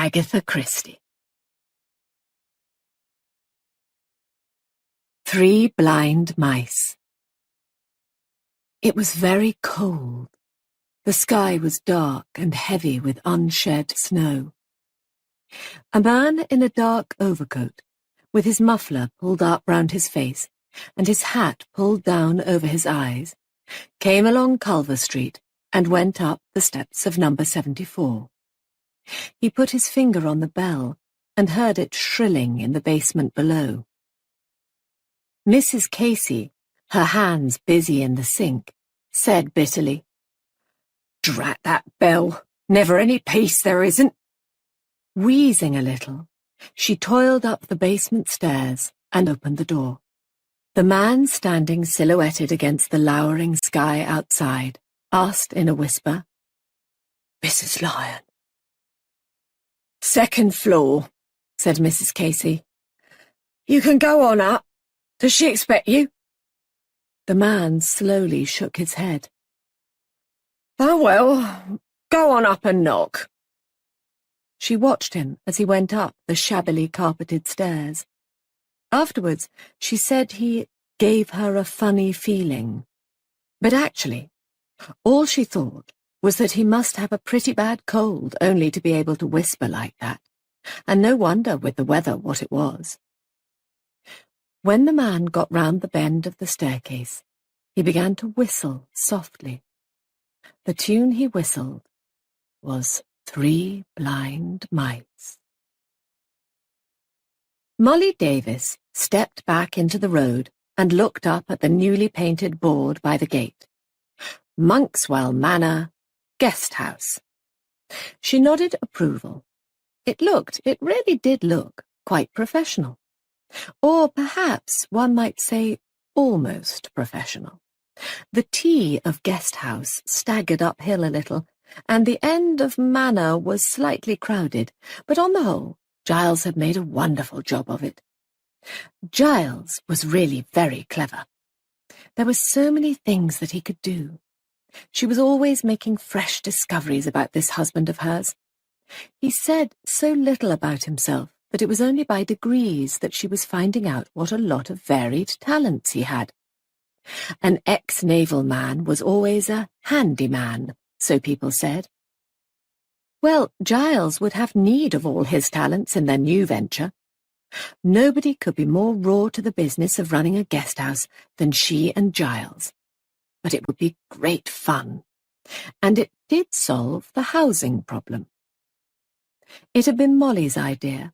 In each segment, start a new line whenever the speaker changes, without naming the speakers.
Agatha Christie. 3 Blind Mice. It was very cold. The sky was dark and heavy with unshed snow. A man in a dark overcoat, with his muffler pulled up round his face and his hat pulled down over his eyes, came along Culver Street and went up the steps of number 74. He put his finger on the bell and heard it shrilling in the basement below. Mrs. Casey, her hands busy in the sink, said bitterly, "Drat that bell! Never any peace there isn't." Wheezing a little, she toiled up the basement stairs and opened the door. The man standing silhouetted against the lowering sky outside asked in a whisper, "Mrs. Lyon?" "Second floor," said Mrs. Casey. "You can go on up. Does she expect you?" The man slowly shook his head. "Oh, well, go on up and knock." She watched him as he went up the shabbily carpeted stairs. Afterwards, she said he gave her a funny feeling. But actually, all she thought was that he must have a pretty bad cold only to be able to whisper like that, and no wonder with the weather what it was. When the man got round the bend of the staircase, he began to whistle softly. The tune he whistled was 3 Blind Mice. Molly Davis stepped back into the road and looked up at the newly painted board by the gate. Monkswell Manor, guesthouse. She nodded approval. It really did look quite professional. Or perhaps one might say almost professional. The T of guesthouse staggered uphill a little, and the end of manor was slightly crowded, but on the whole, Giles had made a wonderful job of it. Giles was really very clever. There were so many things that he could do. She was always making fresh discoveries about this husband of hers. He said so little about himself that it was only by degrees that she was finding out what a lot of varied talents he had. An ex-naval man was always a handyman, so people said. Well, Giles would have need of all his talents in their new venture. Nobody could be more raw to the business of running a guesthouse than she and Giles. But it would be great fun, and it did solve the housing problem. It had been Molly's idea.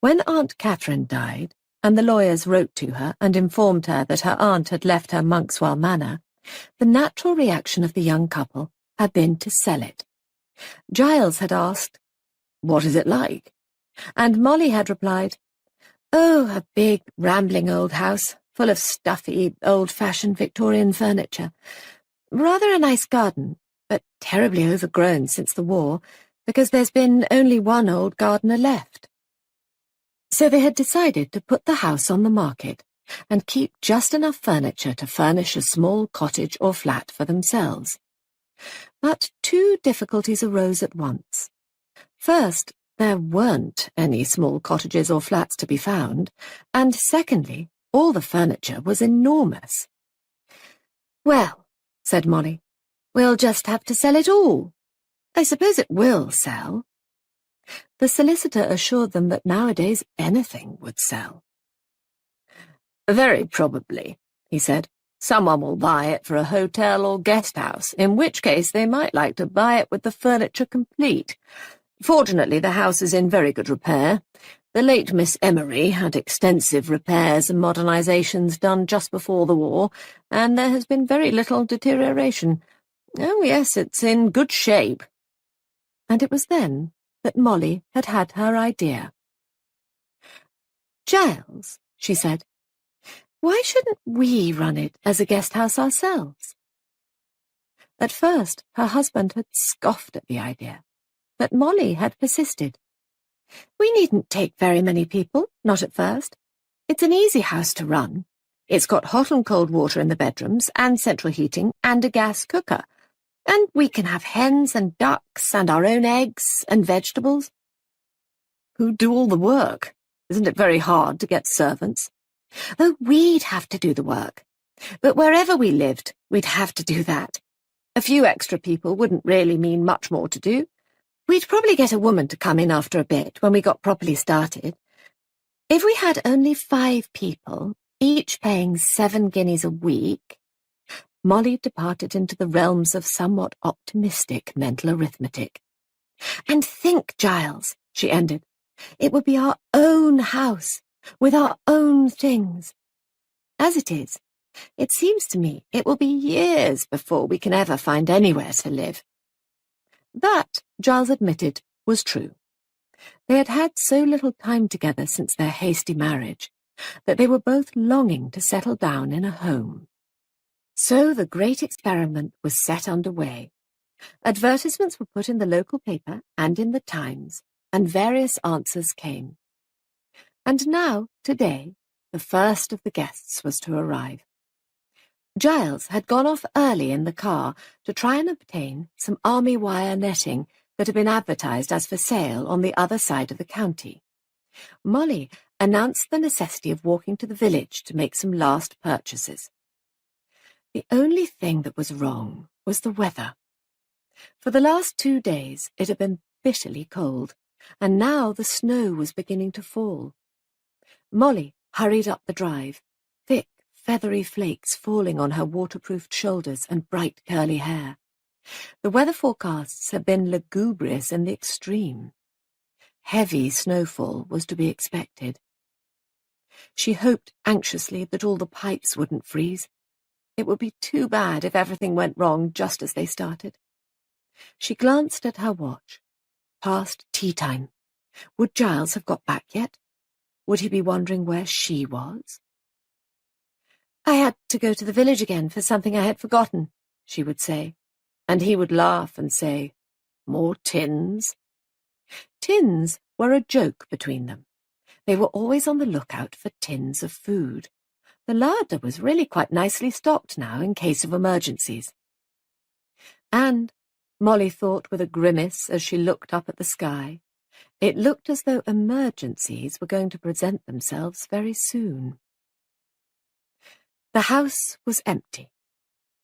When Aunt Catherine died, and the lawyers wrote to her and informed her that her aunt had left her Monkswell Manor, the natural reaction of the young couple had been to sell it. Giles had asked, "What is it like?" And Molly had replied, "Oh, a big, rambling old house, full of stuffy, old-fashioned Victorian furniture. Rather a nice garden, but terribly overgrown since the war, because there's been only one old gardener left." So they had decided to put the house on the market and keep just enough furniture to furnish a small cottage or flat for themselves. But 2 difficulties arose at once. First, there weren't any small cottages or flats to be found, and secondly, all the furniture was enormous. "Well," said Molly, "we'll just have to sell it all. I suppose it will sell." The solicitor assured them that nowadays anything would sell. "Very probably," he said. "Someone will buy it for a hotel or guest house, in which case they might like to buy it with the furniture complete. Fortunately, the house is in very good repair. The late Miss Emery had extensive repairs and modernizations done just before the war, and there has been very little deterioration. Oh, yes, it's in good shape." And it was then that Molly had had her idea. "Giles," she said, "why shouldn't we run it as a guest house ourselves?" At first, her husband had scoffed at the idea, but Molly had persisted. "We needn't take very many people, not at first. It's an easy house to run. It's got hot and cold water in the bedrooms, and central heating, and a gas cooker. And we can have hens and ducks and our own eggs and vegetables. Who'd do all the work? Isn't it very hard to get servants? Oh, we'd have to do the work. But wherever we lived, we'd have to do that. A few extra people wouldn't really mean much more to do. We'd probably get a woman to come in after a bit when we got properly started. If we had only 5 people, each paying 7 guineas a week, Molly departed into the realms of somewhat optimistic mental arithmetic. And think, Giles, she ended, it would be our own house, with our own things. As it is, it seems to me it will be years before we can ever find anywhere to live. That, Giles admitted, was true. They had had so little time together since their hasty marriage that they were both longing to settle down in a home. So the great experiment was set underway. Advertisements were put in the local paper and in the Times, and various answers came. And now, today, the first of the guests was to arrive. Giles had gone off early in the car to try and obtain some army wire netting that had been advertised as for sale on the other side of the county. Molly announced the necessity of walking to the village to make some last purchases. The only thing that was wrong was the weather. For the last 2 days it had been bitterly cold, and now the snow was beginning to fall. Molly hurried up the drive, thick, feathery flakes falling on her waterproofed shoulders and bright curly hair. The weather forecasts had been lugubrious in the extreme. Heavy snowfall was to be expected. She hoped anxiously that all the pipes wouldn't freeze. It would be too bad if everything went wrong just as they started. She glanced at her watch. Past tea time. Would Giles have got back yet? Would he be wondering where she was? I had to go to the village again for something I had forgotten, she would say, and he would laugh and say, more tins? Tins were a joke between them. They were always on the lookout for tins of food. The larder was really quite nicely stocked now in case of emergencies. And, Molly thought with a grimace as she looked up at the sky, it looked as though emergencies were going to present themselves very soon. The house was empty.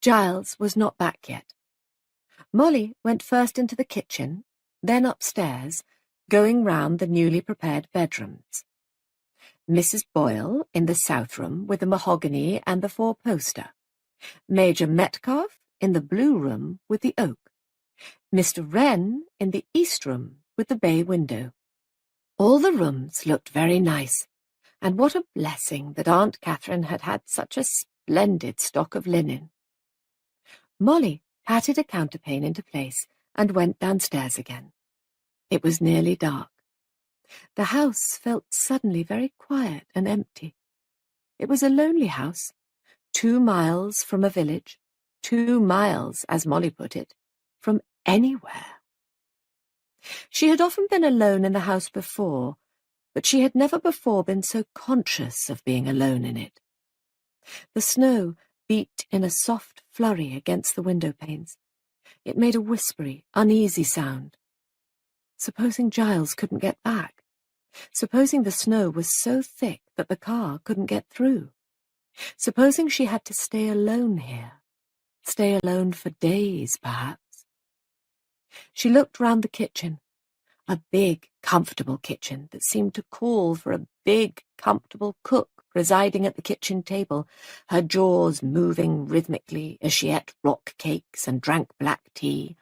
Giles was not back yet. Molly went first into the kitchen, then upstairs, going round the newly prepared bedrooms. Mrs. Boyle in the south room with the mahogany and the 4-poster. Major Metcalfe in the blue room with the oak. Mr. Wren in the east room with the bay window. All the rooms looked very nice, and what a blessing that Aunt Catherine had had such a splendid stock of linen. Molly patted a counterpane into place and went downstairs again. It was nearly dark. The house felt suddenly very quiet and empty. It was a lonely house, 2 miles from a village, 2 miles, as Molly put it, from anywhere. She had often been alone in the house before, but she had never before been so conscious of being alone in it. The snow beat in a soft flurry against the window panes. It made a whispery, uneasy sound. Supposing Giles couldn't get back? Supposing the snow was so thick that the car couldn't get through? Supposing she had to stay alone here? Stay alone for days, perhaps? She looked round the kitchen. A big, comfortable kitchen that seemed to call for a big, comfortable cook presiding at the kitchen table, her jaws moving rhythmically as she ate rock cakes and drank black tea.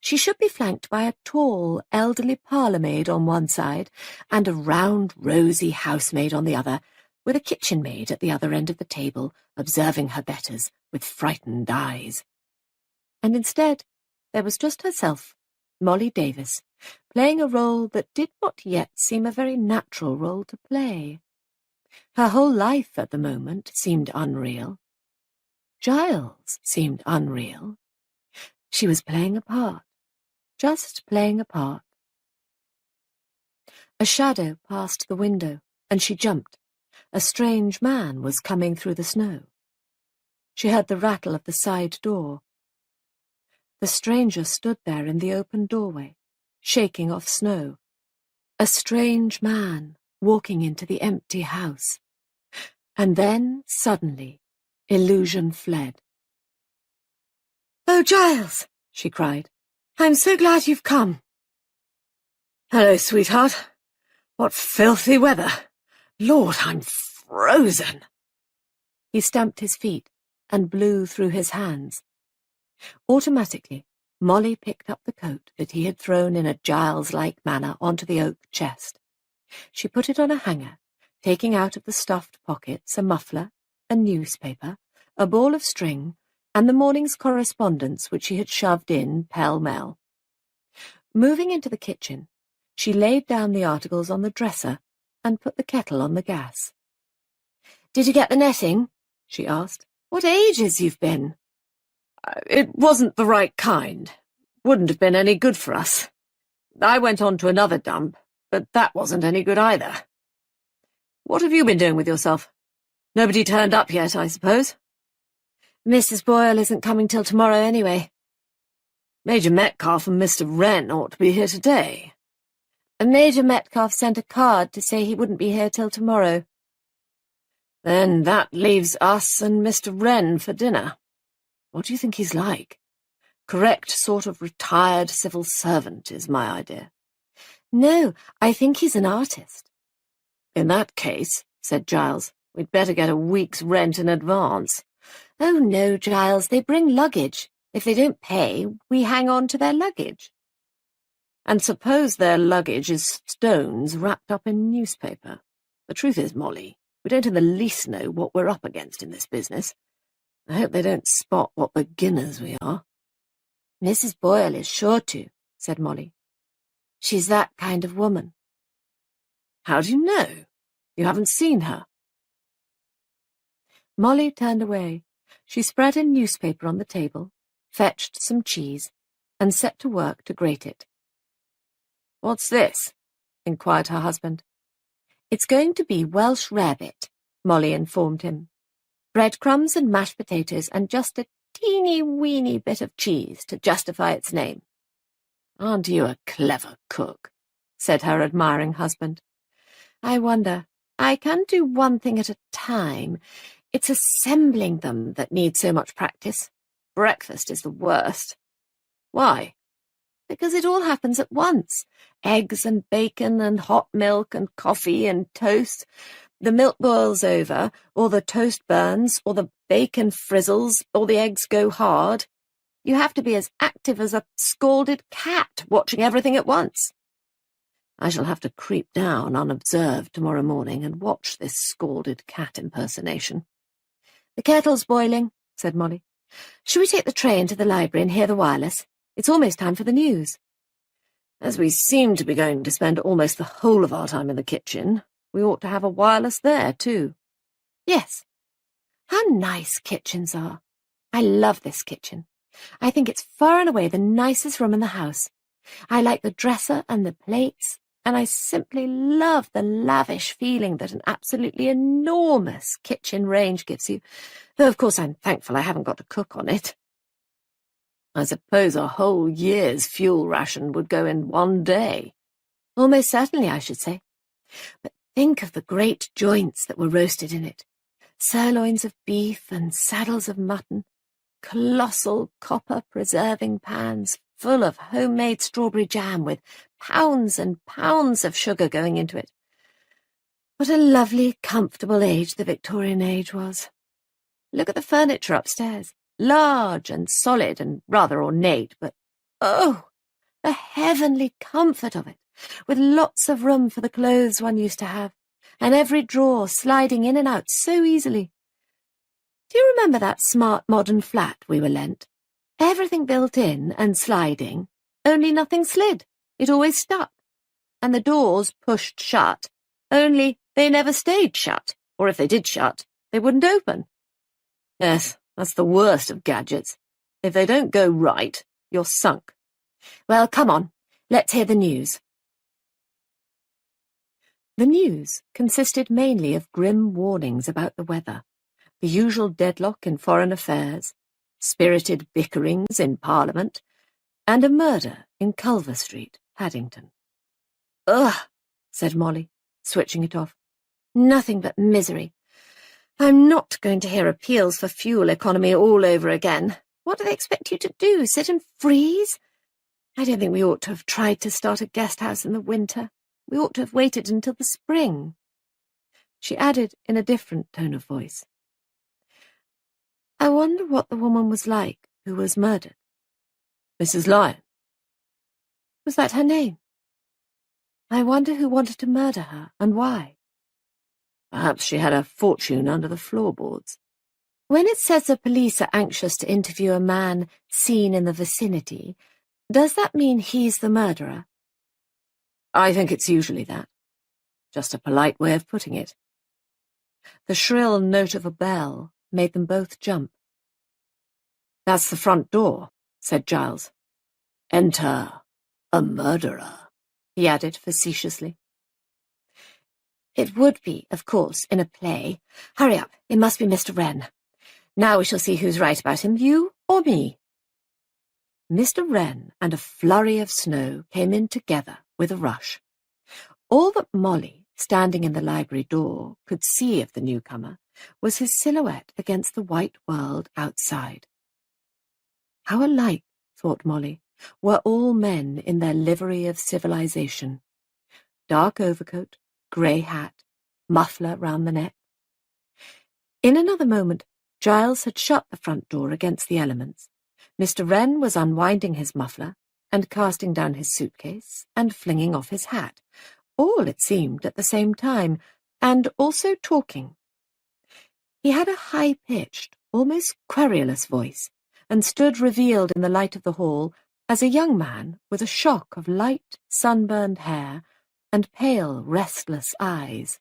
She should be flanked by a tall, elderly parlour-maid on one side and a round, rosy housemaid on the other, with a kitchen-maid at the other end of the table, observing her betters with frightened eyes. And instead, there was just herself, Molly Davis, playing a role that did not yet seem a very natural role to play. Her whole life at the moment seemed unreal. Giles seemed unreal. She was playing a part, just playing a part. A shadow passed the window, and she jumped. A strange man was coming through the snow. She heard the rattle of the side door. The stranger stood there in the open doorway, shaking off snow. A strange man walking into the empty house. And then, suddenly, illusion fled. "Oh, Giles!" she cried. "I'm so glad you've come." "Hello, sweetheart. What filthy weather. Lord, I'm frozen." He stamped his feet and blew through his hands. Automatically, Molly picked up the coat that he had thrown in a Giles-like manner onto the oak chest. She put it on a hanger, taking out of the stuffed pockets a muffler, a newspaper, a ball of string, and the morning's correspondence which she had shoved in pell-mell. Moving into the kitchen, she laid down the articles on the dresser and put the kettle on the gas. "Did you get the netting?" she asked. "What ages you've been." "It wasn't the right kind. Wouldn't have been any good for us. I went on to another dump, but that wasn't any good either. What have you been doing with yourself? Nobody turned up yet, I suppose?" "Mrs. Boyle isn't coming till tomorrow anyway." "Major Metcalfe and Mr. Wren ought to be here today." "Major Metcalfe sent a card to say he wouldn't be here till tomorrow." "Then that leaves us and Mr. Wren for dinner. What do you think he's like? Correct sort of retired civil servant is my idea." "No, I think he's an artist." "In that case," said Giles, "we'd better get a week's rent in advance." "Oh, no, Giles, they bring luggage. If they don't pay, we hang on to their luggage." "And suppose their luggage is stones wrapped up in newspaper. The truth is, Molly, we don't in the least know what we're up against in this business. I hope they don't spot what beginners we are." "Mrs. Boyle is sure to," said Molly. "She's that kind of woman." "How do you know? You haven't seen her." Molly turned away. She spread a newspaper on the table, fetched some cheese, and set to work to grate it. "What's this?" inquired her husband. "It's going to be Welsh rarebit," Molly informed him. "Breadcrumbs and mashed potatoes and just a teeny-weeny bit of cheese to justify its name." "Aren't you a clever cook?" said her admiring husband. "I wonder. I can do one thing at a time. It's assembling them that needs so much practice. Breakfast is the worst." "Why?" "Because it all happens at once. Eggs and bacon and hot milk and coffee and toast. The milk boils over, or the toast burns, or the bacon frizzles, or the eggs go hard. You have to be as active as a scalded cat, watching everything at once." "I shall have to creep down unobserved tomorrow morning and watch this scalded cat impersonation." "The kettle's boiling," said Molly. "Shall we take the tray into the library and hear the wireless? It's almost time for the news." "As we seem to be going to spend almost the whole of our time in the kitchen, we ought to have a wireless there, too." "Yes. How nice kitchens are. I love this kitchen. I think it's far and away the nicest room in the house. I like the dresser and the plates, and I simply love the lavish feeling that an absolutely enormous kitchen range gives you, though of course I'm thankful I haven't got to cook on it." "I suppose a whole year's fuel ration would go in one day." "Almost certainly, I should say. But think of the great joints that were roasted in it. Sirloins of beef and saddles of mutton, colossal copper preserving pans full of homemade strawberry jam with pounds and pounds of sugar going into it. What a lovely, comfortable age the Victorian age was. Look at the furniture upstairs. Large and solid and rather ornate, but oh, the heavenly comfort of it, with lots of room for the clothes one used to have, and every drawer sliding in and out so easily. Do you remember that smart modern flat we were lent? Everything built in and sliding, only nothing slid. It always stuck. And the doors pushed shut, only they never stayed shut, or if they did shut, they wouldn't open. Yes, that's the worst of gadgets. If they don't go right, you're sunk. Well, come on, let's hear the news." The news consisted mainly of grim warnings about the weather, the usual deadlock in foreign affairs, spirited bickerings in Parliament, and a murder in Culver Street, Paddington. "Ugh," said Molly, switching it off. "Nothing but misery. I'm not going to hear appeals for fuel economy all over again. What do they expect you to do, sit and freeze? I don't think we ought to have tried to start a guest house in the winter. We ought to have waited until the spring." She added in a different tone of voice, "I wonder what the woman was like who was murdered." "Mrs. Lyon." "Was that her name? I wonder who wanted to murder her, and why." "Perhaps she had a fortune under the floorboards." "When it says the police are anxious to interview a man seen in the vicinity, does that mean he's the murderer?" "I think it's usually that. Just a polite way of putting it." The shrill note of a bell made them both jump. "That's the front door," said Giles. "Enter a murderer," he added facetiously. "It would be, of course, in a play. Hurry up, it must be Mr. Wren. Now we shall see who's right about him, you or me." Mr. Wren and a flurry of snow came in together with a rush. All that Molly, standing in the library door, could see of the newcomer was his silhouette against the white world outside. How alike, thought Molly, were all men in their livery of civilization. Dark overcoat, grey hat, muffler round the neck. In another moment, Giles had shut the front door against the elements. Mr. Wren was unwinding his muffler and casting down his suitcase and flinging off his hat, all, it seemed, at the same time, and also talking. He had a high-pitched, almost querulous voice, and stood revealed in the light of the hall as a young man with a shock of light, sunburned hair and pale, restless eyes.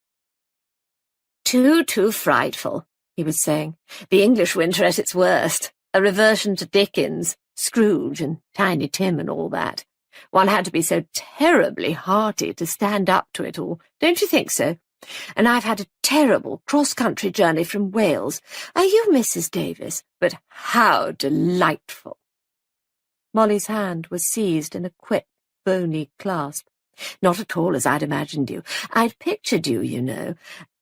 Too frightful," he was saying. "The English winter at its worst. A reversion to Dickens, Scrooge and Tiny Tim and all that. One had to be so terribly hearty to stand up to it all, don't you think so? And I've had a terrible cross-country journey from Wales. Are you Mrs. Davis? But how delightful!" Molly's hand was seized in a quick, bony clasp. "Not at all as I'd imagined you. I'd pictured you, you know,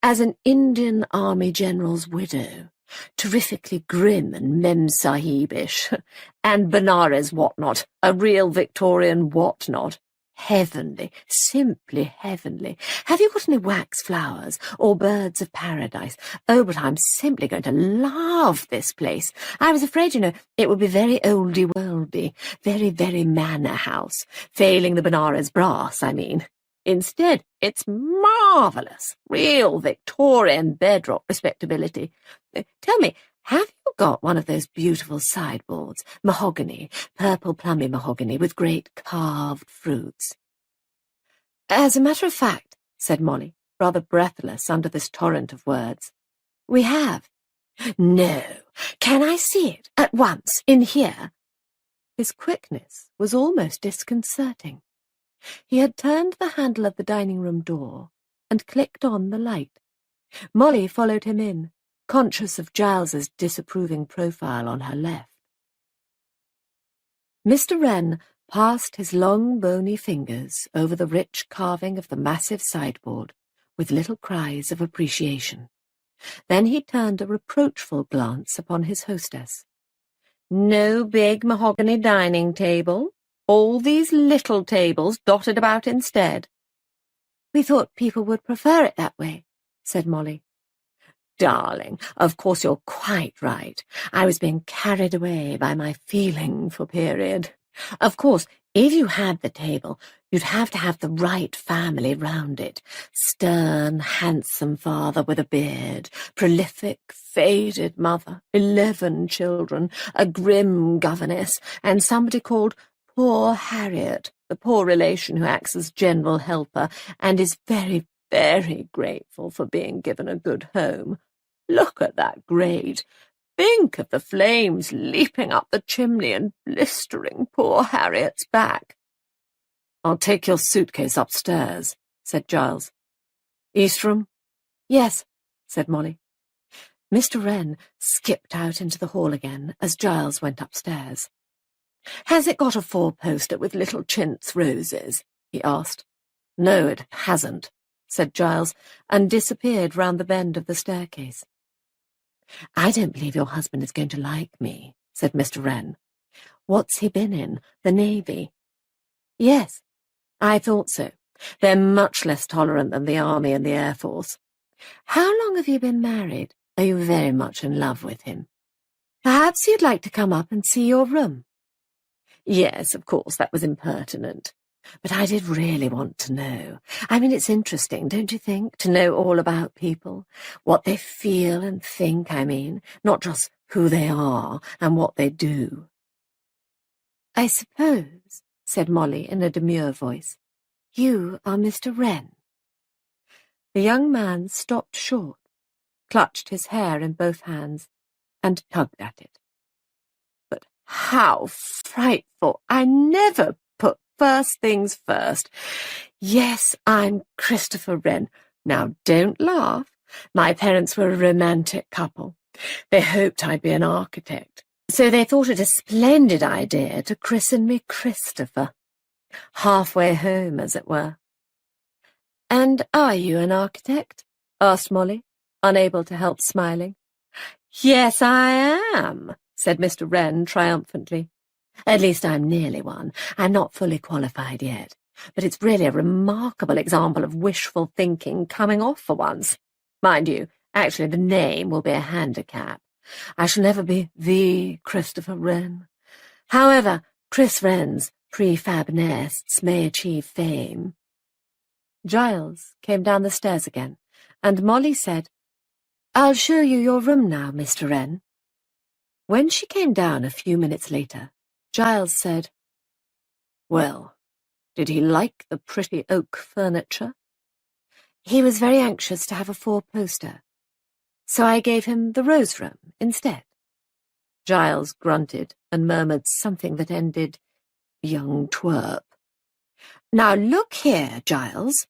as an Indian Army general's widow, terrifically grim and mem-sahibish, and Benares whatnot, a real Victorian whatnot. Heavenly, simply heavenly. Have you got any wax flowers or birds of paradise? Oh, but I'm simply going to love this place. I was afraid, you know, it would be very oldie-worldy, very, very manor house, failing the Benares brass, I mean. Instead, it's marvellous, real Victorian bedrock respectability. Tell me, have you got one of those beautiful sideboards, mahogany, purple plummy mahogany, with great carved fruits?" "As a matter of fact," said Molly, rather breathless under this torrent of words, "we have." "No. Can I see it at once, in here?" His quickness was almost disconcerting. He had turned the handle of the dining-room door and clicked on the light. Molly followed him in, conscious of Giles's disapproving profile on her left. Mr. Wren passed his long, bony fingers over the rich carving of the massive sideboard with little cries of appreciation. Then he turned a reproachful glance upon his hostess. "No big mahogany dining table? All these little tables dotted about instead?" "We thought people would prefer it that way," said Molly. "Darling, of course you're quite right. I was being carried away by my feeling for period. Of course, if you had the table, you'd have to have the right family round it. Stern, handsome father with a beard, prolific, faded mother, 11 children, a grim governess, and somebody called Poor Harriet, the poor relation who acts as general helper and is very, very grateful for being given a good home. Look at that grate. Think of the flames leaping up the chimney and blistering poor Harriet's back." "I'll take your suitcase upstairs," said Giles. "East room?" "Yes," said Molly. Mr. Wren skipped out into the hall again as Giles went upstairs. "Has it got a four-poster with little chintz roses?" he asked. "No, it hasn't," said Giles, and disappeared round the bend of the staircase. "I don't believe your husband is going to like me," said Mr. Wren. "What's he been in? The Navy?" "Yes, I thought so. They're much less tolerant than the Army and the Air Force. How long have you been married? Are you very much in love with him? Perhaps you'd like to come up and see your room." "Yes, of course, that was impertinent. But I did really want to know. I mean, it's interesting, don't you think, to know all about people? What they feel and think, I mean, not just who they are and what they do." "I suppose," said Molly in a demure voice, "you are Mr. Wren." The young man stopped short, clutched his hair in both hands, and tugged at it. "But how frightful! I never put first things first. Yes, I'm Christopher Wren. Now, don't laugh. My parents were a romantic couple. They hoped I'd be an architect, so they thought it a splendid idea to christen me Christopher. Halfway home, as it were." "And are you an architect?" asked Molly, unable to help smiling. "Yes, I am," said Mr. Wren triumphantly. "At least I'm nearly one. I'm not fully qualified yet, but it's really a remarkable example of wishful thinking coming off for once. Mind you, actually the name will be a handicap. I shall never be the Christopher Wren. However, Chris Wren's prefab nests may achieve fame." Giles came down the stairs again, and Molly said, "I'll show you your room now, Mr. Wren." When she came down a few minutes later, Giles said, "Well, did he like the pretty oak furniture?" "He was very anxious to have a four-poster, so I gave him the rose room instead." Giles grunted and murmured something that ended, "Young twerp." "Now look here, Giles."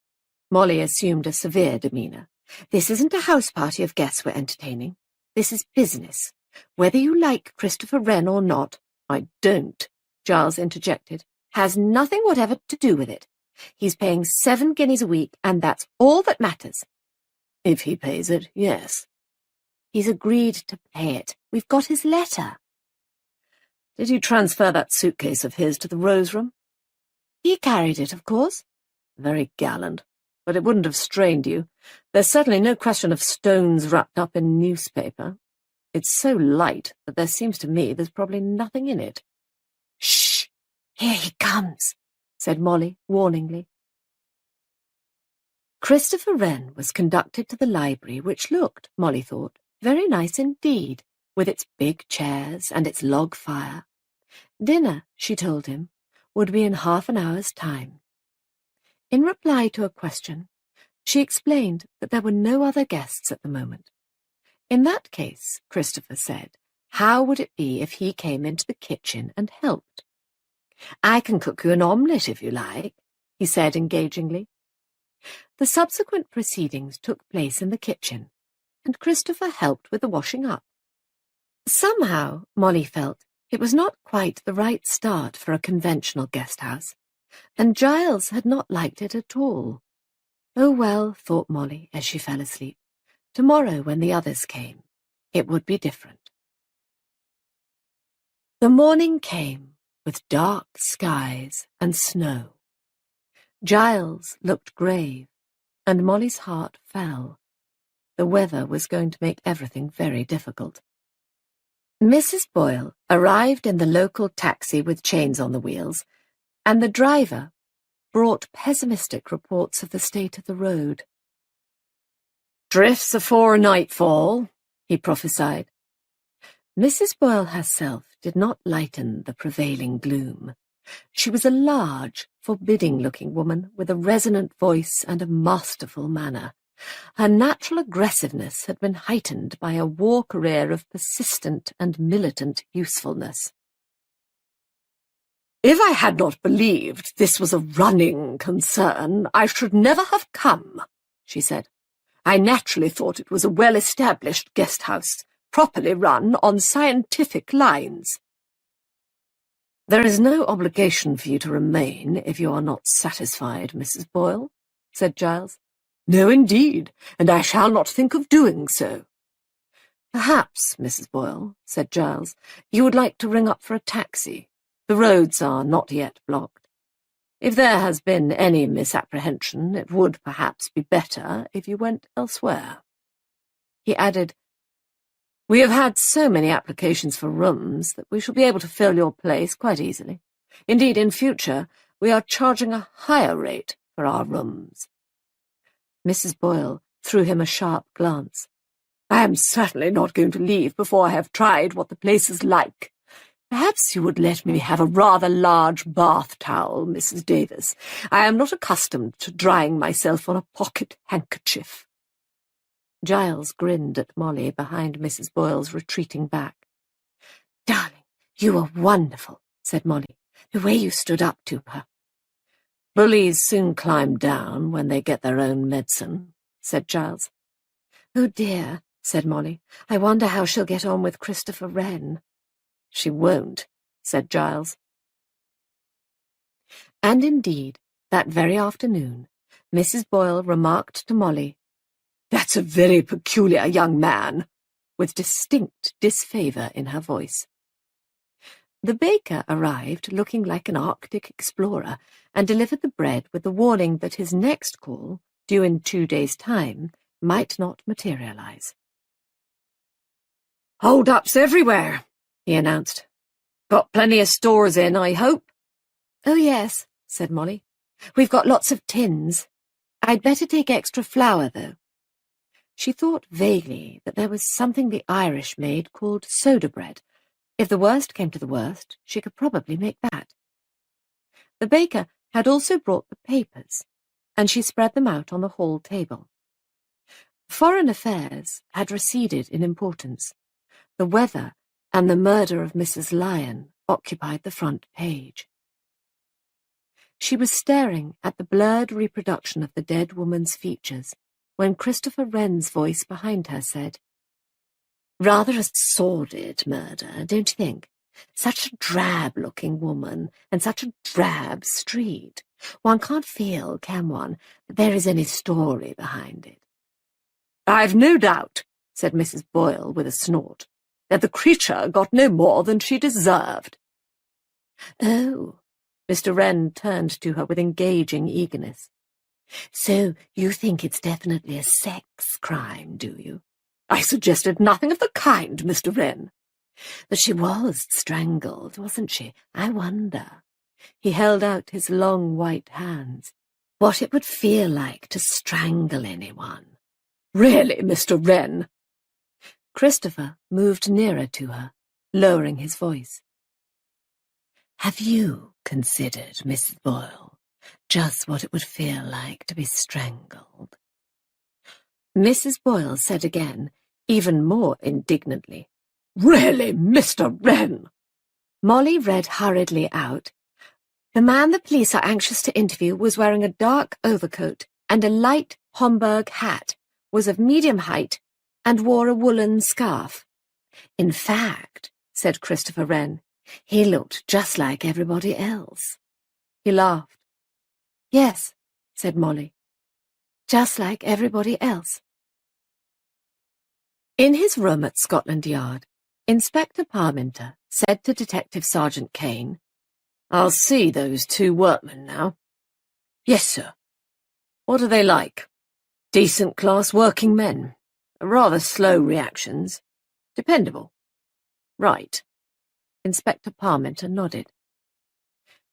Molly assumed a severe demeanour. "This isn't a house party of guests we're entertaining. This is business. Whether you like Christopher Wren or not—" "I don't," Giles interjected, "has nothing whatever to do with it. He's paying 7 guineas a week, and that's all that matters." "If he pays it, yes." "He's agreed to pay it. We've got his letter." "Did he transfer that suitcase of his to the rose room?" "He carried it, of course." "Very gallant. But it wouldn't have strained you. There's certainly no question of stones wrapped up in newspaper. It's so light that there seems to me there's probably nothing in it." "Shh! Here he comes," said Molly warningly. Christopher Wren was conducted to the library, which looked, Molly thought, very nice indeed, with its big chairs and its log fire. Dinner, she told him, would be in half an hour's time. In reply to a question, she explained that there were no other guests at the moment. In that case, Christopher said, how would it be if he came into the kitchen and helped? "I can cook you an omelette if you like," he said engagingly. The subsequent proceedings took place in the kitchen, and Christopher helped with the washing up. Somehow, Molly felt, it was not quite the right start for a conventional guest house, and Giles had not liked it at all. Oh well, thought Molly as she fell asleep, tomorrow when the others came, it would be different. The morning came with dark skies and snow. Giles looked grave, and Molly's heart fell. The weather was going to make everything very difficult. Mrs. Boyle arrived in the local taxi with chains on the wheels, and the driver brought pessimistic reports of the state of the road. "Drifts afore nightfall," he prophesied. Mrs. Boyle herself did not lighten the prevailing gloom. She was a large, forbidding-looking woman with a resonant voice and a masterful manner. Her natural aggressiveness had been heightened by a war career of persistent and militant usefulness. "If I had not believed this was a running concern, I should never have come," she said. "I naturally thought it was a well-established guest house, properly run on scientific lines." "There is no obligation for you to remain if you are not satisfied, Mrs. Boyle," said Giles. "No, indeed, and I shall not think of doing so." "Perhaps, Mrs. Boyle," said Giles, "you would like to ring up for a taxi. The roads are not yet blocked. If there has been any misapprehension, it would perhaps be better if you went elsewhere." He added, "We have had so many applications for rooms that we shall be able to fill your place quite easily. Indeed, in future, we are charging a higher rate for our rooms." Mrs. Boyle threw him a sharp glance. "I am certainly not going to leave before I have tried what the place is like. Perhaps you would let me have a rather large bath towel, Mrs. Davis. I am not accustomed to drying myself on a pocket handkerchief." Giles grinned at Molly behind Mrs. Boyle's retreating back. "Darling, you are wonderful," said Molly, "the way you stood up to her." "Bullies soon climb down when they get their own medicine," said Giles. "Oh dear," said Molly, "I wonder how she'll get on with Christopher Wren." "She won't," said Giles. And indeed, that very afternoon, Mrs. Boyle remarked to Molly, "That's a very peculiar young man," with distinct disfavour in her voice. The baker arrived looking like an Arctic explorer and delivered the bread with the warning that his next call, due in 2 days' time, might not materialize. "Hold-ups everywhere," he announced. "Got plenty of stores in, I hope?" "Oh, yes," said Molly. "We've got lots of tins. I'd better take extra flour, though." She thought vaguely that there was something the Irish made called soda bread. If the worst came to the worst, she could probably make that. The baker had also brought the papers, and she spread them out on the hall table. Foreign affairs had receded in importance. The weather and the murder of Mrs. Lyon occupied the front page. She was staring at the blurred reproduction of the dead woman's features when Christopher Wren's voice behind her said, "Rather a sordid murder, don't you think? Such a drab-looking woman, and such a drab street. One can't feel, can one, that there is any story behind it." "I've no doubt," said Mrs. Boyle with a snort, "that the creature got no more than she deserved." "Oh," Mr. Wren turned to her with engaging eagerness. "So you think it's definitely a sex crime, do you?" "I suggested nothing of the kind, Mr. Wren." "But she was strangled, wasn't she? I wonder." He held out his long white hands. "What it would feel like to strangle anyone." "Really, Mr. Wren." Christopher moved nearer to her, lowering his voice. "Have you considered, Mrs. Boyle, just what it would feel like to be strangled?" Mrs. Boyle said again, even more indignantly, "Really, Mr. Wren." Molly read hurriedly out, "The man the police are anxious to interview was wearing a dark overcoat and a light Homburg hat, was of medium height, and wore a woolen scarf. In fact," said Christopher Wren, "he looked just like everybody else." He laughed. "Yes," said Molly, "just like everybody else." In his room at Scotland Yard, Inspector Parminter said to Detective Sergeant Kane, "I'll see those 2 workmen now." "Yes, sir." "What are they like?" "Decent class working men. Rather slow reactions. Dependable." "Right." Inspector Parminter nodded.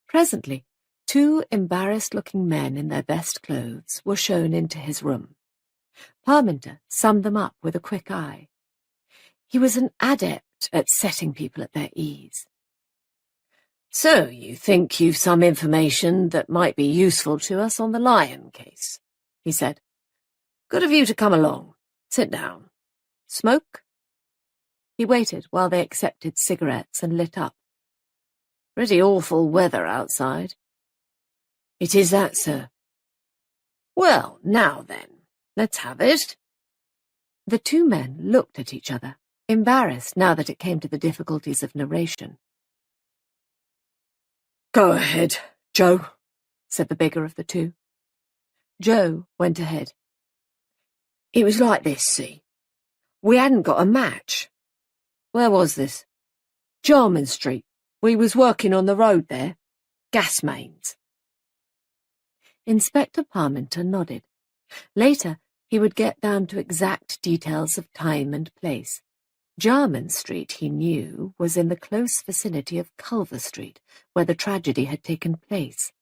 Presently, 2 embarrassed-looking men in their best clothes were shown into his room. Parminter summed them up with a quick eye. He was an adept at setting people at their ease. "So you think you've some information that might be useful to us on the Lyon case," he said. "Good of you to come along. Sit down. Smoke?" He waited while they accepted cigarettes and lit up. "Pretty awful weather outside." "It is that, sir." "Well, now then. Let's have it." The 2 men looked at each other, embarrassed now that it came to the difficulties of narration. "Go ahead, Joe," said the bigger of the 2. Joe went ahead. It was like this, see. We hadn't got a match. Where was this? Jarman Street. We was working on the road there. Gas mains. Inspector Parminter nodded. Later, he would get down to exact details of time and place. Jarman Street, he knew, was in the close vicinity of Culver Street, where the tragedy had taken place.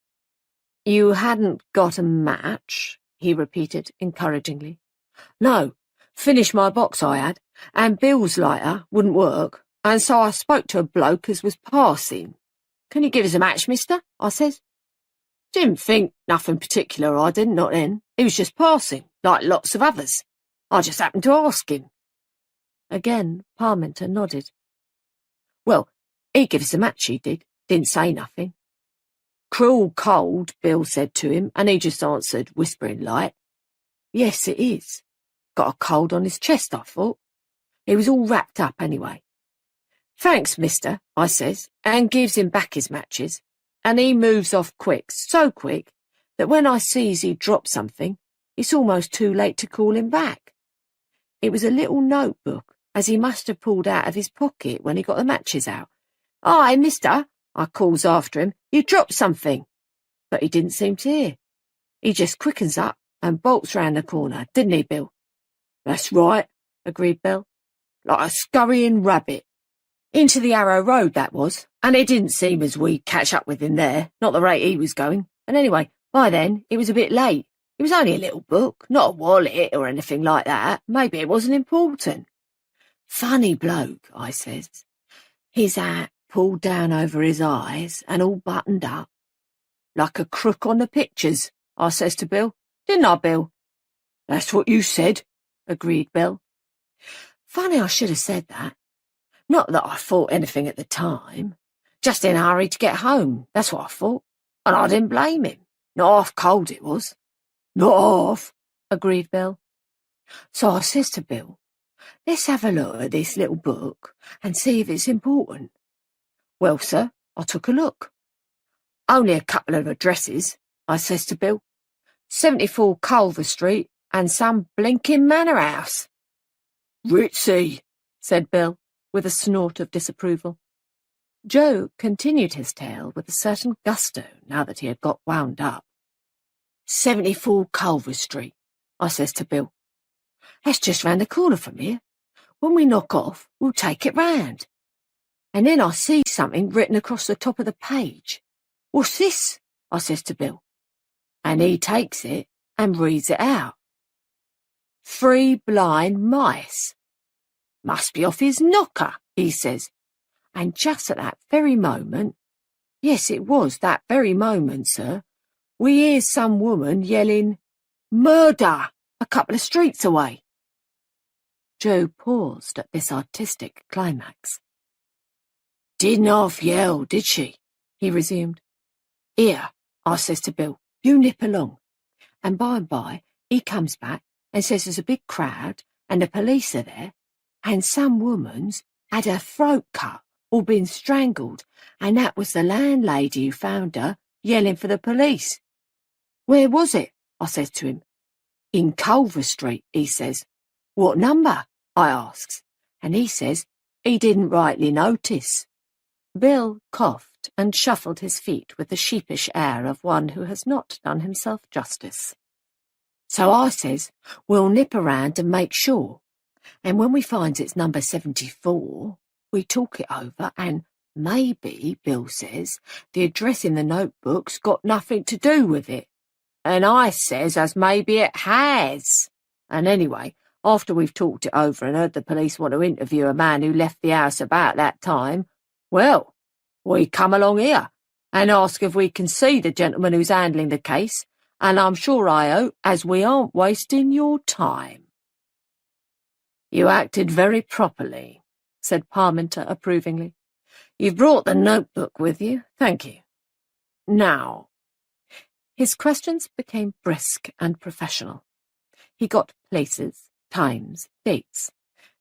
You hadn't got a match, he repeated encouragingly. No, finished my box I had, and Bill's lighter wouldn't work, and so I spoke to a bloke as was passing. Can you give us a match, mister? I says. Didn't think nothing particular, I didn't, not then. He was just passing, like lots of others. I just happened to ask him. Again, Parminter nodded. Well, he give us a match, he did. Didn't say nothing. Cruel cold, Bill said to him, and he just answered, whispering light. Yes, it is. Got a cold on his chest, I thought. He was all wrapped up anyway. Thanks, mister, I says, and gives him back his matches, and he moves off quick, so quick, that when I sees he dropped something, it's almost too late to call him back. It was a little notebook, as he must have pulled out of his pocket when he got the matches out. Aye, mister, I calls after him, you dropped something. But he didn't seem to hear. He just quickens up and bolts round the corner, didn't he, Bill? That's right, agreed Bill. Like a scurrying rabbit. Into the Arrow Road, that was, and it didn't seem as we'd catch up with him there, not the rate he was going. And anyway, by then, it was a bit late. It was only a little book, not a wallet or anything like that. Maybe it wasn't important. Funny bloke, I says. His hat pulled down over his eyes and all buttoned up. Like a crook on the pictures, I says to Bill. Didn't I, Bill? That's what you said, agreed Bill. Funny I should have said that. Not that I thought anything at the time. Just in a hurry to get home, that's what I thought. And I didn't blame him. Not half cold it was. Not half, agreed Bill. So I says to Bill, let's have a look at this little book and see if it's important. Well, sir, I took a look. Only a couple of addresses, I says to Bill. 74 Culver Street and some blinking manor house. Ritzy, said Bill, with a snort of disapproval. Joe continued his tale with a certain gusto now that he had got wound up. 74 Culver Street, I says to Bill. That's just round the corner from here. When we knock off, we'll take it round. And then I see something written across the top of the page. What's this? I says to Bill. And he takes it and reads it out. 3 blind mice. Must be off his knocker, he says. And just at that very moment, yes, it was that very moment, sir, we hear some woman yelling, Murder! A couple of streets away. Joe paused at this artistic climax. Didn't half yell, did she? He resumed. Here, I says to Bill, you nip along. And by, he comes back and says there's a big crowd and the police are there, and some woman's had her throat cut or been strangled, and that was the landlady who found her yelling for the police. Where was it? I says to him. In Culver Street, he says. What number? I asks, and he says he didn't rightly notice. Bill coughed and shuffled his feet with the sheepish air of one who has not done himself justice. So I says, we'll nip around and make sure, and when we finds it's number 74, we talk it over, and maybe, Bill says, the address in the notebook's got nothing to do with it. And I says as maybe it has. And anyway, after we've talked it over and heard the police want to interview a man who left the house about that time, well, we come along here and ask if we can see the gentleman who's handling the case, and I'm sure I hope as we aren't wasting your time. You acted very properly, said Parminter approvingly. You've brought the notebook with you, thank you. Now, his questions became brisk and professional. He got places, times, dates.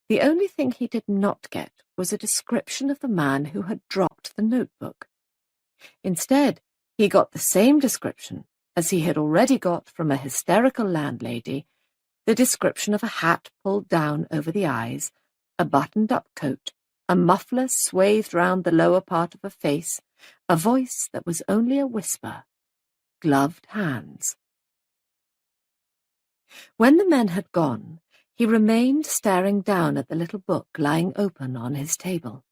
The only thing he did not get was a description of the man who had dropped the notebook. Instead, he got the same description, as he had already got from a hysterical landlady the description of a hat pulled down over the eyes, a buttoned-up coat, a muffler swathed round the lower part of a face, a voice that was only a whisper, gloved hands. When the men had gone, he remained staring down at the little book lying open on his table.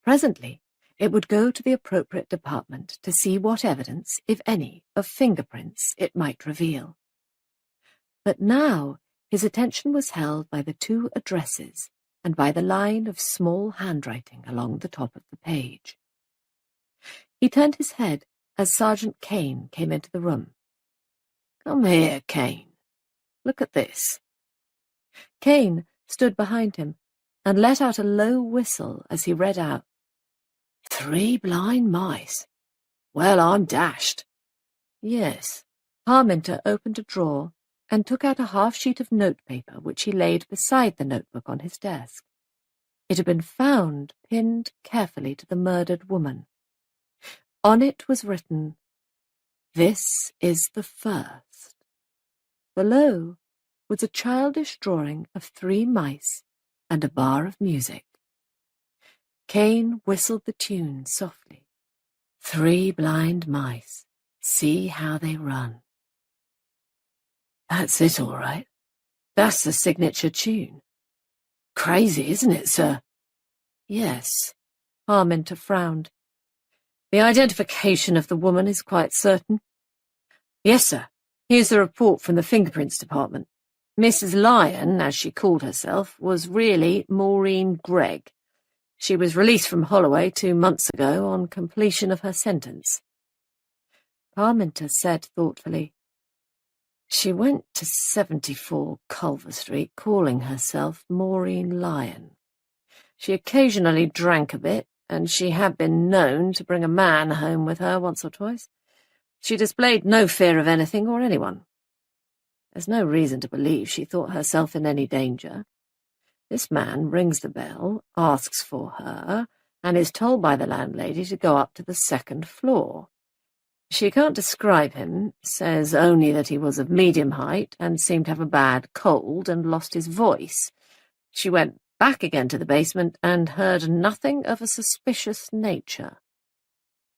Presently, it would go to the appropriate department to see what evidence, if any, of fingerprints it might reveal. But now his attention was held by the 2 addresses and by the line of small handwriting along the top of the page. He turned his head as Sergeant Kane came into the room. "Come here, Kane. Look at this." Kane stood behind him and let out a low whistle as he read out, "3 blind mice. Well, I'm dashed." "Yes." Parminter opened a drawer and took out a half-sheet of notepaper which he laid beside the notebook on his desk. It had been found pinned carefully to the murdered woman. On it was written, "This is the first." Below was a childish drawing of 3 mice and a bar of music. Kane whistled the tune softly. "3 blind mice. See how they run." "That's it, all right. That's the signature tune. Crazy, isn't it, sir?" "Yes." Parminter frowned. "The identification of the woman is quite certain?" "Yes, sir. Here's the report from the fingerprints department. Mrs. Lyon, as she called herself, was really Maureen Gregg. She was released from Holloway 2 months ago on completion of her sentence." Parminter said thoughtfully, "She went to 74 Culver Street calling herself Maureen Lyon. She occasionally drank a bit, and she had been known to bring a man home with her once or twice. She displayed no fear of anything or anyone. There's no reason to believe she thought herself in any danger. This man rings the bell, asks for her, and is told by the landlady to go up to the 2nd floor. She can't describe him, says only that he was of medium height and seemed to have a bad cold and lost his voice. She went back again to the basement and heard nothing of a suspicious nature.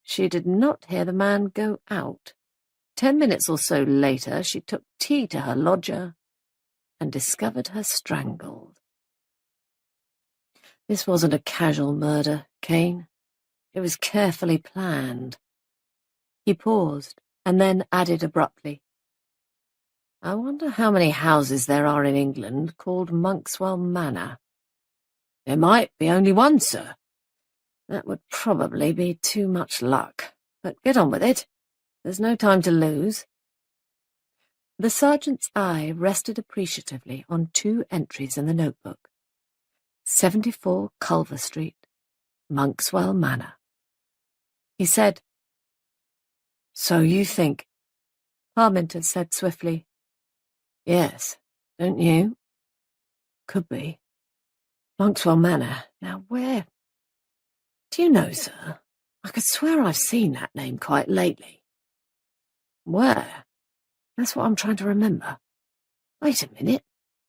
She did not hear the man go out. 10 minutes or so later she took tea to her lodger and discovered her strangled. This wasn't a casual murder, Kane. It was carefully planned." He paused, and then added abruptly, "I wonder how many houses there are in England called Monkswell Manor." "There might be only one, sir." "That would probably be too much luck. But get on with it. There's no time to lose." The sergeant's eye rested appreciatively on 2 entries in the notebook. 74 Culver Street, Monkswell Manor. He said, "So you think—" Parminter said swiftly, "Yes, don't you? Could be. Monkswell Manor. Now where— Do you know, sir, I could swear I've seen that name quite lately." "Where?" "That's what I'm trying to remember. Wait a minute.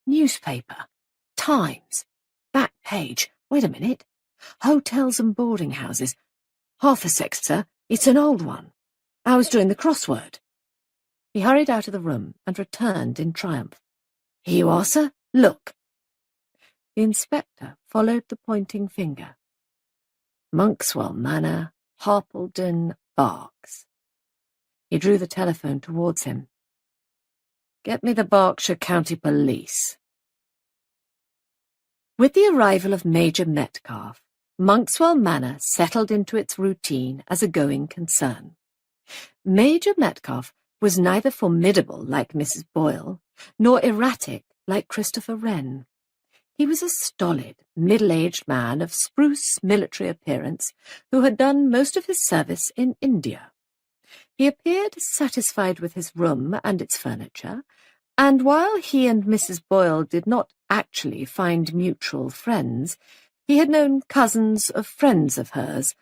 Newspaper. Times. Back page. Wait a minute. Hotels and boarding houses. Half a sec, sir. It's an old one. I was doing the crossword." He hurried out of the room and returned in triumph. "Here you are, sir. Look." The inspector followed the pointing finger. Monkswell Manor, Harpledon, Berks. He drew the telephone towards him. "Get me the Berkshire County Police." With the arrival of Major Metcalfe, Monkswell Manor settled into its routine as a going concern. Major Metcalfe was neither formidable like Mrs. Boyle, nor erratic like Christopher Wren. He was a stolid, middle-aged man of spruce military appearance who had done most of his service in India. He appeared satisfied with his room and its furniture, and while he and Mrs. Boyle did not actually find mutual friends, he had known cousins of friends of hers,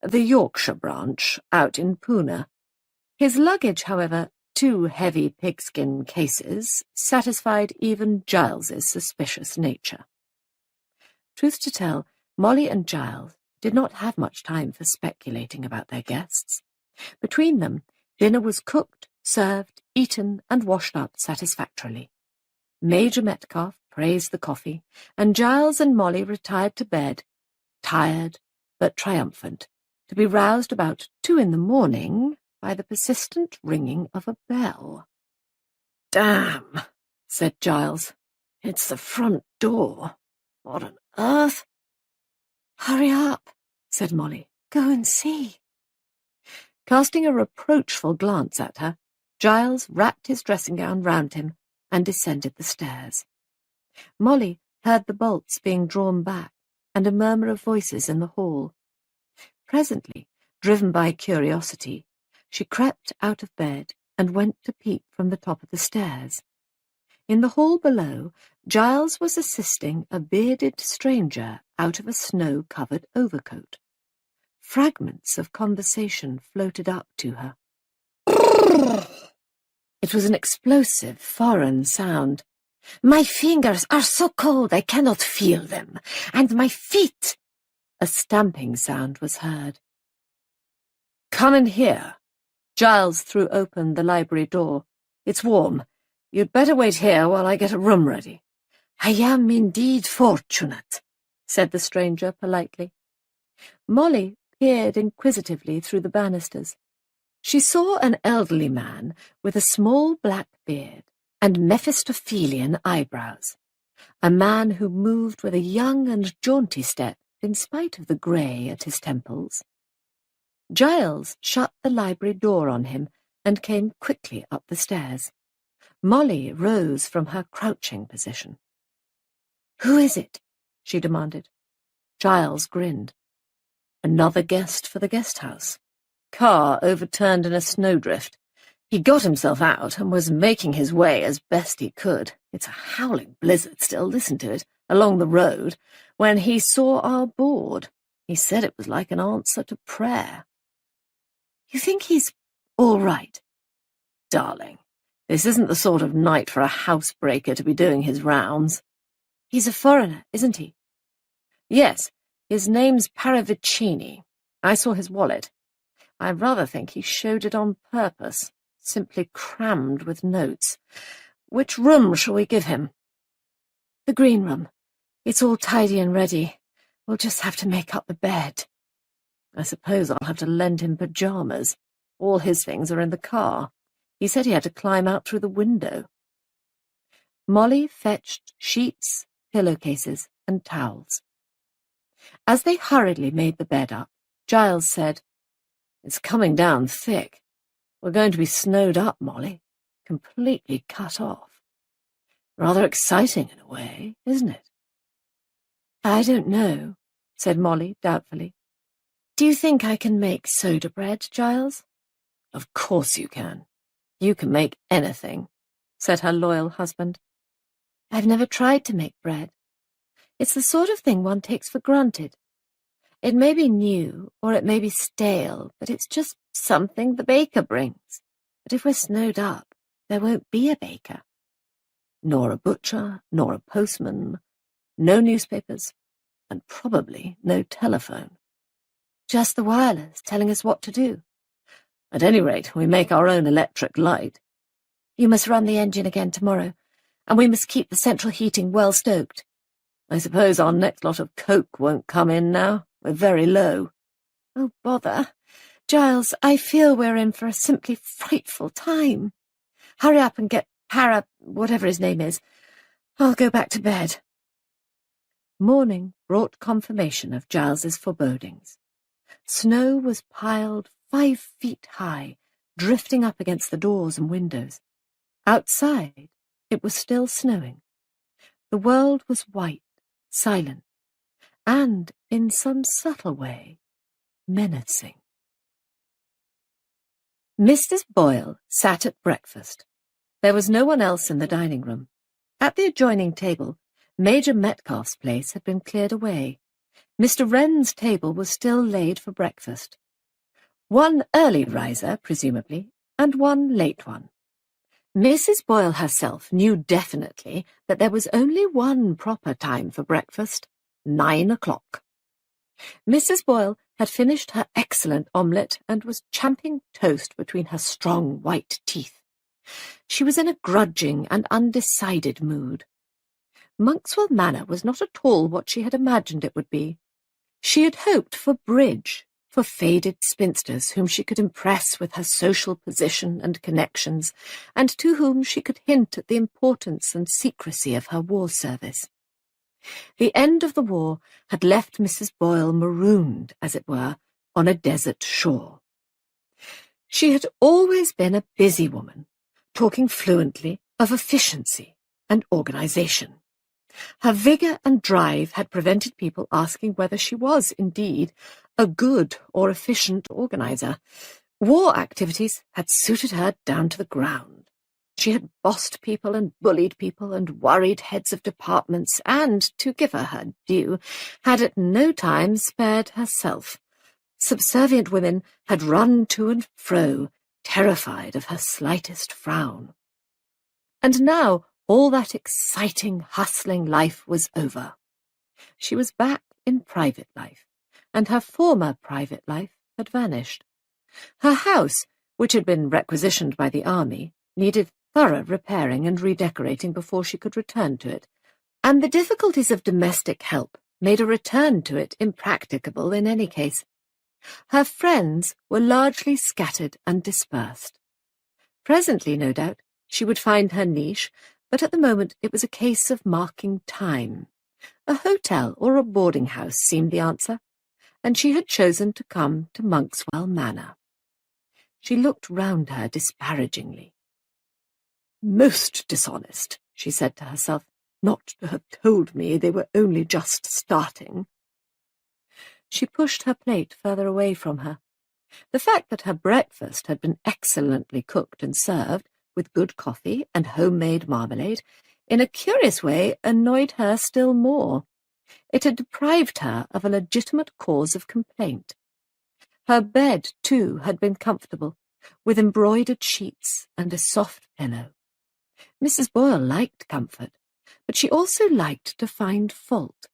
the Yorkshire branch, out in Poona. His luggage, however, 2 heavy pigskin cases satisfied even Giles's suspicious nature. Truth to tell, Molly and Giles did not have much time for speculating about their guests. Between them, dinner was cooked, served, eaten, and washed up satisfactorily. Major Metcalfe praised the coffee, and Giles and Molly retired to bed, tired but triumphant, to be roused about 2 in the morning by the persistent ringing of a bell. "Damn," said Giles. "It's the front door. What on earth?" "Hurry up," said Molly. "Go and see." Casting a reproachful glance at her, Giles wrapped his dressing gown round him and descended the stairs. Molly heard the bolts being drawn back and a murmur of voices in the hall. Presently, driven by curiosity, she crept out of bed and went to peep from the top of the stairs. In the hall below, Giles was assisting a bearded stranger out of a snow-covered overcoat. Fragments of conversation floated up to her. It was an explosive, foreign sound. "My fingers are so cold I cannot feel them, and my feet—" A stamping sound was heard. "Come in here." Giles threw open the library door. "It's warm. You'd better wait here while I get a room ready." "I am indeed fortunate," said the stranger politely. Molly peered inquisitively through the banisters. She saw an elderly man with a small black beard and Mephistophelian eyebrows, a man who moved with a young and jaunty step in spite of the grey at his temples. Giles shut the library door on him and came quickly up the stairs. Molly rose from her crouching position. "Who is it?" she demanded. Giles grinned. "Another guest for the guesthouse. Car overturned in a snowdrift. He got himself out and was making his way as best he could. It's a howling blizzard still, listen to it, along the road, when he saw our board. He said it was like an answer to prayer." "You think he's all right?" "Darling, this isn't the sort of night for a housebreaker to be doing his rounds." "He's a foreigner, isn't he?" "Yes, his name's Paravicini. I saw his wallet. I rather think he showed it on purpose, simply crammed with notes. Which room shall we give him?" "The green room. It's all tidy and ready. We'll just have to make up the bed." "I suppose I'll have to lend him pyjamas. All his things are in the car. He said he had to climb out through the window." Molly fetched sheets, pillowcases, and towels. As they hurriedly made the bed up, Giles said, "It's coming down thick. We're going to be snowed up, Molly, completely cut off. Rather exciting in a way, isn't it?" "I don't know," said Molly doubtfully. "Do you think I can make soda bread, Giles?" "Of course you can. You can make anything," said her loyal husband. "I've never tried to make bread. It's the sort of thing one takes for granted. It may be new, or it may be stale, but it's just something the baker brings. But if we're snowed up, there won't be a baker. Nor a butcher, nor a postman, no newspapers, and probably no telephone. Just the wireless telling us what to do. At any rate, we make our own electric light. You must run the engine again tomorrow, and we must keep the central heating well stoked. I suppose our next lot of coke won't come in now. We're very low." "Oh, bother. Giles, I feel we're in for a simply frightful time. Hurry up and get whatever his name is. I'll go back to bed." Morning brought confirmation of Giles's forebodings. Snow was piled 5 feet high, drifting up against the doors and windows. Outside, it was still snowing. The world was white, silent, and, in some subtle way, menacing. Mrs. Boyle sat at breakfast. There was no one else in the dining room. At the adjoining table, Major Metcalfe's place had been cleared away. Mr. Wren's table was still laid for breakfast. One early riser, presumably, and one late one. Mrs. Boyle herself knew definitely that there was only one proper time for breakfast, 9 o'clock. Mrs. Boyle had finished her excellent omelette and was champing toast between her strong white teeth. She was in a grudging and undecided mood. Monkswell Manor was not at all what she had imagined it would be. She had hoped for bridge, for faded spinsters whom she could impress with her social position and connections, and to whom she could hint at the importance and secrecy of her war service. The end of the war had left Mrs. Boyle marooned, as it were, on a desert shore. She had always been a busy woman, talking fluently of efficiency and organisation. Her vigour and drive had prevented people asking whether she was, indeed, a good or efficient organiser. War activities had suited her down to the ground. She had bossed people and bullied people and worried heads of departments and, to give her due, had at no time spared herself. Subservient women had run to and fro, terrified of her slightest frown. And now all that exciting, hustling life was over. She was back in private life, and her former private life had vanished. Her house, which had been requisitioned by the army, needed thorough repairing and redecorating before she could return to it, and the difficulties of domestic help made a return to it impracticable in any case. Her friends were largely scattered and dispersed. Presently, no doubt, she would find her niche, but at the moment it was a case of marking time. A hotel or a boarding house seemed the answer, and she had chosen to come to Monkswell Manor. She looked round her disparagingly. "Most dishonest," she said to herself, "not to have told me they were only just starting." She pushed her plate further away from her. The fact that her breakfast had been excellently cooked and served, with good coffee and homemade marmalade, in a curious way annoyed her still more. It had deprived her of a legitimate cause of complaint. Her bed, too, had been comfortable, with embroidered sheets and a soft pillow. Mrs. Boyle liked comfort, but she also liked to find fault.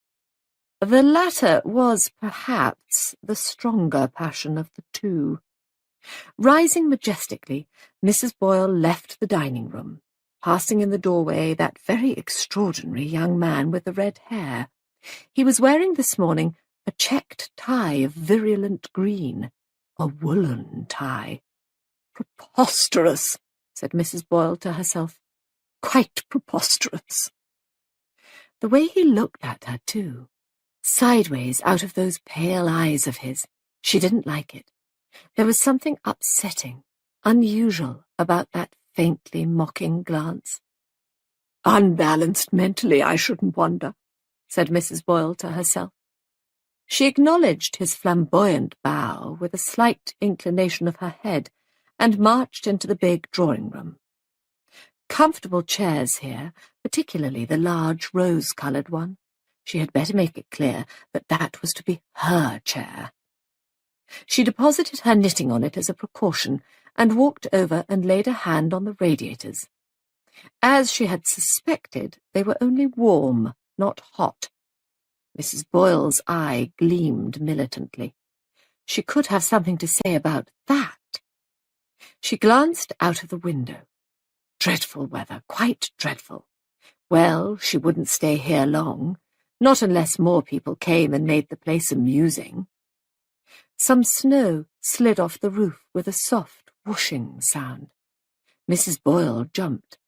The latter was, perhaps, the stronger passion of the two. Rising majestically, Mrs. Boyle left the dining-room, passing in the doorway that very extraordinary young man with the red hair. He was wearing this morning a checked tie of virulent green, a woolen tie. "Preposterous," said Mrs. Boyle to herself. "Quite preposterous." The way he looked at her, too, sideways out of those pale eyes of his, she didn't like it. There was something upsetting, unusual about that faintly mocking glance. "Unbalanced mentally, I shouldn't wonder," said Mrs. Boyle to herself. She acknowledged his flamboyant bow with a slight inclination of her head and marched into the big drawing-room. Comfortable chairs here, particularly the large rose-coloured one. She had better make it clear that that was to be her chair. She deposited her knitting on it as a precaution and walked over and laid a hand on the radiators. As she had suspected, they were only warm, not hot. Mrs. Boyle's eye gleamed militantly. She could have something to say about that. She glanced out of the window. Dreadful weather, quite dreadful. Well, she wouldn't stay here long, not unless more people came and made the place amusing. Some snow slid off the roof with a soft whooshing sound. Mrs. Boyle jumped.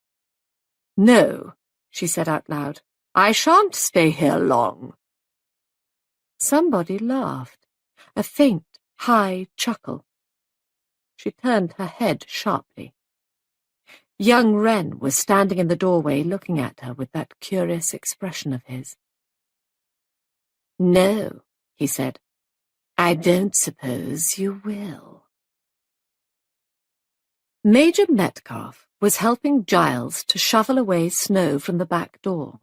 "No," she said out loud, "I shan't stay here long." Somebody laughed, a faint, high chuckle. She turned her head sharply. Young Wren was standing in the doorway looking at her with that curious expression of his. "No," he said, "I don't suppose you will." Major Metcalfe was helping Giles to shovel away snow from the back door.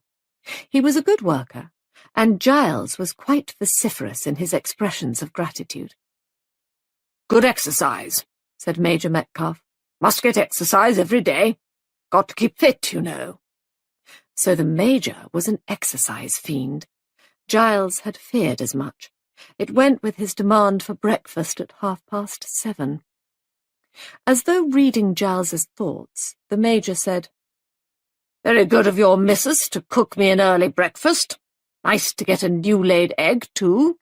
He was a good worker, and Giles was quite vociferous in his expressions of gratitude. "Good exercise," said Major Metcalfe. "Must get exercise every day." Got to keep fit, you know. So the Major was an exercise fiend. Giles had feared as much. It went with his demand for breakfast at 7:30. As though reading Giles's thoughts, the Major said, "Very good of your missus to cook me an early breakfast. Nice to get a new-laid egg, too."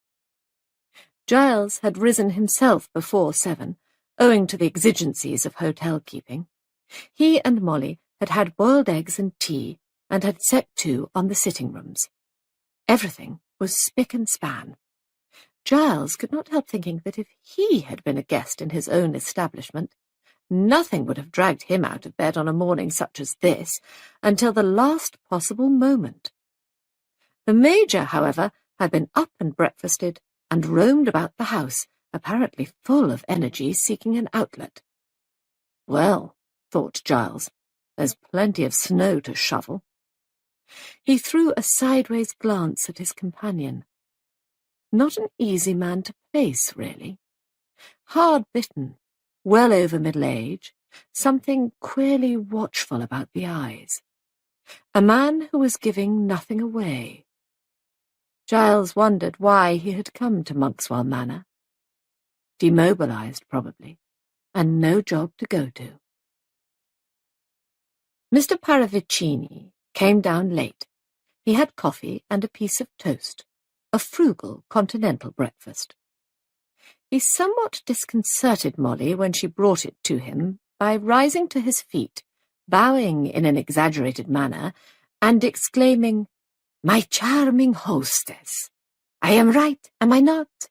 Giles had risen himself before 7, owing to the exigencies of hotel-keeping. He and Molly had had boiled eggs and tea, and had set to on the sitting-rooms. Everything was spick and span. Giles could not help thinking that if he had been a guest in his own establishment, nothing would have dragged him out of bed on a morning such as this until the last possible moment. The Major, however, had been up and breakfasted and roamed about the house, apparently full of energy, seeking an outlet. Well, thought Giles, there's plenty of snow to shovel. He threw a sideways glance at his companion. Not an easy man to place, really. Hard-bitten, well over middle age, something queerly watchful about the eyes. A man who was giving nothing away. Giles wondered why he had come to Monkswell Manor. Demobilized, probably, and no job to go to. Mr. Paravicini came down late. He had coffee and a piece of toast, a frugal continental breakfast. He somewhat disconcerted Molly when she brought it to him by rising to his feet, bowing in an exaggerated manner, and exclaiming, "My charming hostess! I am right, am I not?"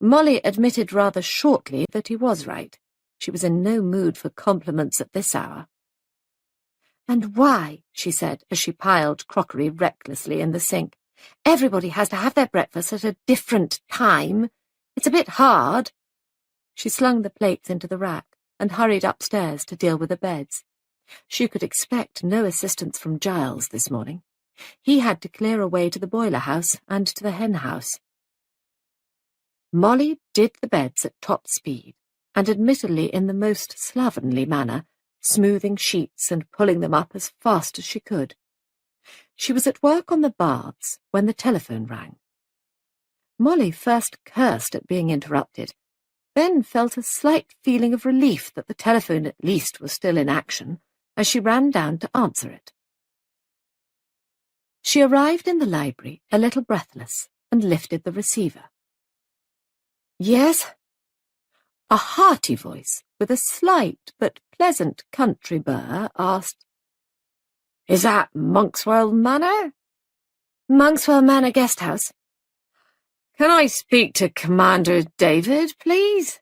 Molly admitted rather shortly that he was right. She was in no mood for compliments at this hour. "And why," she said, as she piled crockery recklessly in the sink, "everybody has to have their breakfast at a different time. It's a bit hard." She slung the plates into the rack and hurried upstairs to deal with the beds. She could expect no assistance from Giles this morning. He had to clear away to the boiler house and to the hen house. Molly did the beds at top speed, and admittedly in the most slovenly manner, smoothing sheets and pulling them up as fast as she could. She was at work on the baths when the telephone rang. Molly first cursed at being interrupted, then felt a slight feeling of relief that the telephone at least was still in action, as she ran down to answer it. She arrived in the library a little breathless and lifted the receiver. "Yes?" A hearty voice, with a slight but pleasant country burr, asked, "Is that Monkswell Manor?" "Monkswell Manor Guesthouse." "Can I speak to Commander David, please?"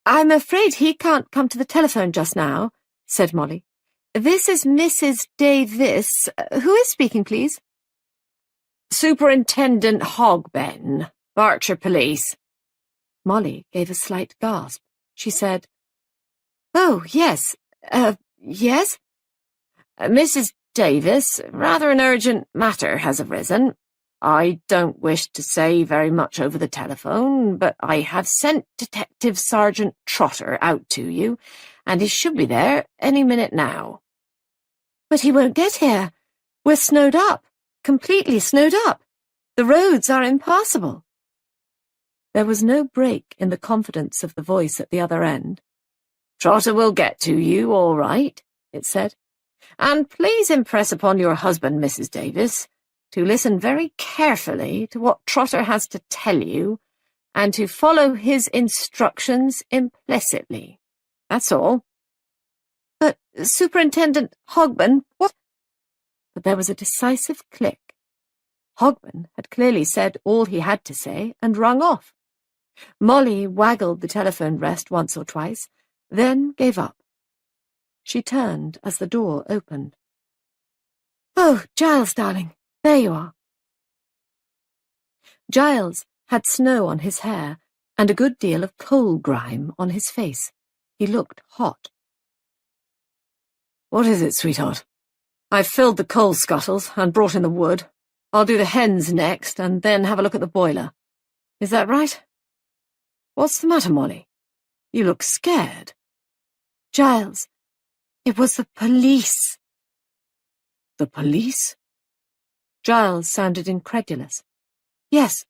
"I'm afraid he can't come to the telephone just now," said Molly. "This is Mrs. Davis. Who is speaking, please?" "Superintendent Hogben, Berkshire Police." Molly gave a slight gasp. She said, "Oh, yes, yes?" "Mrs. Davis, rather an urgent matter has arisen. I don't wish to say very much over the telephone, but I have sent Detective Sergeant Trotter out to you, and he should be there any minute now." "But he won't get here. We're snowed up, completely snowed up. The roads are impassable." There was no break in the confidence of the voice at the other end. "Trotter will get to you, all right," it said. "And please impress upon your husband, Mrs. Davis, to listen very carefully to what Trotter has to tell you, and to follow his instructions implicitly. That's all." "But, Superintendent Hogben, what—" But there was a decisive click. Hogben had clearly said all he had to say and rung off. Molly waggled the telephone rest once or twice, then gave up. She turned as the door opened. "Oh, Giles, darling, there you are." Giles had snow on his hair and a good deal of coal grime on his face. He looked hot. "What is it, sweetheart?" "I've filled the coal scuttles and brought in the wood. I'll do the hens next and then have a look at the boiler. Is that right? What's the matter, Molly? You look scared." "Giles, It was the police.
The police?
Giles sounded incredulous. Yes,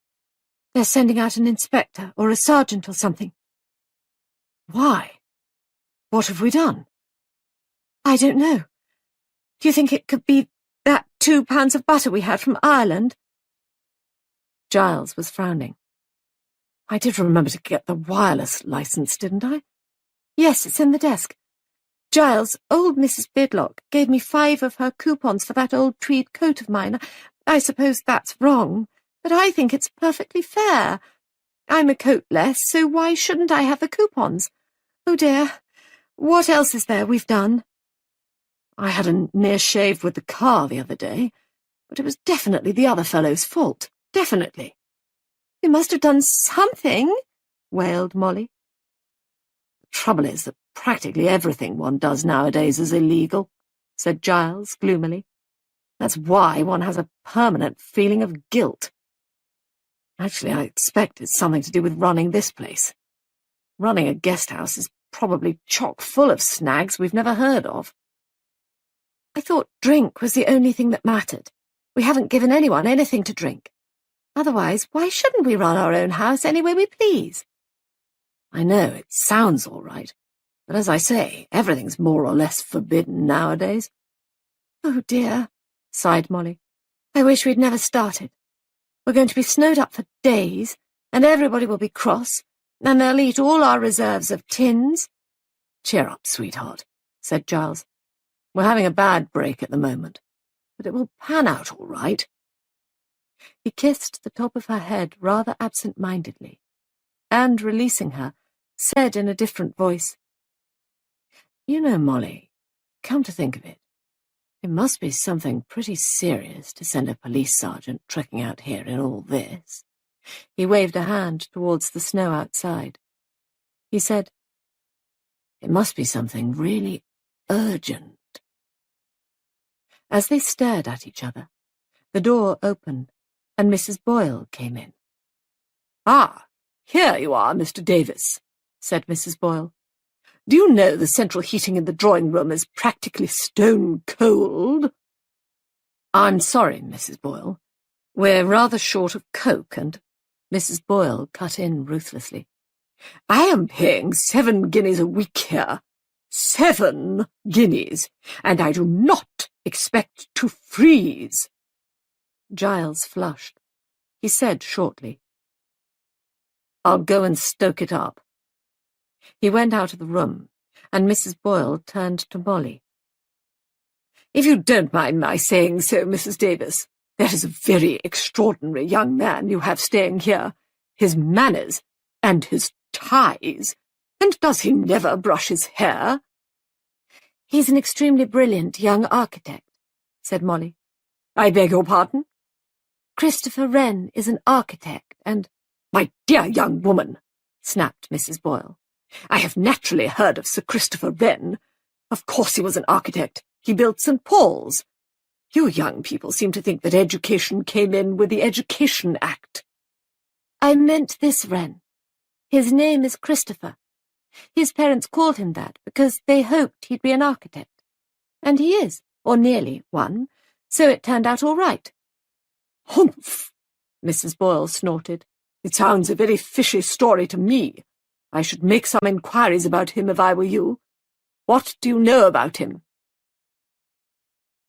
they're sending out an inspector or a sergeant or something.
Why? What have we done?
I don't know. Do you think it could be that 2 pounds of butter we had from Ireland?
Giles was frowning. I did remember to get the wireless license, didn't I?
Yes, it's in the desk. Giles, old Mrs. Bidlock gave me 5 of her coupons for that old tweed coat of mine. I suppose that's wrong, but I think it's perfectly fair. I'm a coatless, so why shouldn't I have the coupons? Oh dear, what else is there we've done?
I had a near shave with the car the other day, but it was definitely the other fellow's fault. Definitely.
You must have done something, wailed Molly.
The trouble is that practically everything one does nowadays is illegal, said Giles gloomily. That's why one has a permanent feeling of guilt. Actually, I expect it's something to do with running this place. Running a guest house is probably chock full of snags we've never heard of.
I thought drink was the only thing that mattered. We haven't given anyone anything to drink. Otherwise, why shouldn't we run our own house any way we please?
I know, it sounds all right, but as I say, everything's more or less forbidden nowadays.
Oh dear, sighed Molly. I wish we'd never started. We're going to be snowed up for days, and everybody will be cross, and they'll eat all our reserves of tins.
Cheer up, sweetheart, said Giles. We're having a bad break at the moment, but it will pan out all right.
He kissed the top of her head rather absent-mindedly, and, releasing her, said in a different voice,
You know, Molly, come to think of it, it must be something pretty serious to send a police sergeant trekking out here in all this.
He waved a hand towards the snow outside. He said,
It must be something really urgent.
As they stared at each other, the door opened, and Mrs. Boyle came in.
Ah, here you are, Mr. Davis, said Mrs. Boyle. Do you know the central heating in the drawing-room is practically stone cold? I'm sorry, Mrs. Boyle. We're rather short of coke, and
Mrs. Boyle cut in ruthlessly.
I am paying 7 guineas a week here. 7 guineas, and I do not expect to freeze.
Giles flushed. He said shortly,
I'll go and stoke it up.
He went out of the room, and Mrs. Boyle turned to Molly.
If you don't mind my saying so, Mrs. Davis, that is a very extraordinary young man you have staying here. His manners and his ties. And does he never brush his hair?
He's an extremely brilliant young architect, said Molly.
I beg your pardon?
Christopher Wren is an architect, and—
My dear young woman, snapped Mrs. Boyle. I have naturally heard of Sir Christopher Wren. Of course he was an architect. He built St. Paul's. You young people seem to think that education came in with the Education Act.
I meant this Wren. His name is Christopher. His parents called him that because they hoped he'd be an architect. And he is, or nearly one, so it turned out all right.
Humph! Mrs. Boyle snorted. It sounds a very fishy story to me. I should make some inquiries about him if I were you. What do you know about him?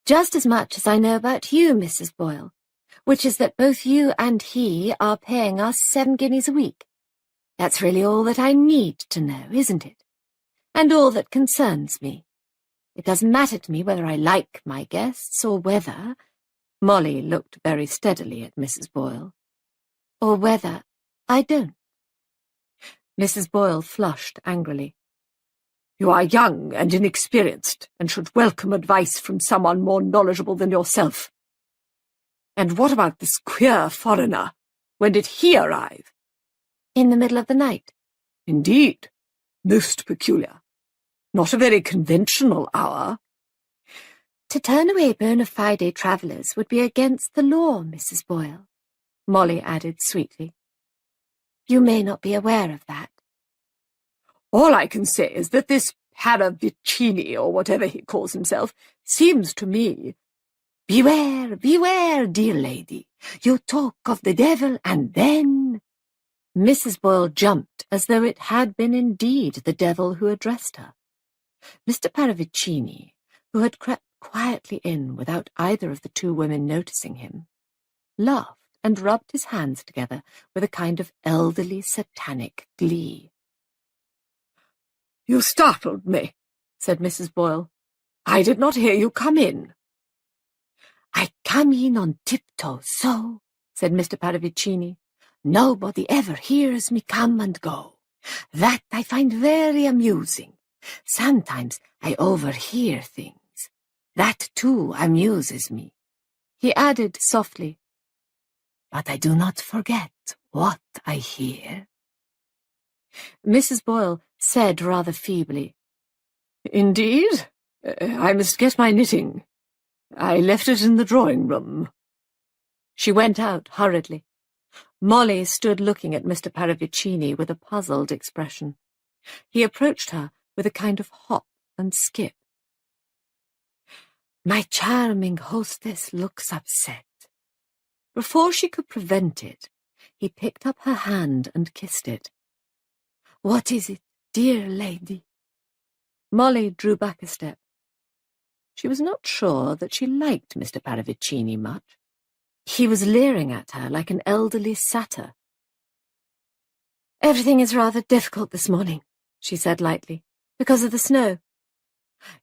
Just as much as I know about you, Mrs. Boyle, which is that both you and he are paying us 7 guineas a week. That's really all that I need to know, isn't it? And all that concerns me. It doesn't matter to me whether I like my guests or whether— Molly looked very steadily at Mrs. Boyle— or whether I don't. Mrs. Boyle flushed angrily.
You are young and inexperienced, and should welcome advice from someone more knowledgeable than yourself. And what about this queer foreigner? When did he arrive?
In the middle of the night.
Indeed. Most peculiar. Not a very conventional hour.
To turn away bona fide travellers would be against the law, Mrs. Boyle, Molly added sweetly. You may not be aware of that.
All I can say is that this Paravicini, or whatever he calls himself, seems to me— Beware, beware, dear lady. You talk of the devil, and then— Mrs. Boyle jumped as though it had been indeed the devil who addressed her. Mr. Paravicini, who had crept quietly in without either of the two women noticing him, laughed and rubbed his hands together with a kind of elderly satanic glee. "You startled me," said Mrs. Boyle. "I did not hear you come in." "I come in on tiptoe, so," said Mr. Paravicini. "Nobody ever hears me come and go. That I find very amusing. Sometimes I overhear things. That, too, amuses me." He added softly, "But I do not forget what I hear." Mrs. Boyle said rather feebly, "Indeed? I must get my knitting. I left it in the drawing-room." She went out hurriedly. Molly stood looking at Mr. Paravicini with a puzzled expression. He approached her with a kind of hop and skip. "My charming hostess looks upset." Before she could prevent it, he picked up her hand and kissed it. "What is it, dear lady?" Molly drew back a step. She was not sure that she liked Mr. Paravicini much. He was leering at her like an elderly satyr. "Everything is rather difficult this morning," she said lightly, "because of the snow."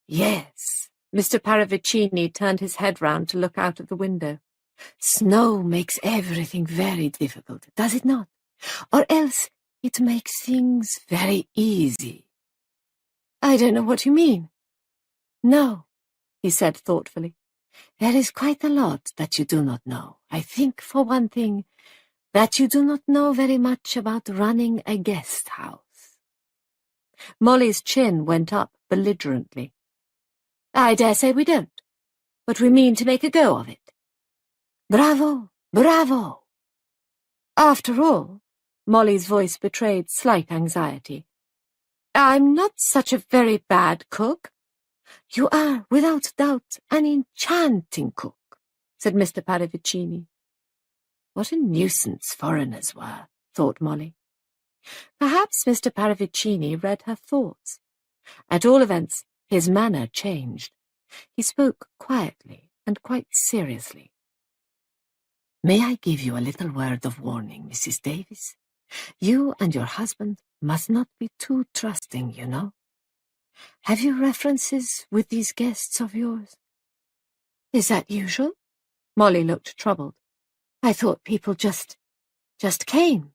"Yes." Mr. Paravicini turned his head round to look out of the window. "Snow makes everything very difficult, does it not? Or else it makes things very easy." "I don't know what you mean." "No," he said thoughtfully. "There is quite a lot that you do not know. I think, for one thing, that you do not know very much about running a guest house." Molly's chin went up belligerently. "I dare say we don't, but we mean to make a go of it." "Bravo, bravo!" "After all," Molly's voice betrayed slight anxiety, "I'm not such a very bad cook." "You are, without doubt, an enchanting cook," said Mr. Paravicini. What a nuisance foreigners were, thought Molly. Perhaps Mr. Paravicini read her thoughts. At all events, his manner changed. He spoke quietly and quite seriously. "May I give you a little word of warning, Mrs. Davis? You and your husband must not be too trusting, you know. Have you references with these guests of yours?" "Is that usual?" Molly looked troubled. "I thought people just came."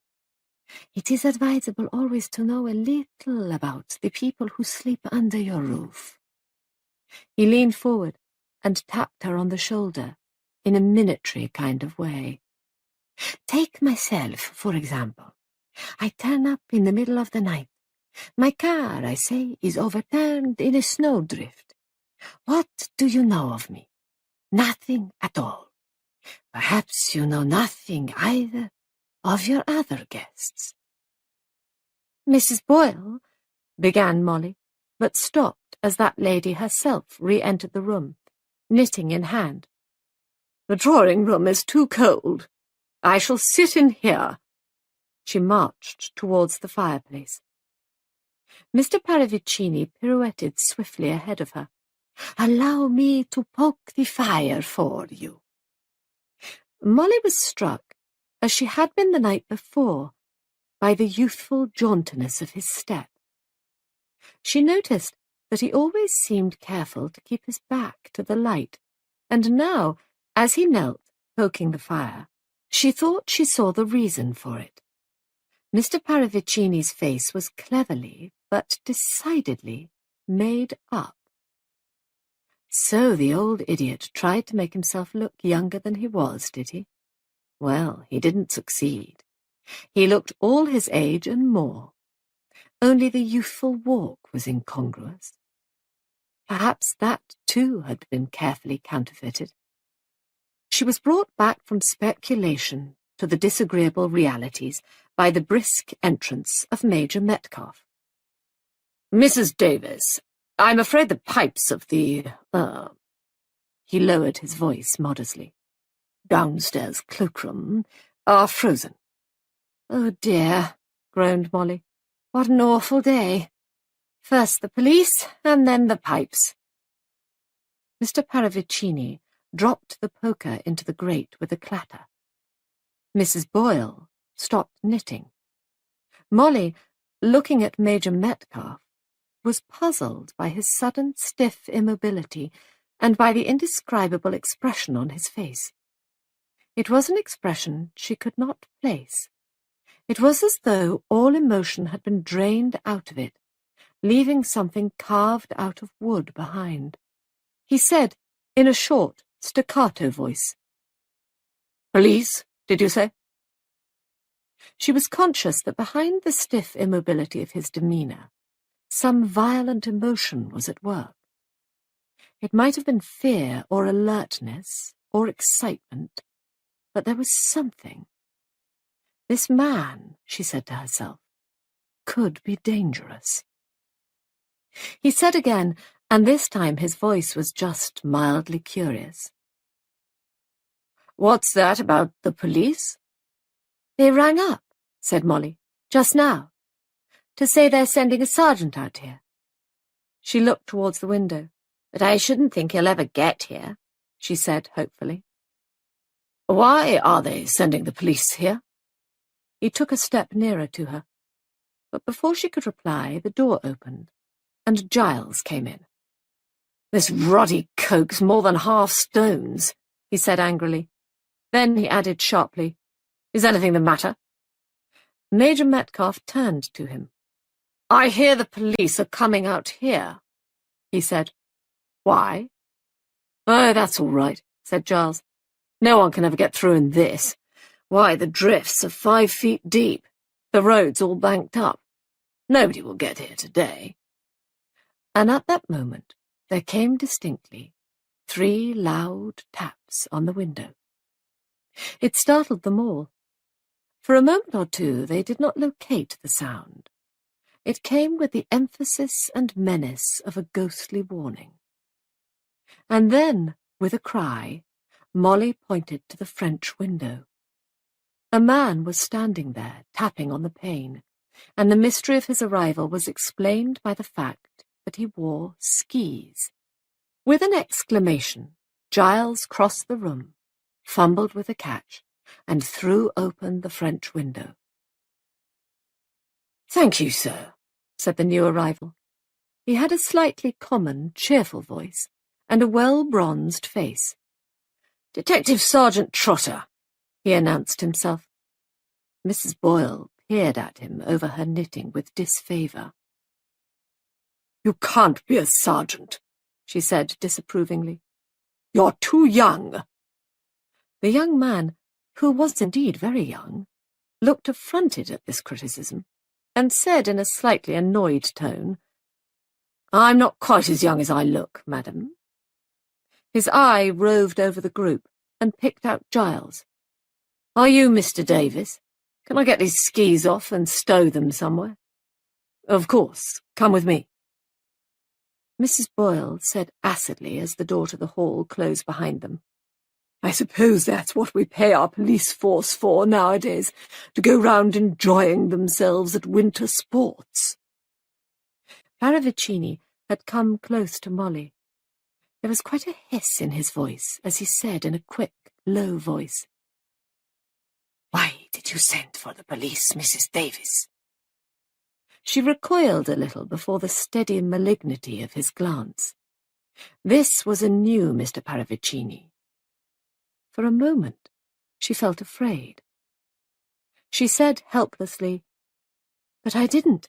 "It is advisable always to know a little about the people who sleep under your roof." He leaned forward and tapped her on the shoulder in a minatory kind of way. "Take myself, for example. I turn up in the middle of the night. My car, I say, is overturned in a snowdrift. What do you know of me? Nothing at all. Perhaps you know nothing either of your other guests." "Mrs. Boyle," began Molly, but stopped as that lady herself re-entered the room, knitting in hand. "The drawing-room is too cold. I shall sit in here." She marched towards the fireplace. Mr. Paravicini pirouetted swiftly ahead of her. "Allow me to poke the fire for you." Molly was struck, as she had been the night before, by the youthful jauntiness of his step. She noticed that he always seemed careful to keep his back to the light, and now, as he knelt, poking the fire, she thought she saw the reason for it. Mr. Paravicini's face was cleverly, but decidedly, made up. So the old idiot tried to make himself look younger than he was, did he? Well, he didn't succeed. He looked all his age and more. Only the youthful walk was incongruous. Perhaps that, too, had been carefully counterfeited. She was brought back from speculation to the disagreeable realities by the brisk entrance of Major Metcalfe. "Mrs. Davis, I'm afraid the pipes of the, he lowered his voice modestly, downstairs cloakroom are frozen.
Oh dear, groaned Molly. What an awful day. First the police, and then the pipes. Mr. Paravicini dropped the poker into the grate with a clatter. Mrs. Boyle stopped knitting. Molly, looking at Major Metcalfe, was puzzled by his sudden stiff immobility and by the indescribable expression on his face. It was an expression she could not place. It was as though all emotion had been drained out of it, leaving something carved out of wood behind. He said, in a short, staccato voice, "Police, did you say?" She was conscious that behind the stiff immobility of his demeanour, some violent emotion was at work. It might have been fear or alertness or excitement, but there was something. This man, she said to herself, could be dangerous. He said again, and this time his voice was just mildly curious. "What's that about the police?" "They rang up," said Molly, "just now, to say they're sending a sergeant out here." She looked towards the window. "But I shouldn't think he'll ever get here," she said hopefully. "Why are they sending the police here?" He took a step nearer to her, but before she could reply, the door opened, and Giles came in. "This ruddy coke's more than half stones," he said angrily. Then he added sharply, "Is anything the matter?" Major Metcalfe turned to him. "I hear the police are coming out here," he said. "Why?" "Oh, that's all right," said Giles. "No one can ever get through in this. Why, the drifts are 5 feet deep. The road's all banked up. Nobody will get here today." And at that moment there came distinctly 3 loud taps on the window. It startled them all. For a moment or two they did not locate the sound. It came with the emphasis and menace of a ghostly warning. And then, with a cry, Molly pointed to the French window. A man was standing there, tapping on the pane, and the mystery of his arrival was explained by the fact that he wore skis. With an exclamation, Giles crossed the room, fumbled with a catch, and threw open the French window. "Thank you, sir," said the new arrival. He had a slightly common, cheerful voice, and a well-bronzed face. "Detective Sergeant Trotter," he announced himself. Mrs. Boyle peered at him over her knitting with disfavour. "You can't be a sergeant," she said disapprovingly. "You're too young." The young man, who was indeed very young, looked affronted at this criticism, and said in a slightly annoyed tone, "I'm not quite as young as I look, madam." His eye roved over the group and picked out Giles. "Are you Mr. Davis? Can I get these skis off and stow them somewhere?" "Of course. Come with me." Mrs. Boyle said acidly as the door to the hall closed behind them, "I suppose that's what we pay our police force for nowadays, to go round enjoying themselves at winter sports." Paravicini had come close to Molly. There was quite a hiss in his voice as he said in a quick, low voice, "Why did you send for the police, Mrs. Davis?" She recoiled a little before the steady malignity of his glance. This was a new Mr. Paravicini. For a moment she felt afraid. She said helplessly, "But I didn't.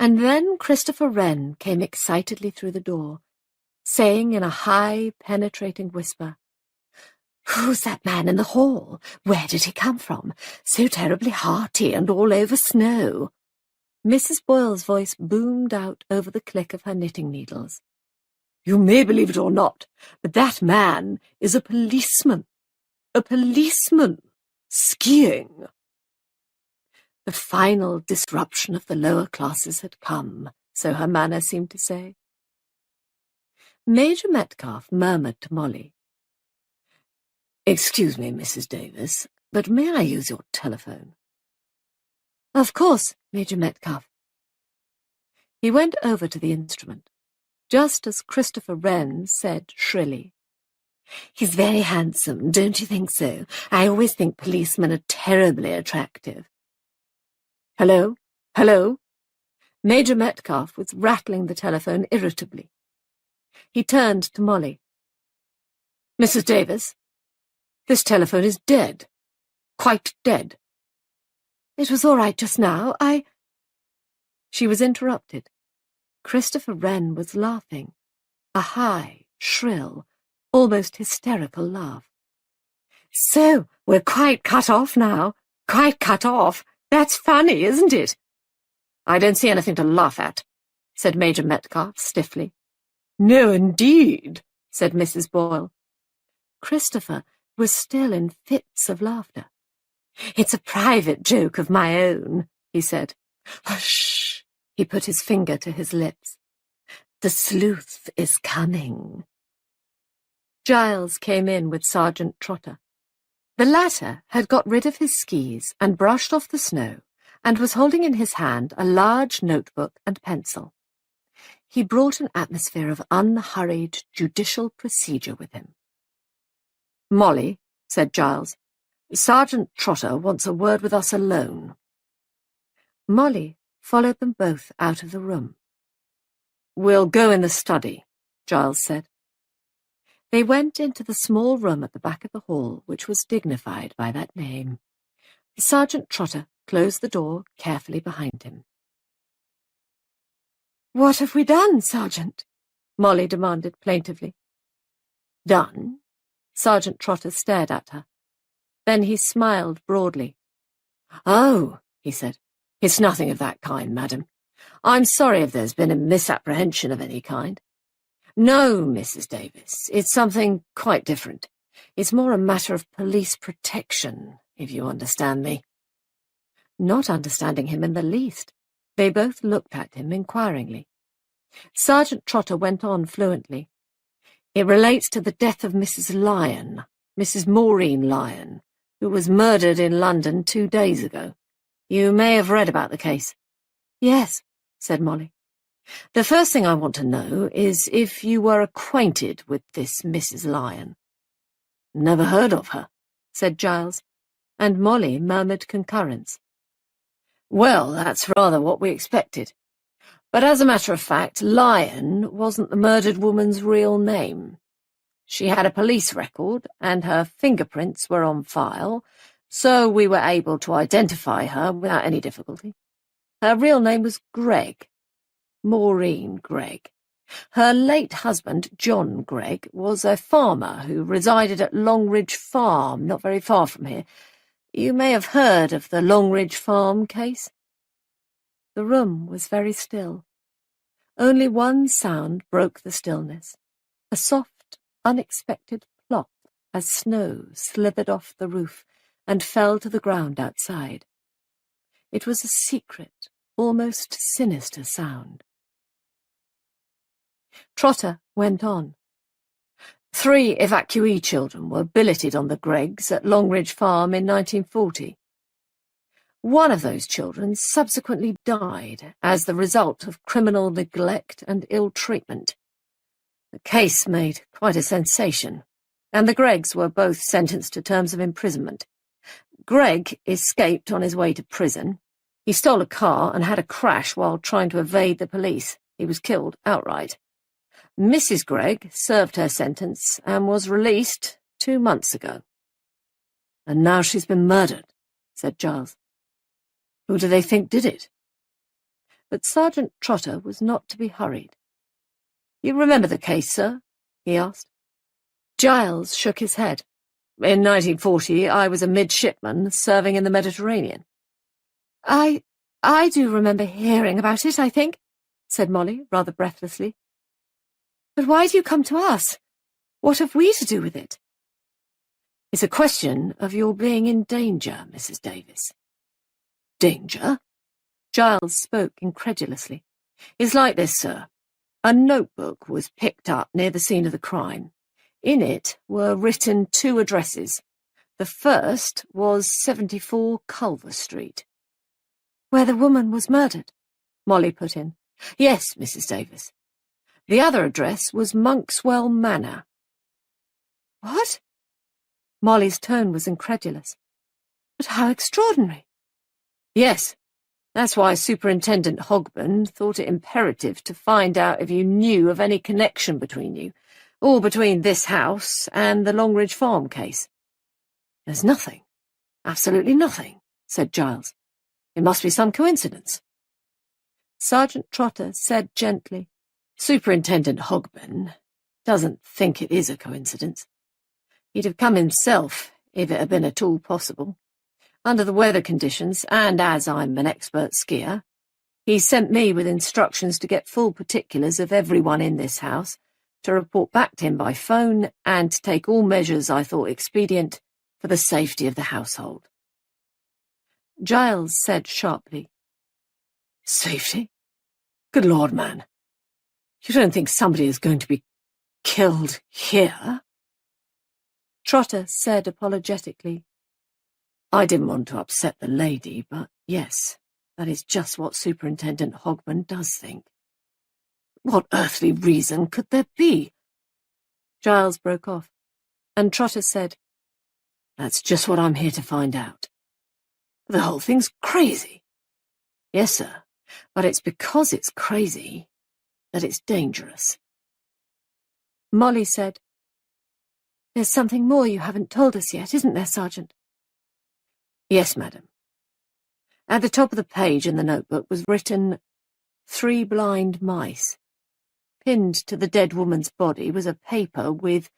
And then Christopher Wren came excitedly through the door, saying in a high, penetrating whisper, "Who's that man in the hall? Where did he come from? So terribly hearty and all over snow." Mrs. Boyle's voice boomed out over the click of her knitting needles. "You may believe it or not, but that man is a policeman. A policeman! Skiing!"
The final disruption of the lower classes had come, so her manner seemed to say. Major Metcalfe murmured to Molly, "Excuse me, Mrs. Davis, but may I use your telephone?" "Of course, Major Metcalfe." He went over to the instrument, just as Christopher Wren said shrilly, "He's very handsome, don't you think so? I always think policemen are terribly attractive." "Hello? Hello?" Major Metcalfe was rattling the telephone irritably. He turned to Molly. "Mrs. Davis, this telephone is dead. Quite dead." "It was all right just now. She was interrupted. Christopher Wren was laughing, a high, shrill, almost hysterical laugh. "So we're quite cut off now. Quite cut off. That's funny, isn't it?" "I don't see anything to laugh at," said Major Metcalfe stiffly. "No, indeed," said Mrs. Boyle. Christopher was still in fits of laughter. "It's a private joke of my own," he said. "Hush!" He put his finger to his lips. "The sleuth is coming." Giles came in with Sergeant Trotter. The latter had got rid of his skis and brushed off the snow, and was holding in his hand a large notebook and pencil. He brought an atmosphere of unhurried judicial procedure with him. "Molly," said Giles, "Sergeant Trotter wants a word with us alone." Molly followed them both out of the room. "We'll go in the study," Giles said. They went into the small room at the back of the hall, which was dignified by that name. Sergeant Trotter closed the door carefully behind him. "What have we done, Sergeant?" Molly demanded plaintively. "Done?" Sergeant Trotter stared at her. Then he smiled broadly. "Oh," he said, "it's nothing of that kind, madam. I'm sorry if there's been a misapprehension of any kind. No, Mrs. Davis, it's something quite different. It's more a matter of police protection, if you understand me." Not understanding him in the least, they both looked at him inquiringly. Sergeant Trotter went on fluently. "It relates to the death of Mrs. Lyon, Mrs. Maureen Lyon, who was murdered in London 2 days ago. You may have read about the case." "Yes," said Molly. "The first thing I want to know is if you were acquainted with this Mrs. Lyon." "Never heard of her," said Giles, and Molly murmured concurrence. "Well, that's rather what we expected. But as a matter of fact, Lyon wasn't the murdered woman's real name. She had a police record, and her fingerprints were on file, so we were able to identify her without any difficulty. Her real name was Gregg. Maureen Gregg. Her late husband, John Gregg, was a farmer who resided at Longridge Farm, not very far from here. You may have heard of the Longridge Farm case." The room was very still. Only one sound broke the stillness, a soft, unexpected plop as snow slithered off the roof and fell to the ground outside. It was a secret, almost sinister sound. Trotter went on. 3 evacuee children were billeted on the Greggs at Longridge Farm in 1940. One of those children subsequently died as the result of criminal neglect and ill treatment. The case made quite a sensation, and the Greggs were both sentenced to terms of imprisonment. Gregg escaped on his way to prison. He stole a car and had a crash while trying to evade the police. He was killed outright. Mrs. Gregg served her sentence and was released 2 months ago. "And now she's been murdered," said Giles. "Who do they think did it?" But Sergeant Trotter was not to be hurried. "You remember the case, sir?" he asked. Giles shook his head. "In 1940, I was a midshipman serving in the Mediterranean." I do remember hearing about it, I think," said Molly, rather breathlessly. "But why do you come to us? What have we to do with it?" "It's a question of your being in danger, Mrs. Davis." Danger? Giles spoke incredulously. It's like this, sir. A notebook was picked up near the scene of the crime. In it were written 2 addresses. The first was 74 Culver Street.
Where the woman was murdered,
Molly put in. Yes, Mrs. Davis. The other address was Monkswell Manor.
What?
Molly's tone was incredulous.
But how extraordinary.
Yes, that's why Superintendent Hogben thought it imperative to find out if you knew of any connection between you, or between this house and the Longridge Farm case. There's nothing, absolutely nothing, said Giles. It must be some coincidence. Sergeant Trotter said gently, Superintendent Hogben doesn't think it is a coincidence. He'd have come himself if it had been at all possible. Under the weather conditions, and as I'm an expert skier, he sent me with instructions to get full particulars of everyone in this house, to report back to him by phone, and to take all measures I thought expedient for the safety of the household. Giles said sharply, Safety? Good Lord, man. You don't think somebody is going to be killed here? Trotter said apologetically, I didn't want to upset the lady, but yes, that is just what Superintendent Hogben does think. What earthly reason could there be? Giles broke off, and Trotter said, That's just what I'm here to find out. The whole thing's crazy. Yes, sir, but it's because it's crazy that it's dangerous.
Molly said, There's something more you haven't told us yet, isn't there, Sergeant?
Yes, madam. At the top of the page in the notebook was written 3 blind mice. Pinned to the dead woman's body was a paper with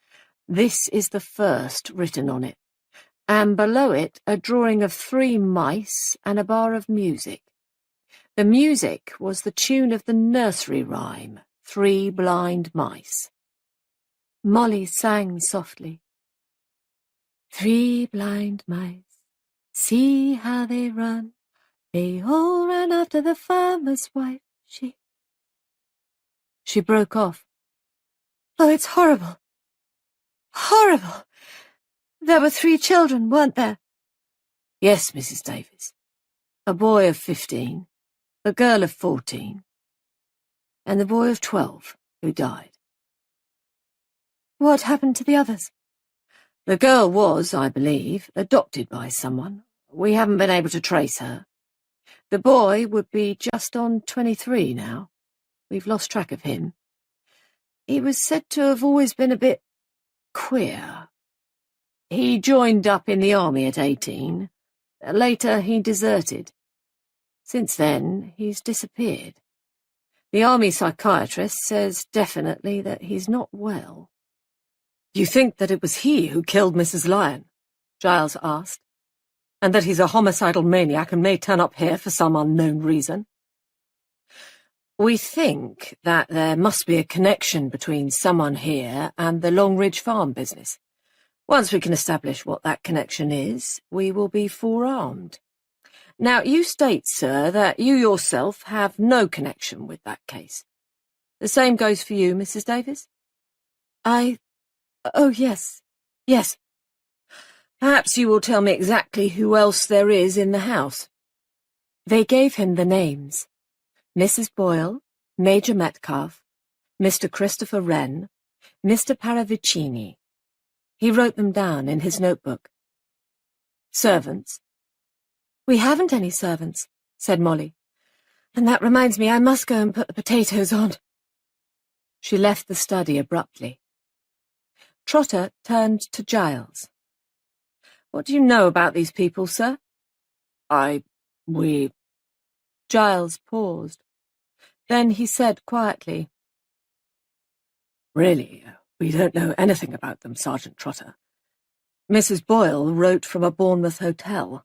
This is the first written on it, and below it a drawing of 3 mice and a bar of music. The music was the tune of the nursery rhyme, 3 blind mice.
Molly sang softly. 3 blind mice, see how they run. They all ran after the farmer's wife. She broke off. Oh, it's horrible. Horrible. There were 3 children, weren't there?
Yes, Mrs. Davis. A boy of 15, a girl of 14, and the boy of 12 who died.
What happened to the others?
The girl was, I believe, adopted by someone. We haven't been able to trace her. The boy would be just on 23 now. We've lost track of him. He was said to have always been a bit queer. He joined up in the army at 18. Later, he deserted. Since then, he's disappeared. The army psychiatrist says definitely that he's not well. You think that it was he who killed Mrs. Lyon? Giles asked. And that he's a homicidal maniac and may turn up here for some unknown reason? We think that there must be a connection between someone here and the Longridge Farm business. Once we can establish what that connection is, we will be forearmed. Now, you state, sir, that you yourself have no connection with that case. The same goes for you, Mrs. Davis?
Oh, yes. Yes.
Perhaps you will tell me exactly who else there is in the house.
They gave him the names. Mrs. Boyle, Major Metcalfe, Mr. Christopher Wren, Mr. Paravicini. He wrote them down in his notebook.
Servants?
We haven't any servants, said Molly. And that reminds me, I must go and put the potatoes on.
She left the study abruptly. Trotter turned to Giles. What do you know about these people, sir? We... Giles paused. Then he said quietly, Really, we don't know anything about them, Sergeant Trotter. Mrs. Boyle wrote from a Bournemouth hotel.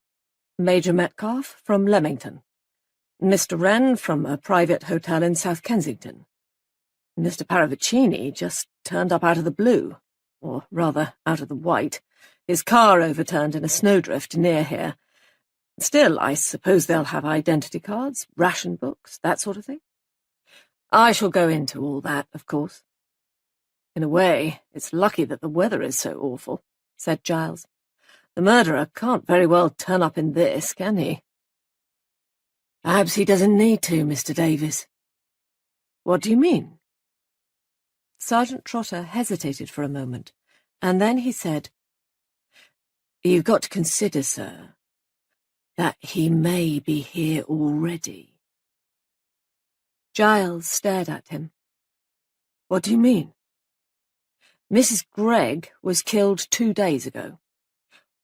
Major Metcalfe from Leamington. Mr. Wren from a private hotel in South Kensington. Mr. Paravicini just turned up out of the blue, or rather out of the white. His car overturned in a snowdrift near here. Still, I suppose they'll have identity cards, ration books, that sort of thing. I shall go into all that, of course. In a way, it's lucky that the weather is so awful, said Giles. The murderer can't very well turn up in this, can he? Perhaps he doesn't need to, Mr. Davis. What do you mean? Sergeant Trotter hesitated for a moment, and then he said, You've got to consider, sir, that he may be here already. Giles stared at him. What do you mean? Mrs. Gregg was killed 2 days ago.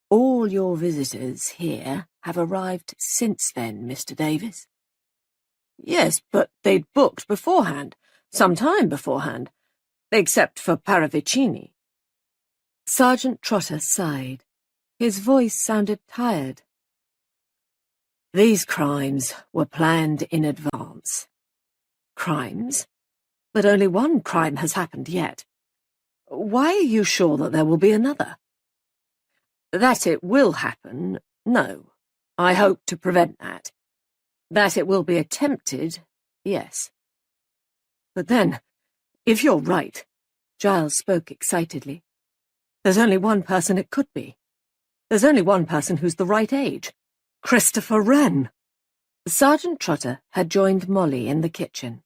All your visitors here have arrived since then, Mr. Davis. Yes, but they'd booked beforehand, some time beforehand, except for Paravicini. Sergeant Trotter sighed. His voice sounded tired. These crimes were planned in advance. Crimes? But only one crime has happened yet. Why are you sure that there will be another? That it will happen, no. I hope to prevent that. That it will be attempted, yes. But then, if you're right, Giles spoke excitedly, there's only one person it could be. There's only one person who's the right age. Christopher Wren. Sergeant Trotter had joined Molly in the kitchen.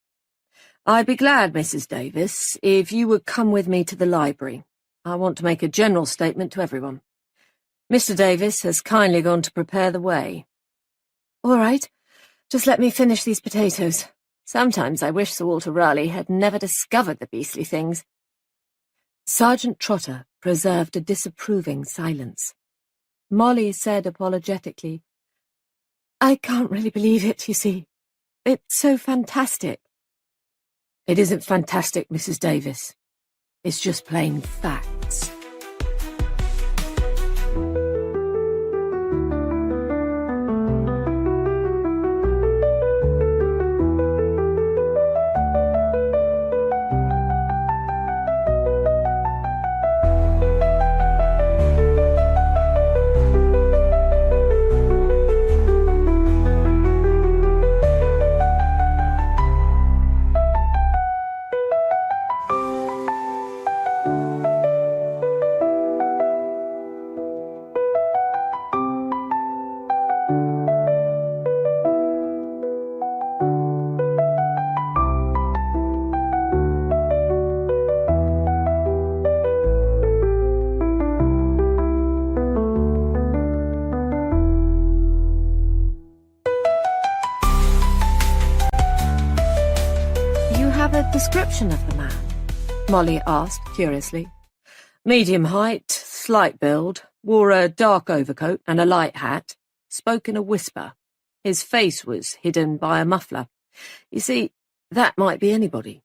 I'd be glad, Mrs. Davis, if you would come with me to the library. I want to make a general statement to everyone. Mr. Davis has kindly gone to prepare the way. All right, just let me finish these potatoes. Sometimes I wish Sir Walter Raleigh had never discovered the beastly things. Sergeant Trotter preserved a disapproving silence. Molly said apologetically, I can't really believe it, you see. It's so fantastic. It isn't fantastic, Mrs. Davis. It's just plain facts. Description of the man? Molly asked curiously. Medium height, slight build, wore a dark overcoat and a light hat, spoke in a whisper. His face was hidden by a muffler. You see, that might be anybody.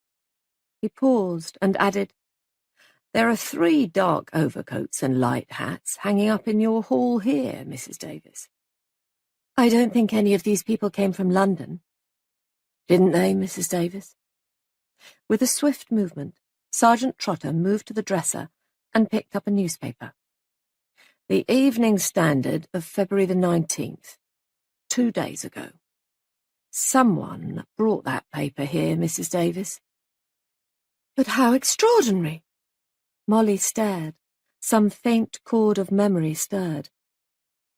He paused and added, There are 3 dark overcoats and light hats hanging up in your hall here, Mrs. Davis. I don't think any of these people came from London. Didn't they, Mrs. Davis? With a swift movement, Sergeant Trotter moved to the dresser and picked up a newspaper. The Evening Standard of February the 19th, 2 days ago. Someone brought that paper here, Mrs. Davis. But how extraordinary! Molly stared. Some faint chord of memory stirred.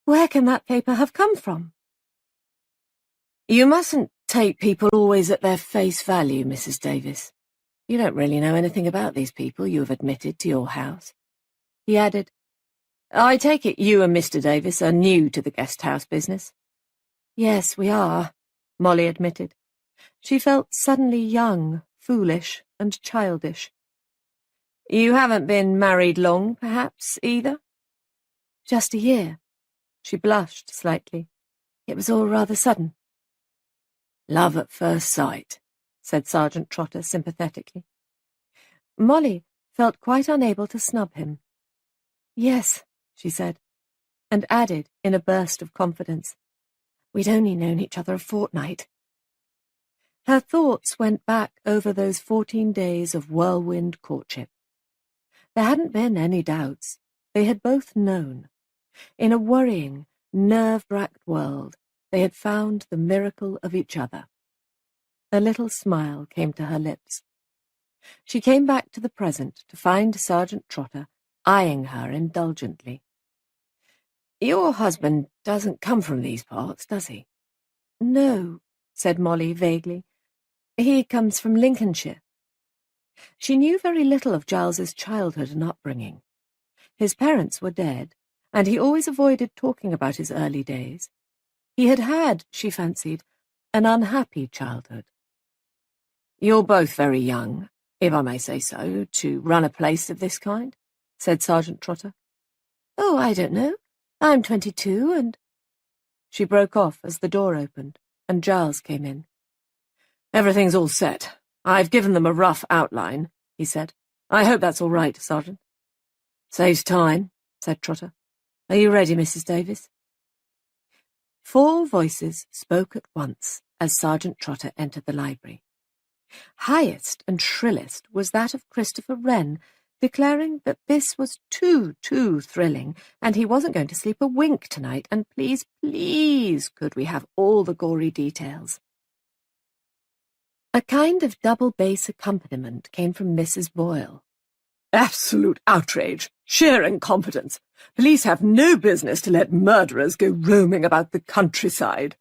Where can that paper have come from? You mustn't take people always at their face value, Mrs. Davis. You don't really know anything about these people you have admitted to your house. He added, I take it you and Mr. Davis are new to the guest house business. Yes, we are, Molly admitted. She felt suddenly young, foolish, and childish. You haven't been married long, perhaps, either? Just a year. She blushed slightly. It was all rather sudden. Love at first sight, said Sergeant Trotter sympathetically. Molly felt quite unable to snub him. Yes, she said, and added in a burst of confidence, We'd only known each other a fortnight. Her thoughts went back over those 14 days of whirlwind courtship. There hadn't been any doubts. They had both known. In a worrying,
nerve-racked world, they had found the miracle of each other. A little smile came to her lips. She came back to the present to find Sergeant Trotter eyeing her indulgently. "Your husband doesn't come from these parts, does he?" "No," said Molly vaguely. "He comes from Lincolnshire." She knew very little of Giles's childhood and upbringing. His parents were dead, and he always avoided talking about his early days. He had had, she fancied, an unhappy childhood. "You're both very young, if I may say so, to run a place of this kind," said Sergeant Trotter. "Oh, I don't know. I'm 22 and—" She broke off as the door opened, and Giles came in. "Everything's all set. I've given them a rough outline," he said. "I hope that's all right, Sergeant." "Saves time," said Trotter. "Are you ready, Mrs. Davis?" 4 voices spoke at once as Sergeant Trotter entered the library. Highest and shrillest was that of Christopher Wren, declaring that this was too thrilling, and he wasn't going to sleep a wink tonight, and please, please, could we have all the gory details. A kind of double bass accompaniment came from Mrs. Boyle. "Absolute outrage! Sheer incompetence! Police have no business to let murderers go roaming about the countryside."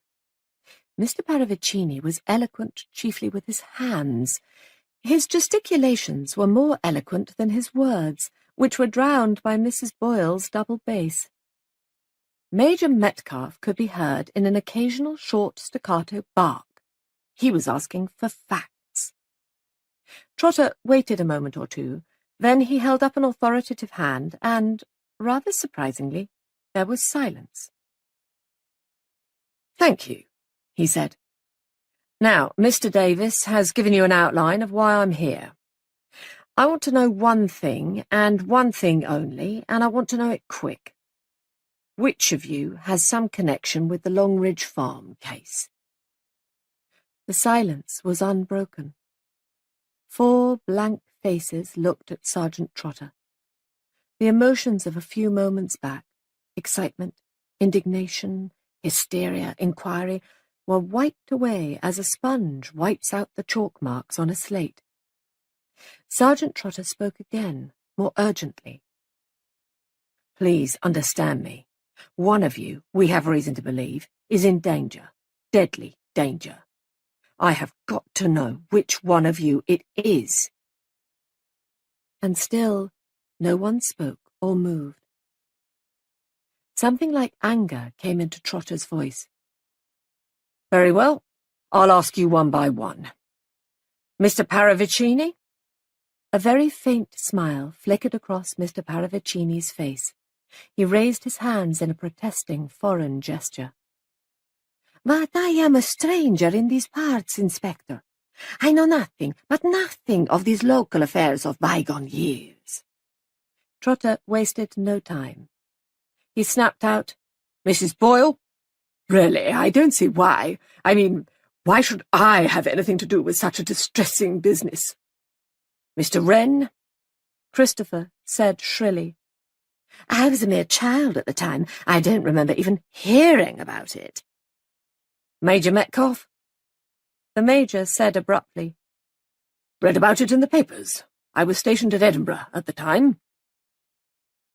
Mr. Paravicini was eloquent chiefly with his hands. His gesticulations were more eloquent than his words, which were drowned by Mrs. Boyle's double bass. Major Metcalfe could be heard in an occasional short staccato bark. He was asking for facts. Trotter waited a moment or two, then he held up an authoritative hand, and, rather surprisingly, there was silence. "Thank you," he said. "Now, Mr. Davis has given you an outline of why I'm here. I want to know one thing, and one thing only, and I want to know it quick. Which of you has some connection with the Longridge Farm case?" The silence was unbroken. 4 blank faces looked at Sergeant Trotter. The emotions of a few moments back, excitement, indignation, hysteria, inquiry, were wiped away as a sponge wipes out the chalk marks on a slate. Sergeant Trotter spoke again, more urgently. "Please understand me. One of you, we have reason to believe, is in danger, deadly danger. I have got to know which one of you it is." And still no one spoke or moved. Something like anger came into Trotter's voice. "Very well, I'll ask you one by one. Mr. Paravicini?" A very faint smile flickered across Mr. Paravicini's face. He raised his hands in a protesting foreign gesture. "But I am a stranger in these parts, Inspector. I know nothing, but nothing of these local affairs of bygone years." Trotter wasted no time. He snapped out, "Mrs. Boyle? Really, I don't see why. I mean, why should I have anything to do with such a distressing business? Mr. Wren?" Christopher said shrilly, "I was a mere child at the time. I don't remember even hearing about it." "Major Metcalfe?" The Major said abruptly, "Read about it in the papers. I was stationed at Edinburgh at the time."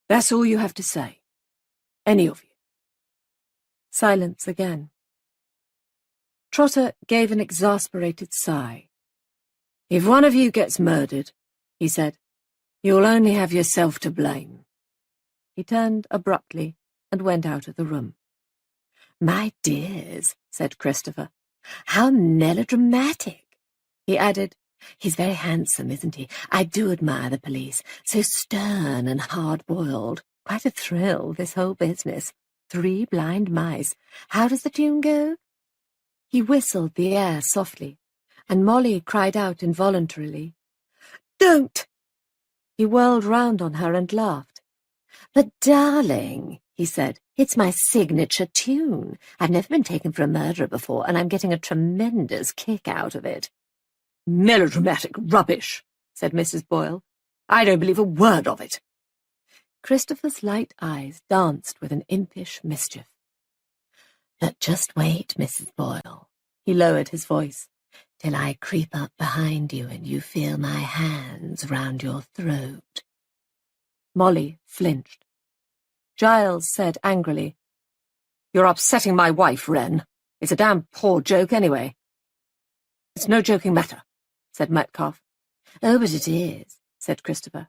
"That's all you have to say? Any of you?" Silence again. Trotter gave an exasperated sigh. "If one of you gets murdered," he said, "you'll only have yourself to blame." He turned abruptly and went out of the room. "My dears," said Christopher, "how melodramatic." He added, "He's very handsome, isn't he? I do admire the police. So stern and hard-boiled. Quite a thrill, this whole business. 3 blind mice. How does the tune go?" He whistled the air softly, and Molly cried out involuntarily, "Don't!" He whirled round on her and laughed. "But, darling," he said, "it's my signature tune. I've never been taken for a murderer before, and I'm getting a tremendous kick out of it." "Melodramatic rubbish," said Mrs. Boyle. "I don't believe a word of it." Christopher's light eyes danced with an impish mischief. But just wait, Mrs. Boyle. He lowered his voice, till I creep up behind you and you feel my hands round your throat.
Molly flinched. Giles said angrily, "You're upsetting my wife, Wren. It's a damn poor joke anyway." "It's no joking matter," said Metcalfe.
"Oh, but it is," said Christopher.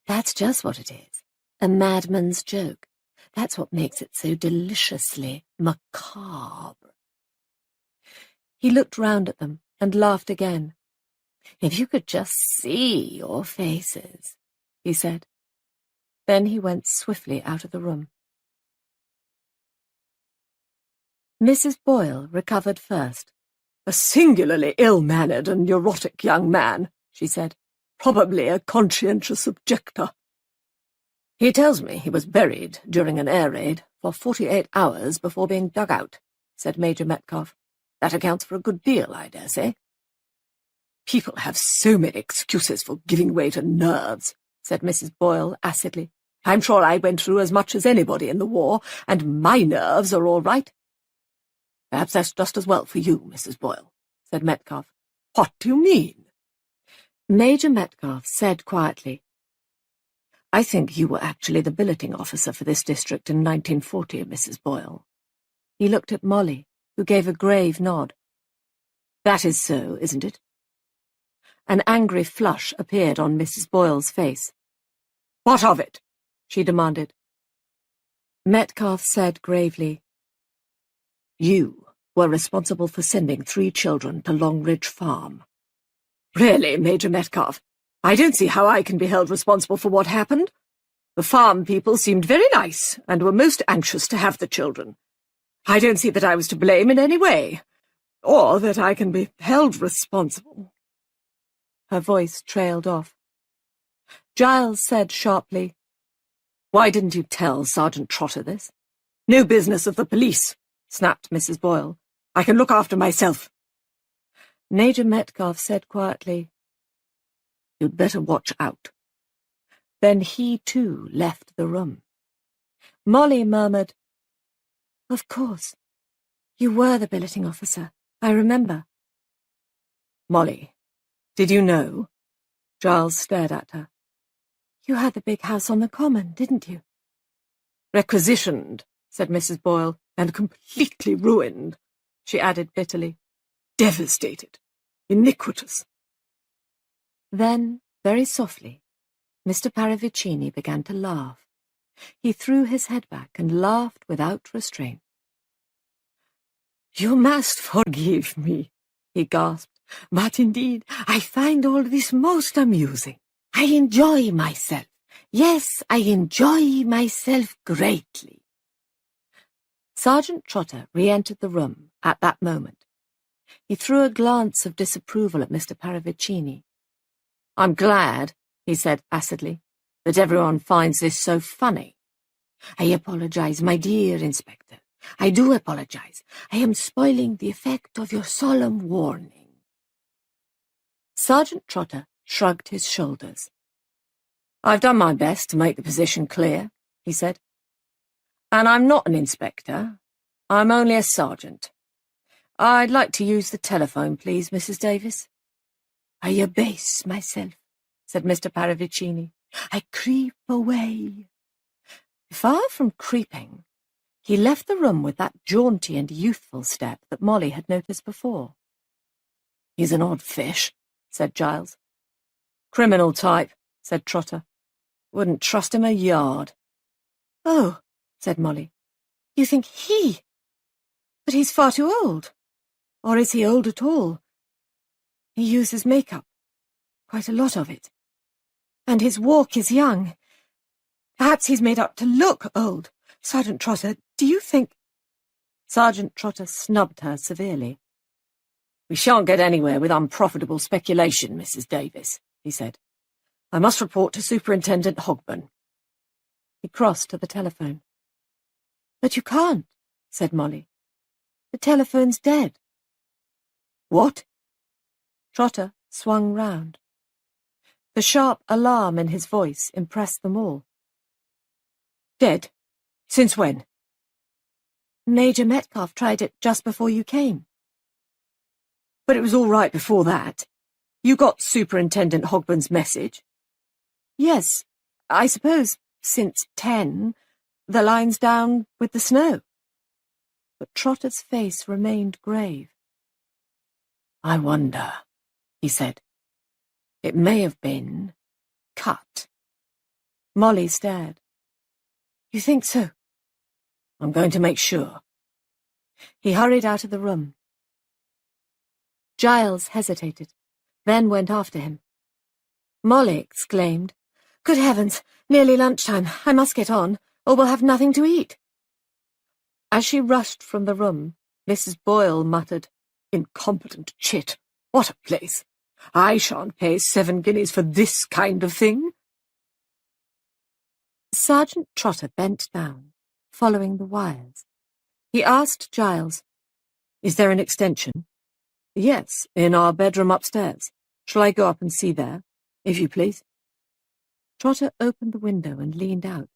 "That's just what it is. A madman's joke. That's what makes it so deliciously macabre." He looked round at them and laughed again. "If you could just see your faces," he said. Then he went swiftly out of the room. Mrs. Boyle recovered first.
"A singularly ill-mannered and neurotic young man," she said. "Probably a conscientious objector." "He tells me he was buried during an air raid for 48 hours before being dug out," said Major Metcalfe. "That accounts for a good deal, I dare say." "People have so many excuses for giving way to nerves," said Mrs. Boyle acidly. "I'm sure I went through as much as anybody in the war, and my nerves are all right." "Perhaps that's just as well for you, Mrs. Boyle," said Metcalfe. "What do you mean?"
Major Metcalfe said quietly, "I think you were actually the billeting officer for this district in 1940, Mrs. Boyle." He looked at Molly, who gave a grave nod. "That is so, isn't it?" An angry flush appeared on Mrs. Boyle's face. "What of it?" she demanded. Metcalfe said gravely, "You were responsible for sending 3 children to Longridge Farm." "Really, Major Metcalfe, I don't see how I can be held responsible for what happened. The farm people seemed very nice and were most anxious to have the children. I don't see that I was to blame in any way, or that I can be held responsible." Her voice trailed off. Giles said sharply, "Why didn't you tell Sergeant Trotter this?" "No business of the police," snapped Mrs. Boyle. "I can look after myself." Major Metcalfe said quietly, "You'd better watch out." Then he, too, left the room. Molly murmured, "Of course. You were the billeting officer. I remember." "Molly, did you know?" Giles stared at her. "You had the big house on the common, didn't you?" "Requisitioned," said Mrs. Boyle, "and completely ruined," she added bitterly. "Devastated. Iniquitous." Then, very softly, Mr. Paravicini began to laugh. He threw his head back and laughed without restraint. "You must forgive me," he gasped, "but indeed I find all this most amusing. I enjoy myself. Yes, I enjoy myself greatly." Sergeant Trotter re-entered the room at that moment. He threw a glance of disapproval at Mr. Paravicini. "I'm glad," he said acidly, "that everyone finds this so funny." "I apologize, my dear Inspector. I do apologize. I am spoiling the effect of your solemn warning." Sergeant Trotter shrugged his shoulders. "I've done my best to make the position clear," he said. "And I'm not an inspector. I'm only a sergeant. I'd like to use the telephone, please, Mrs. Davis." "I abase myself," said Mr. Paravicini. "I creep away." Far from creeping, he left the room with that jaunty and youthful step that Molly had noticed before. "He's an odd fish," said Giles. "Criminal type," said Trotter. "Wouldn't trust him a yard." "Oh," said Molly. "You think he... But he's far too old. Or is he old at all? He uses makeup. Quite a lot of it. And his walk is young. Perhaps he's made up to look old. Sergeant Trotter, do you think—" Sergeant Trotter snubbed her severely. "We shan't get anywhere with unprofitable speculation, Mrs. Davis," he said. "I must report to Superintendent Hogburn." He crossed to the telephone. "But you can't," said Molly. "The telephone's dead." "What?" Trotter swung round. The sharp alarm in his voice impressed them all. "Dead? Since when?"
Major Metcalf tried it just before you came.
But it was all right before that. You got Superintendent Hogburn's message?
Yes, I suppose, since 10, the line's down with the snow. But Trotter's face remained grave.
I wonder, he said. It may have been cut.
Molly stared. You think so?
I'm going to make sure.
He hurried out of the room. Giles hesitated, then went after him. Molly exclaimed, Good heavens, nearly lunchtime. I must get on, or we'll have nothing to eat. As she rushed from the room, Mrs. Boyle muttered,
Incompetent chit. What a place. I shan't pay 7 guineas for this kind of thing.
Sergeant Trotter bent down, following the wires. He asked Giles,
Is there an extension? Yes, in our bedroom upstairs. Shall I go up and see there, if you please?
Trotter opened the window and leaned out,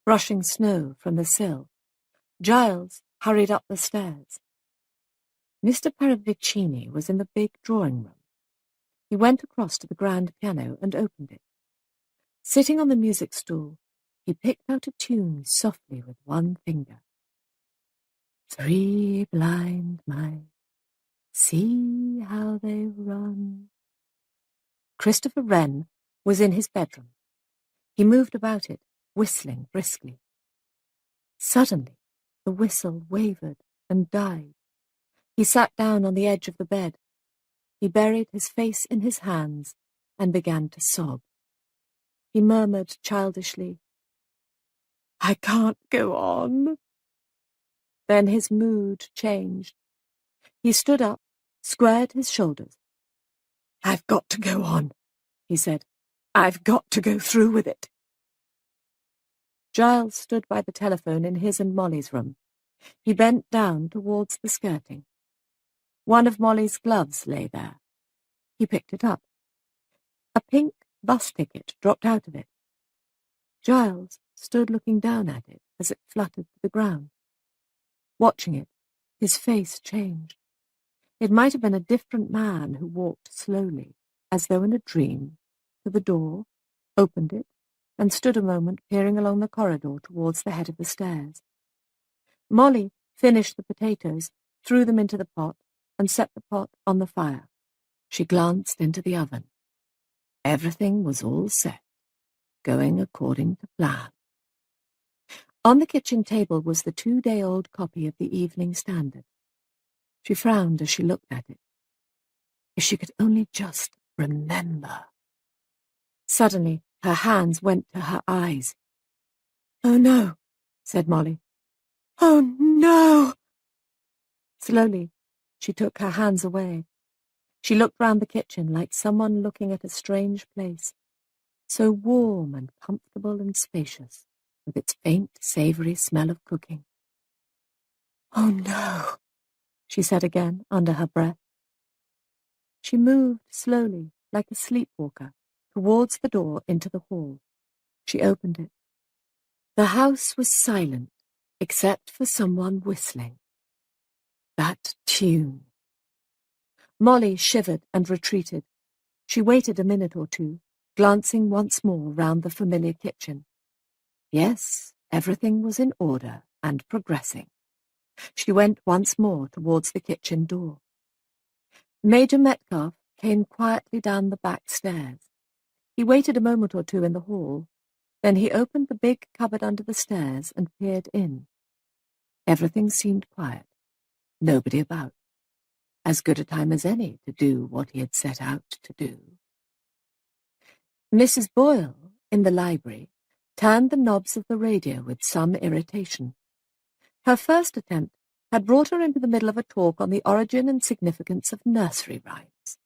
brushing snow from the sill. Giles hurried up the stairs. Mr. Paravicini was in the big drawing room. He went across to the grand piano and opened it. Sitting on the music stool, he picked out a tune softly with one finger. 3 blind mice, see how they run. Christopher Wren was in his bedroom. He moved about it, whistling briskly. Suddenly, the whistle wavered and died. He sat down on the edge of the bed. He buried his face in his hands and began to sob. He murmured childishly, I can't go on. Then his mood changed. He stood up, squared his shoulders. I've got to go on, he said. I've got to go through with it. Giles stood by the telephone in his and Molly's room. He bent down towards the skirting. One of Molly's gloves lay there. He picked it up. A pink bus ticket dropped out of it. Giles stood looking down at it as it fluttered to the ground. Watching it, his face changed. It might have been a different man who walked slowly, as though in a dream, to the door, opened it, and stood a moment peering along the corridor towards the head of the stairs. Molly finished the potatoes, threw them into the pot, and set the pot on the fire. She glanced into the oven. Everything was all set, going according to plan. On the kitchen table was the 2-day-old copy of the Evening Standard. She frowned as she looked at it. If she could only just remember. Suddenly, her hands went to her eyes. Oh, no, said Molly. Oh, no! Slowly, she took her hands away. She looked round the kitchen like someone looking at a strange place, so warm and comfortable and spacious, with its faint, savoury smell of cooking. Oh, no, she said again under her breath. She moved slowly, like a sleepwalker, towards the door into the hall. She opened it. The house was silent, except for someone whistling. That tune. Molly shivered and retreated. She waited a minute or two, glancing once more round the familiar kitchen. Yes, everything was in order and progressing. She went once more towards the kitchen door. Major Metcalf came quietly down the back stairs. He waited a moment or two in the hall. Then he opened the big cupboard under the stairs and peered in. Everything seemed quiet. Nobody about. As good a time as any to do what he had set out to do. Mrs. Boyle, in the library, turned the knobs of the radio with some irritation. Her first attempt had brought her into the middle of a talk on the origin and significance of nursery rhymes.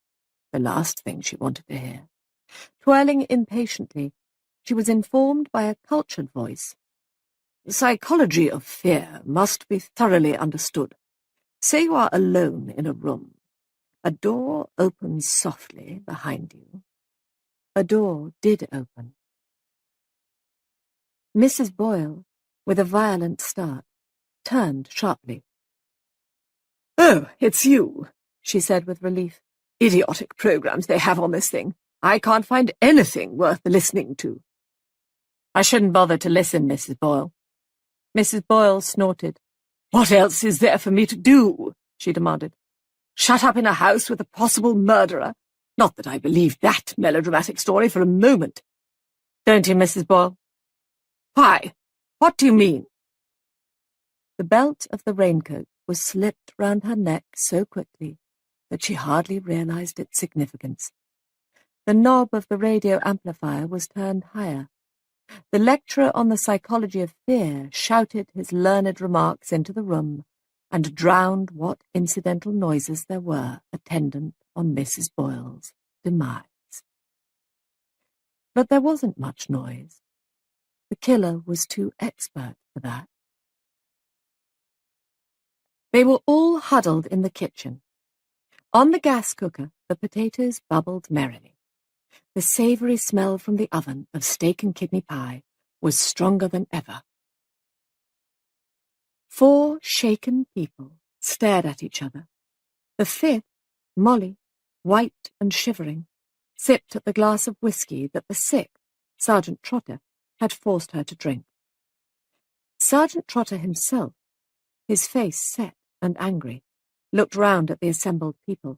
The last thing she wanted to hear. Twirling impatiently, she was informed by a cultured voice. The psychology of fear must be thoroughly understood. Say you are alone in a room. A door opens softly behind you. A door did open. Mrs. Boyle, with a violent start,
turned sharply.
"Oh, it's you," she said with relief. "Idiotic programs they have on this thing. I can't find anything worth listening to."
"I shouldn't bother to listen, Mrs. Boyle." Mrs. Boyle snorted.
"What else is there for me to do?" she demanded. "Shut up in a house with a possible murderer? Not that I believe that melodramatic story for a moment."
"Don't you, Mrs. Boyle?"
"Why? What do you mean?"
The belt of the raincoat was slipped round her neck so quickly that she hardly realized its significance. The knob of the radio amplifier was turned higher. The lecturer on the psychology of fear shouted his learned remarks into the room and drowned what incidental noises there were attendant on Mrs. Boyle's demise. But there wasn't much noise. The killer was too expert for that. They were all huddled in the kitchen. On the gas cooker, the potatoes bubbled merrily. The savoury smell from the oven of steak and kidney pie was stronger than ever. 4 shaken people stared at each other. The 5th, Molly, white and shivering, sipped at the glass of whisky that the 6th, Sergeant Trotter, had forced her to drink. Sergeant Trotter himself, his face set and angry, looked round at the assembled people.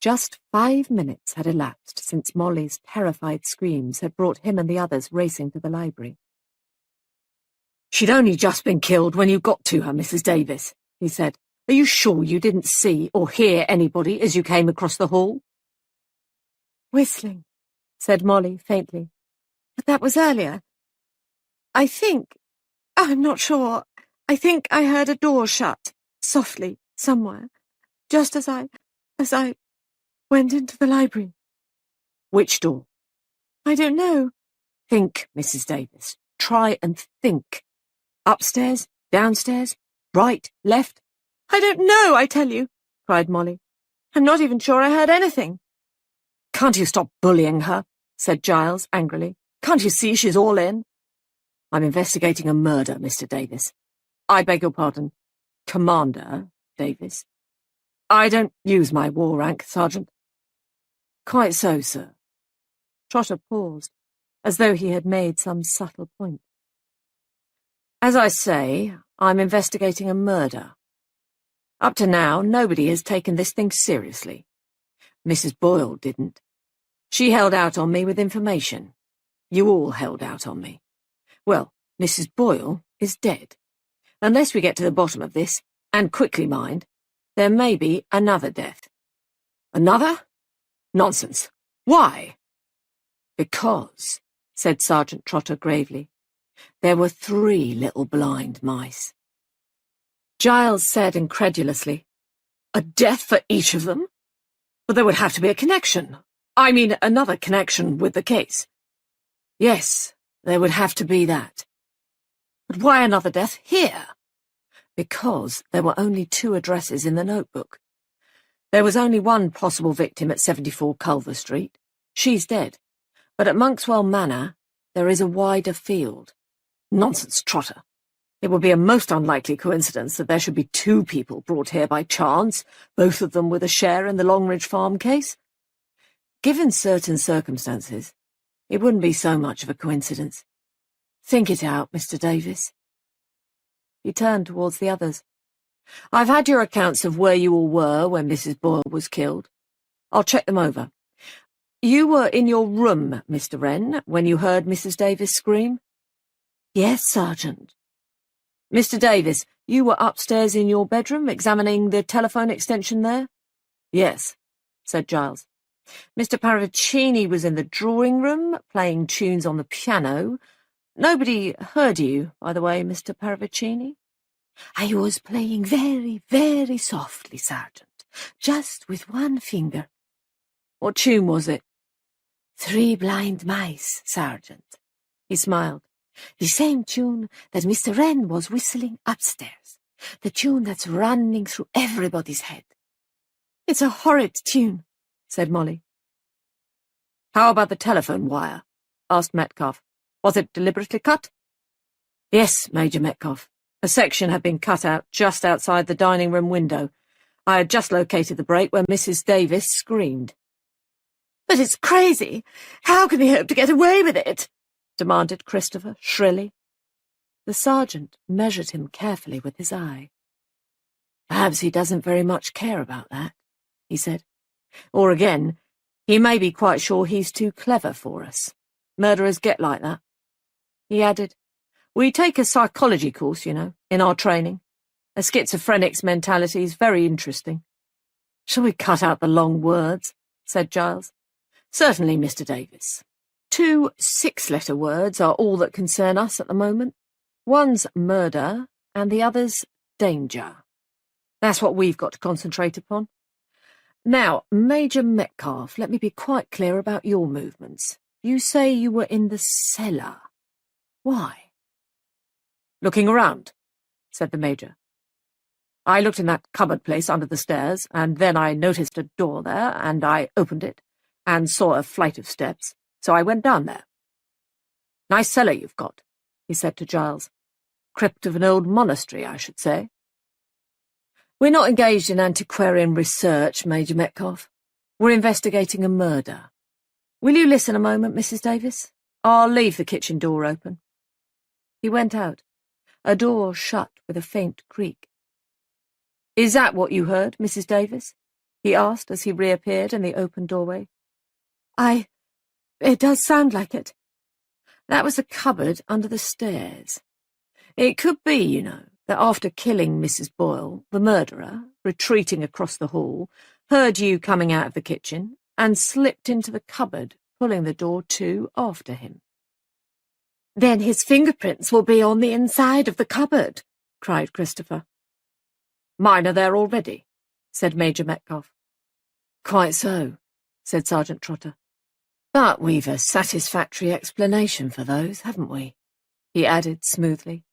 Just 5 minutes had elapsed since Molly's terrified screams had brought him and the others racing to the library.
"She'd only just been killed when you got to her, Mrs. Davis," he said. "Are you sure you didn't see or hear anybody as you came across the hall?"
"Whistling," said Molly faintly. "But that was earlier. I'm not sure. I think I heard a door shut, softly, somewhere, just as I went into the library."
"Which door?"
"I don't know."
"Think, Mrs. Davis. Try and think. Upstairs? Downstairs? Right? Left?"
"I don't know, I tell you," cried Molly. "I'm not even sure I heard anything."
"Can't you stop bullying her?" said Giles angrily. "Can't you see she's all in?" "I'm investigating a murder, Mr. Davis." "I beg your pardon, Commander Davis." "I don't use my war rank, Sergeant." "Quite so, sir."
Trotter paused, as though he had made some subtle point.
"As I say, I'm investigating a murder. Up to now, nobody has taken this thing seriously. Mrs. Boyle didn't. She held out on me with information. You all held out on me. Well, Mrs. Boyle is dead. Unless we get to the bottom of this, and quickly, mind, there may be another death." "Another? Nonsense. Why?" "Because," said Sergeant Trotter gravely, "there were 3 little blind mice." Giles said incredulously, "A death for each of them? But there would have to be a connection. I mean, another connection with the case." "Yes, there would have to be that." "But why another death here?" "Because there were only 2 addresses in the notebook. There was only one possible victim at 74 Culver Street. She's dead. But at Monkswell Manor, there is a wider field." "Nonsense, Trotter. It would be a most unlikely coincidence that there should be 2 people brought here by chance, both of them with a share in the Longridge Farm case. Given certain circumstances, it wouldn't be so much of a coincidence. Think it out, Mr. Davis." He turned towards the others. "I've had your accounts of where you all were when Mrs. Boyle was killed. I'll check them over. You were in your room, Mr. Wren, when you heard Mrs. Davis scream?" "Yes, Sergeant." "Mr. Davis, you were upstairs in your bedroom examining the telephone extension there?" "Yes," said Giles. "Mr. Paravicini was in the drawing room, playing tunes on the piano. Nobody heard you, by the way, Mr. Paravicini?" "I was playing very, very softly, Sergeant, just with one finger." "What tune was it?" "Three Blind Mice, Sergeant." He smiled. "The same tune that Mr. Wren was whistling upstairs. The tune that's running through everybody's head." "It's a horrid tune," said Molly. "How about the telephone wire?" asked Metcalfe. "Was it deliberately cut?" "Yes, Major Metcalfe. A section had been cut out just outside the dining room window. I had just located the break when Mrs. Davis screamed.
"But it's crazy! How can he hope to get away with it?"
demanded Christopher shrilly. The sergeant measured him carefully with his eye. "Perhaps he doesn't very much care about that," he said. "Or again, he may be quite sure he's too clever for us. Murderers get like that." He added, "We take a psychology course, you know, in our training. A schizophrenic's mentality is very interesting." "Shall we cut out the long words?" said Giles. "Certainly, Mr. Davis. 2 6-letter words are all that concern us at the moment. One's murder, and the other's danger. That's what we've got to concentrate upon. Now, Major Metcalfe, let me be quite clear about your movements. You say you were in the cellar. Why?" "Looking around," said the Major. "I looked in that cupboard place under the stairs, and then I noticed a door there, and I opened it, and saw a flight of steps, so I went down there." "Nice cellar you've got," he said to Giles. "Crypt of an old monastery, I should say." "We're not engaged in antiquarian research, Major Metcalfe. We're investigating a murder. Will you listen a moment, Mrs. Davis? I'll leave the kitchen door open." He went out. A door shut with a faint creak. "Is that what you heard, Mrs. Davis?" he asked as he reappeared in the open doorway.
It does sound like it."
"That was the cupboard under the stairs. It could be, you know, that after killing Mrs. Boyle, the murderer, retreating across the hall, heard you coming out of the kitchen and slipped into the cupboard, pulling the door to after him."
"Then his fingerprints will be on the inside of the cupboard," cried Christopher.
"Mine are there already," said Major Metcalfe. "Quite so," said Sergeant Trotter. "But we've a satisfactory explanation for those, haven't we?" he added smoothly.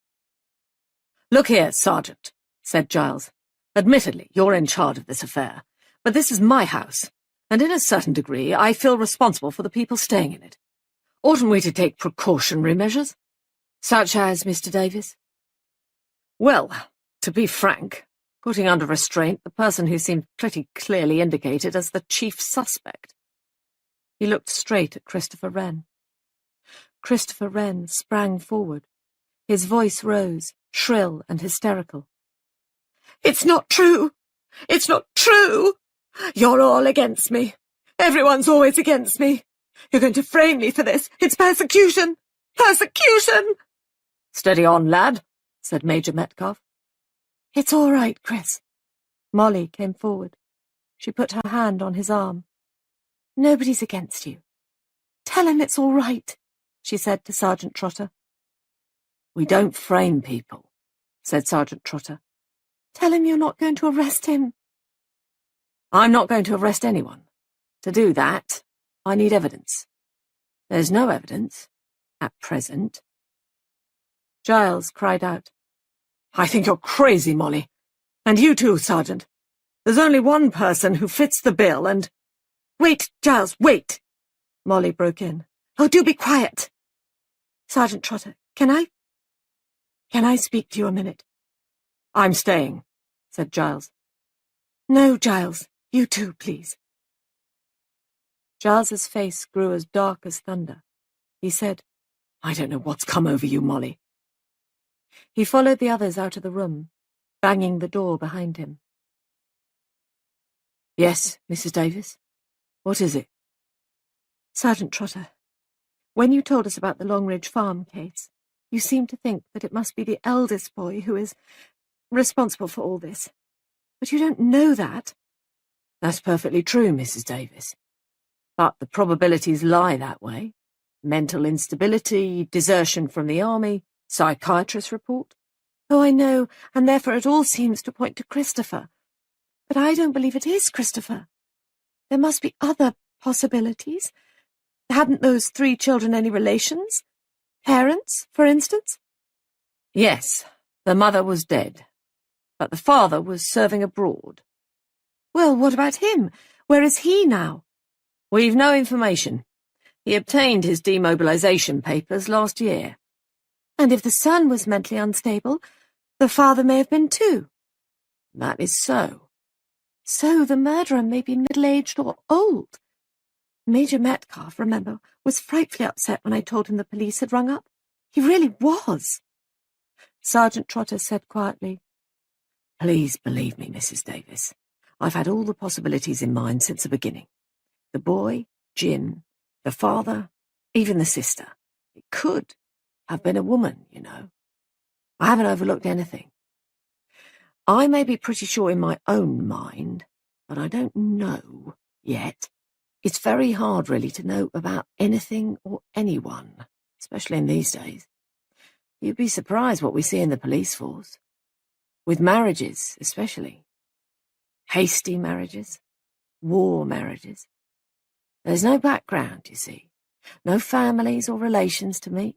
"Look here, Sergeant," said Giles. "Admittedly, you're in charge of this affair, but this is my house, and in a certain degree I feel responsible for the people staying in it. Oughtn't we to take precautionary measures?" "Such as, Mr. Davis?" "Well, to be frank, putting under restraint the person who seemed pretty clearly indicated as the chief suspect." He looked straight at Christopher Wren. Christopher Wren sprang forward. His voice rose, shrill and hysterical.
"It's not true! It's not true! You're all against me. Everyone's always against me. You're going to frame me for this. It's persecution! Persecution!"
"Steady on, lad," said Major Metcalfe.
"It's all right, Chris." Molly came forward. She put her hand on his arm. "Nobody's against you. Tell him it's all right," she said to Sergeant Trotter.
"We don't frame people," said Sergeant Trotter.
"Tell him you're not going to arrest him."
"I'm not going to arrest anyone. To do that, I need evidence. There's no evidence, at present." Giles cried out, "I think you're crazy, Molly. And you too, Sergeant. There's only one person who fits the bill, and—"
"Wait, Giles, wait!" Molly broke in. "Oh, do be quiet! Sergeant Trotter, can I speak to you a minute?"
"I'm staying," said Giles.
"No, Giles, you too, please."
Giles's face grew as dark as thunder. He said, "I don't know what's come over you, Molly." He followed the others out of the room, banging the door behind him. "Yes, Mrs. Davis? What is it?"
"Sergeant Trotter, when you told us about the Longridge Farm case, you seemed to think that it must be the eldest boy who is responsible for all this. But you don't know that."
"That's perfectly true, Mrs. Davis. But the probabilities lie that way. Mental instability, desertion from the army, psychiatrist's report."
"Oh, I know, and therefore it all seems to point to Christopher. But I don't believe it is Christopher. There must be other possibilities. Hadn't those 3 children any relations? Parents, for instance?"
"Yes, the mother was dead, but the father was serving abroad."
"Well, what about him? Where is he now?"
"We've no information. He obtained his demobilization papers last year."
"And if the son was mentally unstable, The father may have been too.
That is so.
So the murderer may be middle-aged or old. Major Metcalf, remember, was frightfully upset when I told him the police had rung up. He really was. Sergeant Trotter said quietly,
Please believe me, Mrs. Davis. I've had all the possibilities in mind since the beginning. The boy, Jim, the father, even the sister. It could have been a woman, you know. I haven't overlooked anything. I may be pretty sure in my own mind, but I don't know yet. It's very hard, really, to know about anything or anyone, especially in these days. You'd be surprised what we see in the police force. With marriages, especially. Hasty marriages. War marriages. There's no background, you see. No families or relations to meet.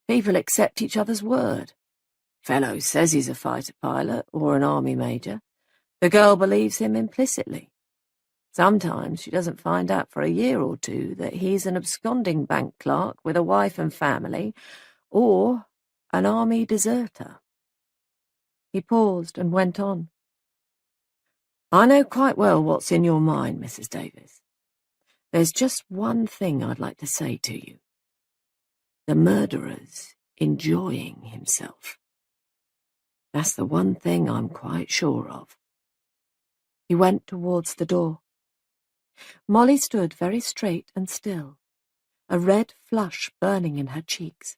People accept each other's word. Fellow says he's a fighter pilot or an army major. The girl believes him implicitly. Sometimes she doesn't find out for a year or two that he's an absconding bank clerk with a wife and family, or an army deserter. He paused and went on. I know quite well what's in your mind, Mrs. Davis. There's just one thing I'd like to say to you. The murderer's enjoying himself. That's the one thing I'm quite sure of.
He went towards the door. Molly stood very straight and still, a red flush burning in her cheeks.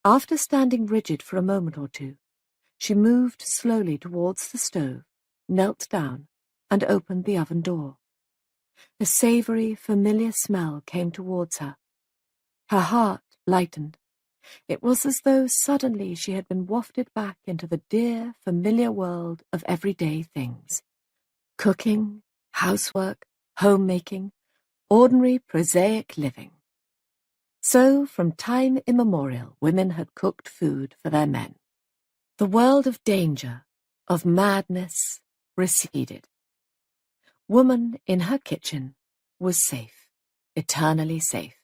After standing rigid for a moment or two, she moved slowly towards the stove, knelt down, and opened the oven door. A savoury, familiar smell came towards her. Her heart lightened. It was as though suddenly she had been wafted back into the dear, familiar world of everyday things. Cooking, housework, homemaking, ordinary prosaic living. So, from time immemorial, women had cooked food for their men. The world of danger, of madness, receded. Woman in her kitchen was safe, eternally safe.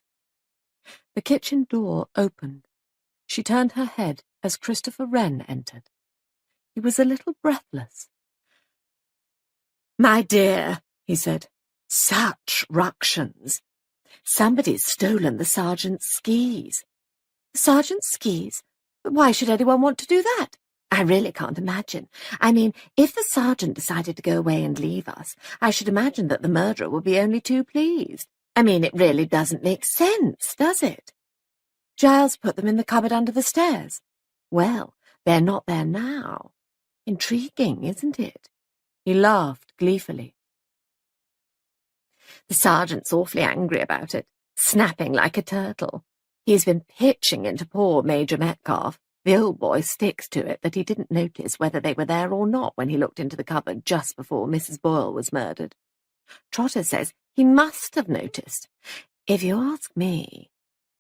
The kitchen door opened. She turned her head as Christopher Wren entered. He was a little breathless.
My dear, he said, such ructions. Somebody's stolen the sergeant's skis.
The sergeant's skis? But why should anyone want to do that?
I really can't imagine. I mean, if the sergeant decided to go away and leave us, I should imagine that the murderer would be only too pleased. I mean, it really doesn't make sense, does it?
Giles put them in the cupboard under the stairs.
Well, they're not there now. Intriguing, isn't it?
He laughed gleefully.
The sergeant's awfully angry about it, snapping like a turtle. He's been pitching into poor Major Metcalf. The old boy sticks to it that he didn't notice whether they were there or not when he looked into the cupboard just before Mrs. Boyle was murdered. Trotter says he must have noticed. If you ask me...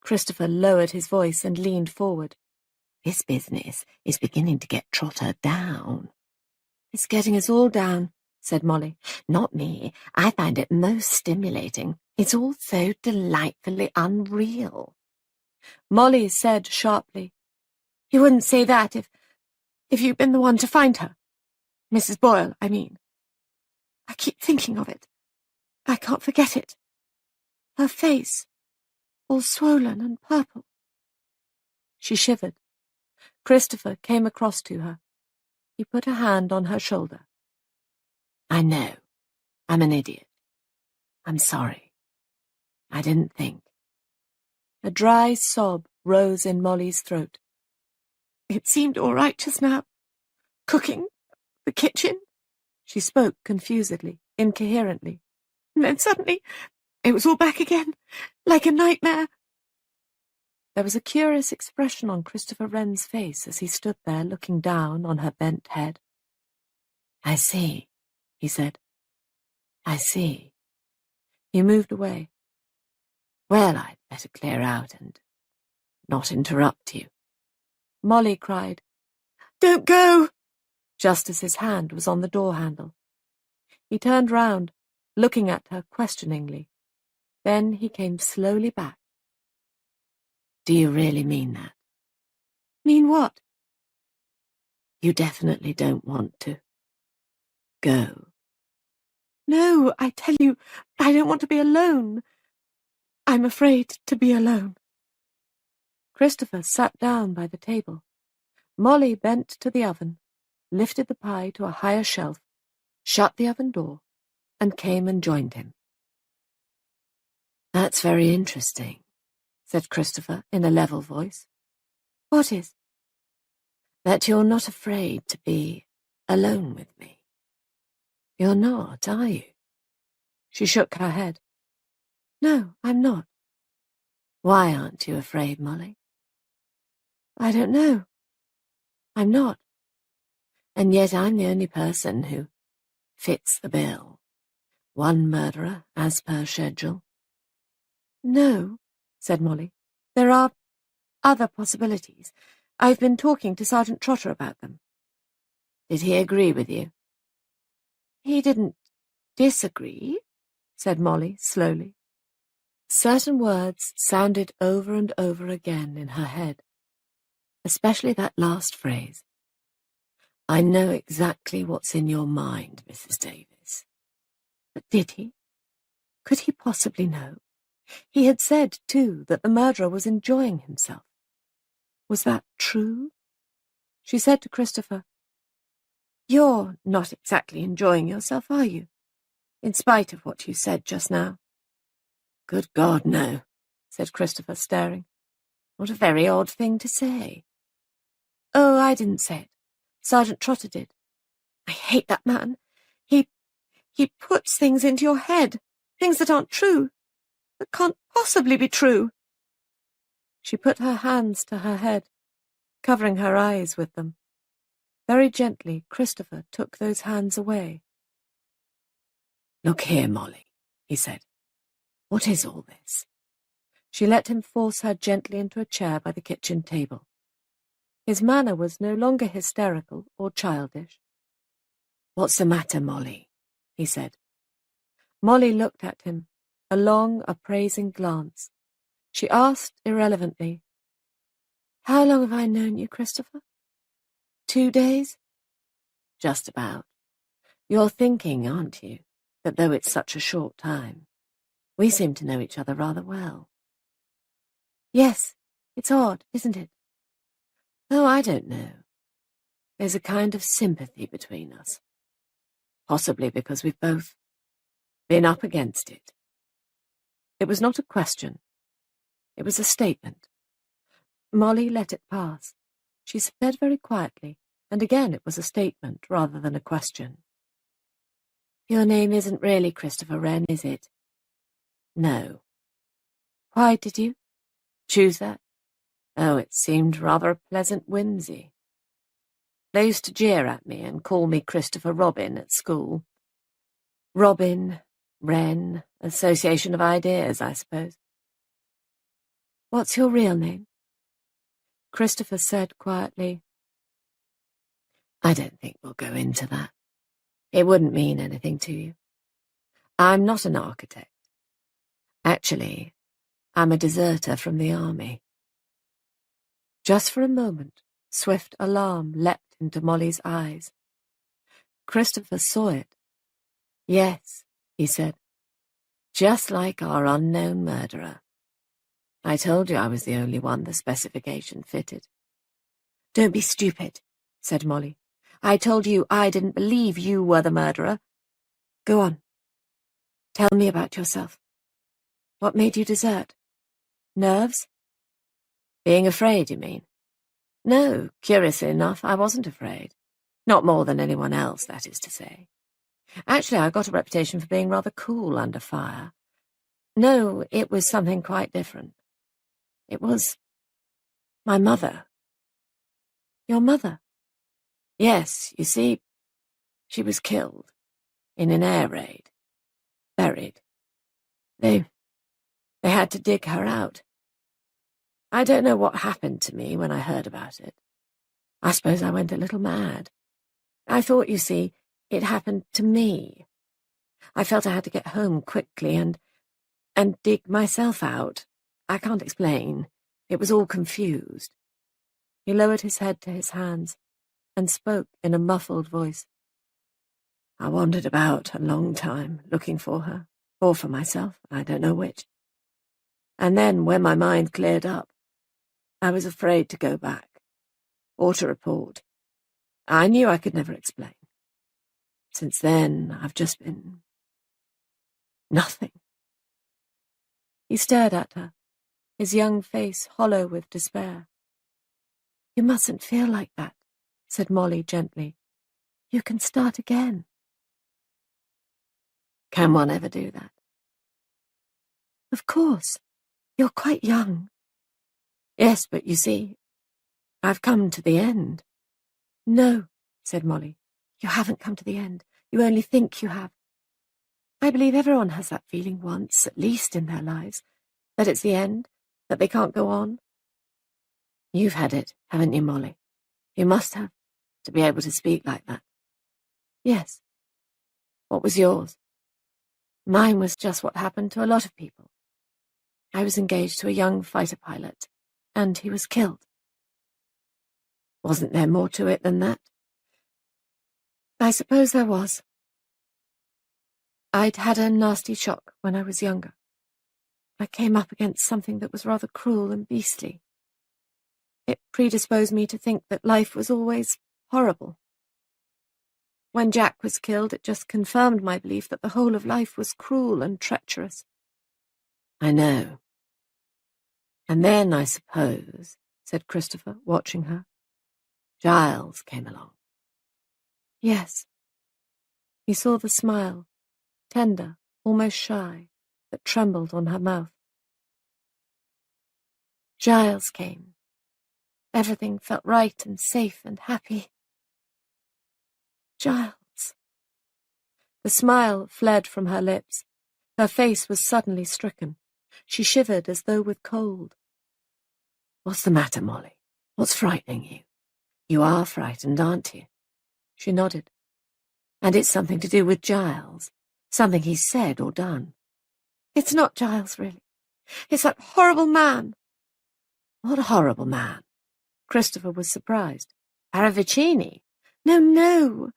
Christopher lowered his voice and leaned forward.
This business is beginning to get Trotter down.
It's getting us all down, said Molly.
Not me. I find it most stimulating. It's all so delightfully unreal.
Molly said sharply, You wouldn't say that if you'd been the one to find her. Mrs. Boyle, I mean. I keep thinking of it. I can't forget it. Her face, all swollen and purple. She shivered. Christopher came across to her. He put a hand on her shoulder.
I know. I'm an idiot. I'm sorry. I didn't think.
A dry sob rose in Molly's throat. It seemed all right just now. Cooking, the kitchen. She spoke confusedly, incoherently. And then suddenly, it was all back again, like a nightmare. There was a curious expression on Christopher Wren's face as he stood there looking down on her bent head.
I see, he said. I see.
He moved away.
Well, I'd better clear out and not interrupt you.
Molly cried, Don't go! Just as his hand was on the door handle. He turned round, looking at her questioningly. Then he came slowly back.
Do you really mean that?
Mean what?
You definitely don't want to go.
No, I tell you, I don't want to be alone. I'm afraid to be alone. Christopher sat down by the table. Molly bent to the oven, lifted the pie to a higher shelf, shut the oven door, and came and joined him.
That's very interesting, said Christopher in a level voice.
What is?
That you're not afraid to be alone with me. You're not, are you?
She shook her head. No, I'm not.
Why aren't you afraid, Molly?
I don't know. I'm not.
And yet I'm the only person who fits the bill. One murderer, as per schedule.
No, said Molly. There are other possibilities. I've been talking to Sergeant Trotter about them.
Did he agree with you?
He didn't disagree, said Molly slowly.
Certain words sounded over and over again in her head, especially that last phrase. I know exactly what's in your mind, Mrs. Davis.
But did he? Could he possibly know? He had said, too, that the murderer was enjoying himself. Was that true? She said to Christopher, You're not exactly enjoying yourself, are you? In spite of what you said just now.
Good God, no,
said Christopher, staring.
What a very odd thing to say.
Oh, I didn't say it. Sergeant Trotter did. I hate that man. He puts things into your head, things that aren't true, that can't possibly be true. She put her hands to her head, covering her eyes with them. Very gently, Christopher took those hands away.
Look here, Molly, he said. What is all this?
She let him force her gently into a chair by the kitchen table. His manner was no longer hysterical or childish.
What's the matter, Molly? He said.
Molly looked at him, a long, appraising glance. She asked irrelevantly, How long have I known you, Christopher? 2 days?
Just about. You're thinking, aren't you, that though it's such a short time, we seem to know each other rather well.
Yes, it's odd, isn't it?
Oh, I don't know. There's a kind of sympathy between us. Possibly because we've both been up against it.
It was not a question. It was a statement. Molly let it pass. She said very quietly, and again it was a statement rather than a question.
Your name isn't really Christopher Wren, is it? No.
Why did you
choose that? Oh, it seemed rather a pleasant whimsy. They used to jeer at me and call me Christopher Robin at school. Robin, Wren, association of ideas, I suppose.
What's your real name? Christopher said quietly.
I don't think we'll go into that. It wouldn't mean anything to you. I'm not an architect. Actually, I'm a deserter from the army.
Just for a moment, swift alarm leapt into Molly's eyes. Christopher saw it.
Yes, he said. Just like our unknown murderer. I told you I was the only one the specification fitted.
Don't be stupid, said Molly. I told you I didn't believe you were the murderer. Go on. Tell me about yourself. What made you desert? Nerves?
Being afraid, you mean? No, curiously enough, I wasn't afraid. Not more than anyone else, that is to say. Actually, I got a reputation for being rather cool under fire. No, it was something quite different. It was my mother.
Your mother?
Yes, you see, she was killed in an air raid. Buried. They had to dig her out. I don't know what happened to me when I heard about it. I suppose I went a little mad. I thought, you see, it happened to me. I felt I had to get home quickly and dig myself out. I can't explain. It was all confused.
He lowered his head to his hands, and spoke in a muffled voice.
I wandered about a long time, looking for her, or for myself, I don't know which. And then, when my mind cleared up, I was afraid to go back, or to report. I knew I could never explain. Since then, I've just been... nothing.
He stared at her, his young face hollow with despair. You mustn't feel like that, said Molly gently. You can start again.
Can one ever do that?
Of course. You're quite young.
Yes, but you see, I've come to the end.
No, said Molly. You haven't come to the end. You only think you have. I believe everyone has that feeling once, at least in their lives, that it's the end, that they can't go on.
You've had it, haven't you, Molly? You must have, to be able to speak like that.
Yes.
What was yours?
Mine was just what happened to a lot of people. I was engaged to a young fighter pilot, and he was killed.
Wasn't there more to it than that?
I suppose there was. I'd had a nasty shock when I was younger. I came up against something that was rather cruel and beastly. It predisposed me to think that life was always horrible. When Jack was killed, it just confirmed my belief that the whole of life was cruel and treacherous.
I know. And then, I suppose, said Christopher, watching her, Giles came along.
Yes. He saw the smile, tender, almost shy, that trembled on her mouth. Giles came. Everything felt right and safe and happy. Giles. The smile fled from her lips. Her face was suddenly stricken. She shivered as though with cold.
What's the matter, Molly? What's frightening you? You are frightened, aren't you?
She nodded.
And it's something to do with Giles. Something he's said or done.
It's not Giles, really. It's that horrible man.
What horrible man?
Christopher was surprised.
Paravicini?
No.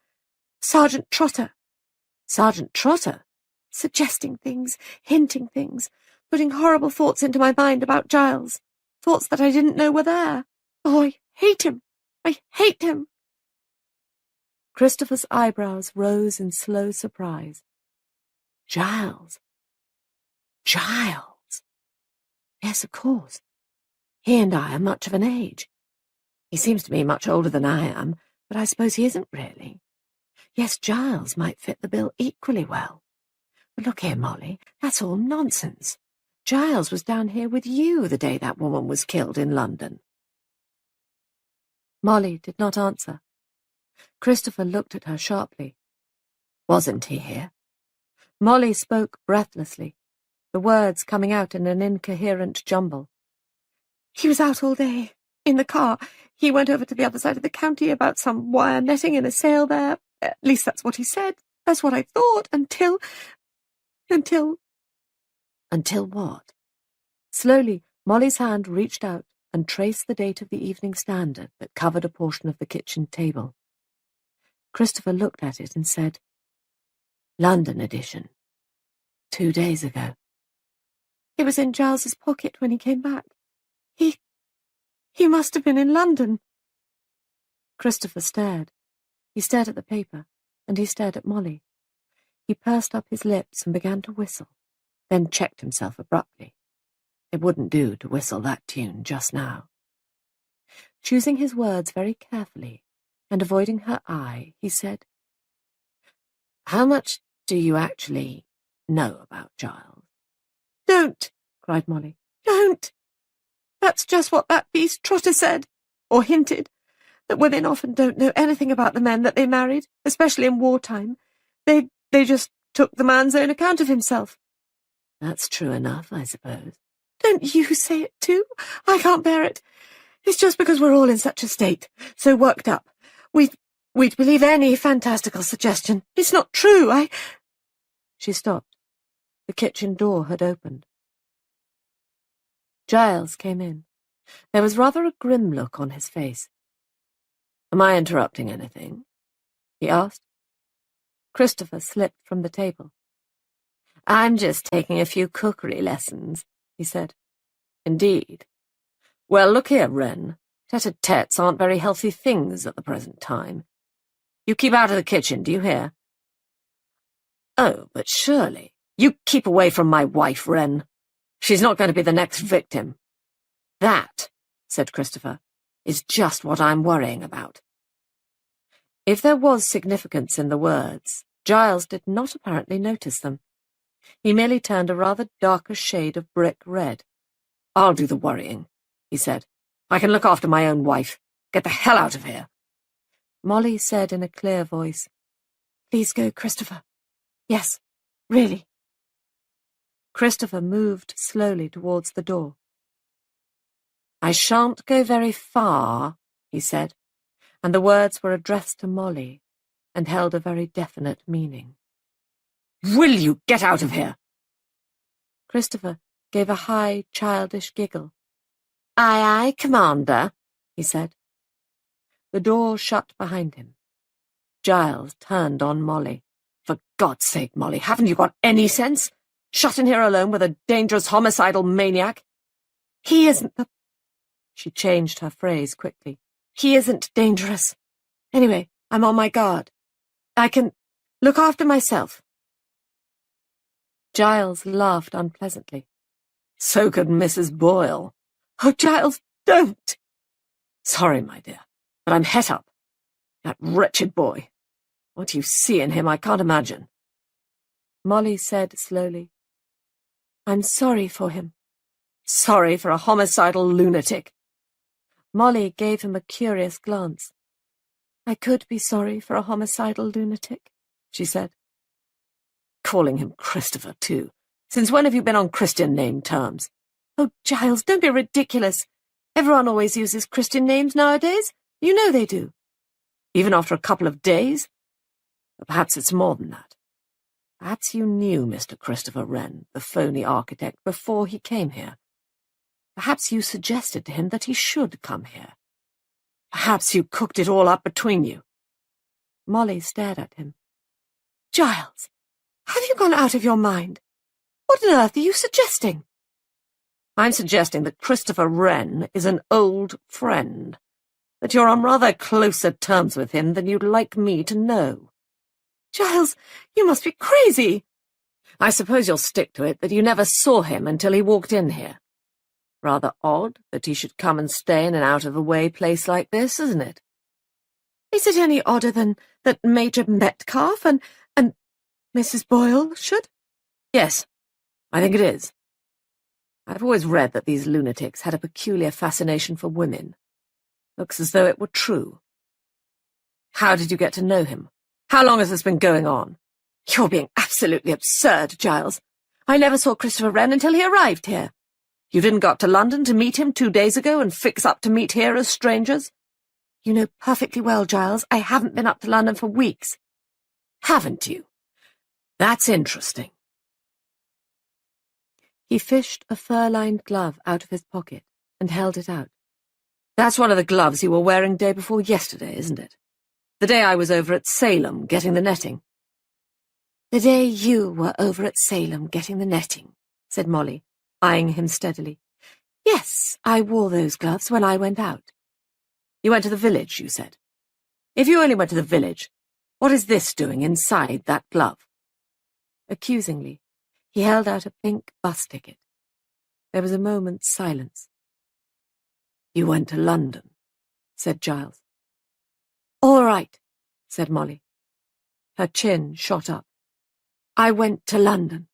Sergeant Trotter.
Sergeant Trotter?
Suggesting things, hinting things, putting horrible thoughts into my mind about Giles. Thoughts that I didn't know were there. Oh, I hate him. I hate him. Christopher's eyebrows rose in slow surprise.
Giles? Giles? Yes, of course. He and I are much of an age. He seems to me much older than I am, but I suppose he isn't really. Yes, Giles might fit the bill equally well. But look here, Molly, that's all nonsense. Giles was down here with you the day that woman was killed in London.
Molly did not answer. Christopher looked at her sharply.
Wasn't he here?
Molly spoke breathlessly, the words coming out in an incoherent jumble. He was out all day, in the car. He went over to the other side of the county about some wire netting in a sail there. At least that's what he said. That's what I thought, until...
Until what?
Slowly, Molly's hand reached out and traced the date of the Evening Standard that covered a portion of the kitchen table. Christopher looked at it and said,
London edition. 2 days ago.
It was in Giles's pocket when he came back. He must have been in London. Christopher stared. He stared at the paper, and he stared at Molly. He pursed up his lips and began to whistle, then checked himself abruptly.
It wouldn't do to whistle that tune just now.
Choosing his words very carefully, and avoiding her eye, he said,
How much do you actually know about Giles?
Don't, cried Molly. Don't! That's just what that beast Trotter said, or hinted, that women often don't know anything about the men that they married, especially in wartime. They just took the man's own account of himself.
That's true enough, I suppose.
Don't you say it too? I can't bear it. It's just because we're all in such a state, so worked up. We'd believe any fantastical suggestion. It's not true, She stopped. The kitchen door had opened. Giles came in. There was rather a grim look on his face.
Am I interrupting anything?" he asked. Christopher slipped from the table. "I'm just taking a few cookery lessons," he said. "Indeed. Well, look here, Wren. Tete-a-tetes aren't very healthy things at the present time. You keep out of the kitchen, do you hear?" "Oh, but surely—" "You keep away from my wife, Wren. She's not going to be the next victim." "That," said Christopher, "is just what I'm worrying about." If there was significance in the words, Giles did not apparently notice them. He merely turned a rather darker shade of brick red. "I'll do the worrying," he said. "I can look after my own wife. Get the hell out of here." Molly said in a clear voice, "Please go, Christopher. Yes, really." Christopher moved slowly towards the door. "I shan't go very far," he said, and the words were addressed to Molly and held a very definite meaning. "Will you get out of here?" Christopher gave a high, childish giggle. "Aye, aye, Commander," he said. The door shut behind him. Giles turned on Molly. "For God's sake, Molly, haven't you got any sense? Shut in here alone with a dangerous homicidal maniac?" "He isn't the—" She changed her phrase quickly. "He isn't dangerous. Anyway, I'm on my guard. I can look after myself." Giles laughed unpleasantly. "So could Mrs. Boyle." "Oh, Giles, don't!" "Sorry, my dear, but I'm het up. That wretched boy. What you see in him I can't imagine." Molly said slowly, "I'm sorry for him." "Sorry for a homicidal lunatic?" Molly gave him a curious glance. "I could be sorry for a homicidal lunatic," she said. "Calling him Christopher, too. Since when have you been on Christian name terms?" "Oh, Giles, don't be ridiculous. Everyone always uses Christian names nowadays. You know they do." "Even after a couple of days? But perhaps it's more than that. Perhaps you knew Mr. Christopher Wren, the phony architect, before he came here. Perhaps you suggested to him that he should come here. Perhaps you cooked it all up between you." Molly stared at him. "Giles, have you gone out of your mind? What on earth are you suggesting?" "I'm suggesting that Christopher Wren is an old friend, that you're on rather closer terms with him than you'd like me to know." "Giles, you must be crazy." "I suppose you'll stick to it that you never saw him until he walked in here. Rather odd that he should come and stay in an out-of-the-way place like this, isn't it?" "Is it any odder than that Major Metcalfe and Mrs. Boyle should?" "Yes, I think it is. I've always read that these lunatics had a peculiar fascination for women. Looks as though it were true. How did you get to know him? How long has this been going on?" "You're being absolutely absurd, Giles. I never saw Christopher Wren until he arrived here." "You didn't go up to London to meet him 2 days ago and fix up to meet here as strangers?" "You know perfectly well, Giles, I haven't been up to London for weeks." "Haven't you? That's interesting." He fished a fur-lined glove out of his pocket and held it out. "That's one of the gloves you were wearing day before yesterday, isn't it? The day I was over at Salem getting the netting." "The day you were over at Salem getting the netting," said Molly, eyeing him steadily. "Yes, I wore those gloves when I went out." "You went to the village, you said. If you only went to the village, what is this doing inside that glove?" Accusingly, he held out a pink bus ticket. There was a moment's silence. "You went to London," said Giles. "All right," said Molly. Her chin shot up. "I went to London."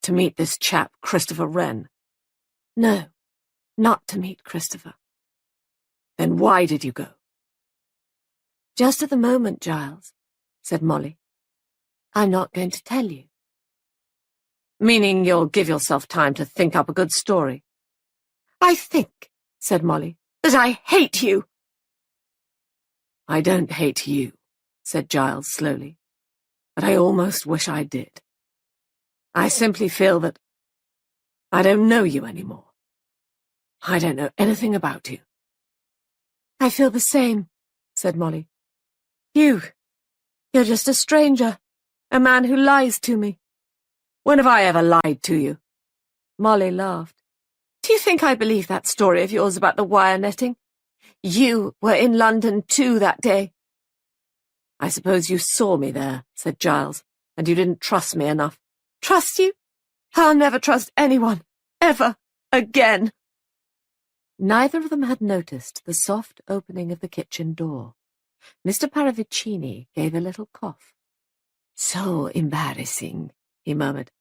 "To meet this chap, Christopher Wren?" "No, not to meet Christopher." "Then why did you go?" "Just at the moment, Giles," said Molly. "I'm not going to tell you." "Meaning you'll give yourself time to think up a good story?" "I think," said Molly, "that I hate you." "I don't hate you," said Giles slowly, "but I almost wish I did. I simply feel that I don't know you anymore. I don't know anything about you." "I feel the same,"
said Molly. You're just a stranger, a man who lies to me.
When have I ever lied to you?
Molly laughed. Do you think I believe that story of yours about the wire netting? You were in London too that day.
I suppose you saw me there, said Giles, and you didn't trust me enough.
Trust you? I'll never trust anyone, ever, again.
Neither of them had noticed the soft opening of the kitchen door. Mr. Paravicini gave a little cough. So embarrassing, he murmured.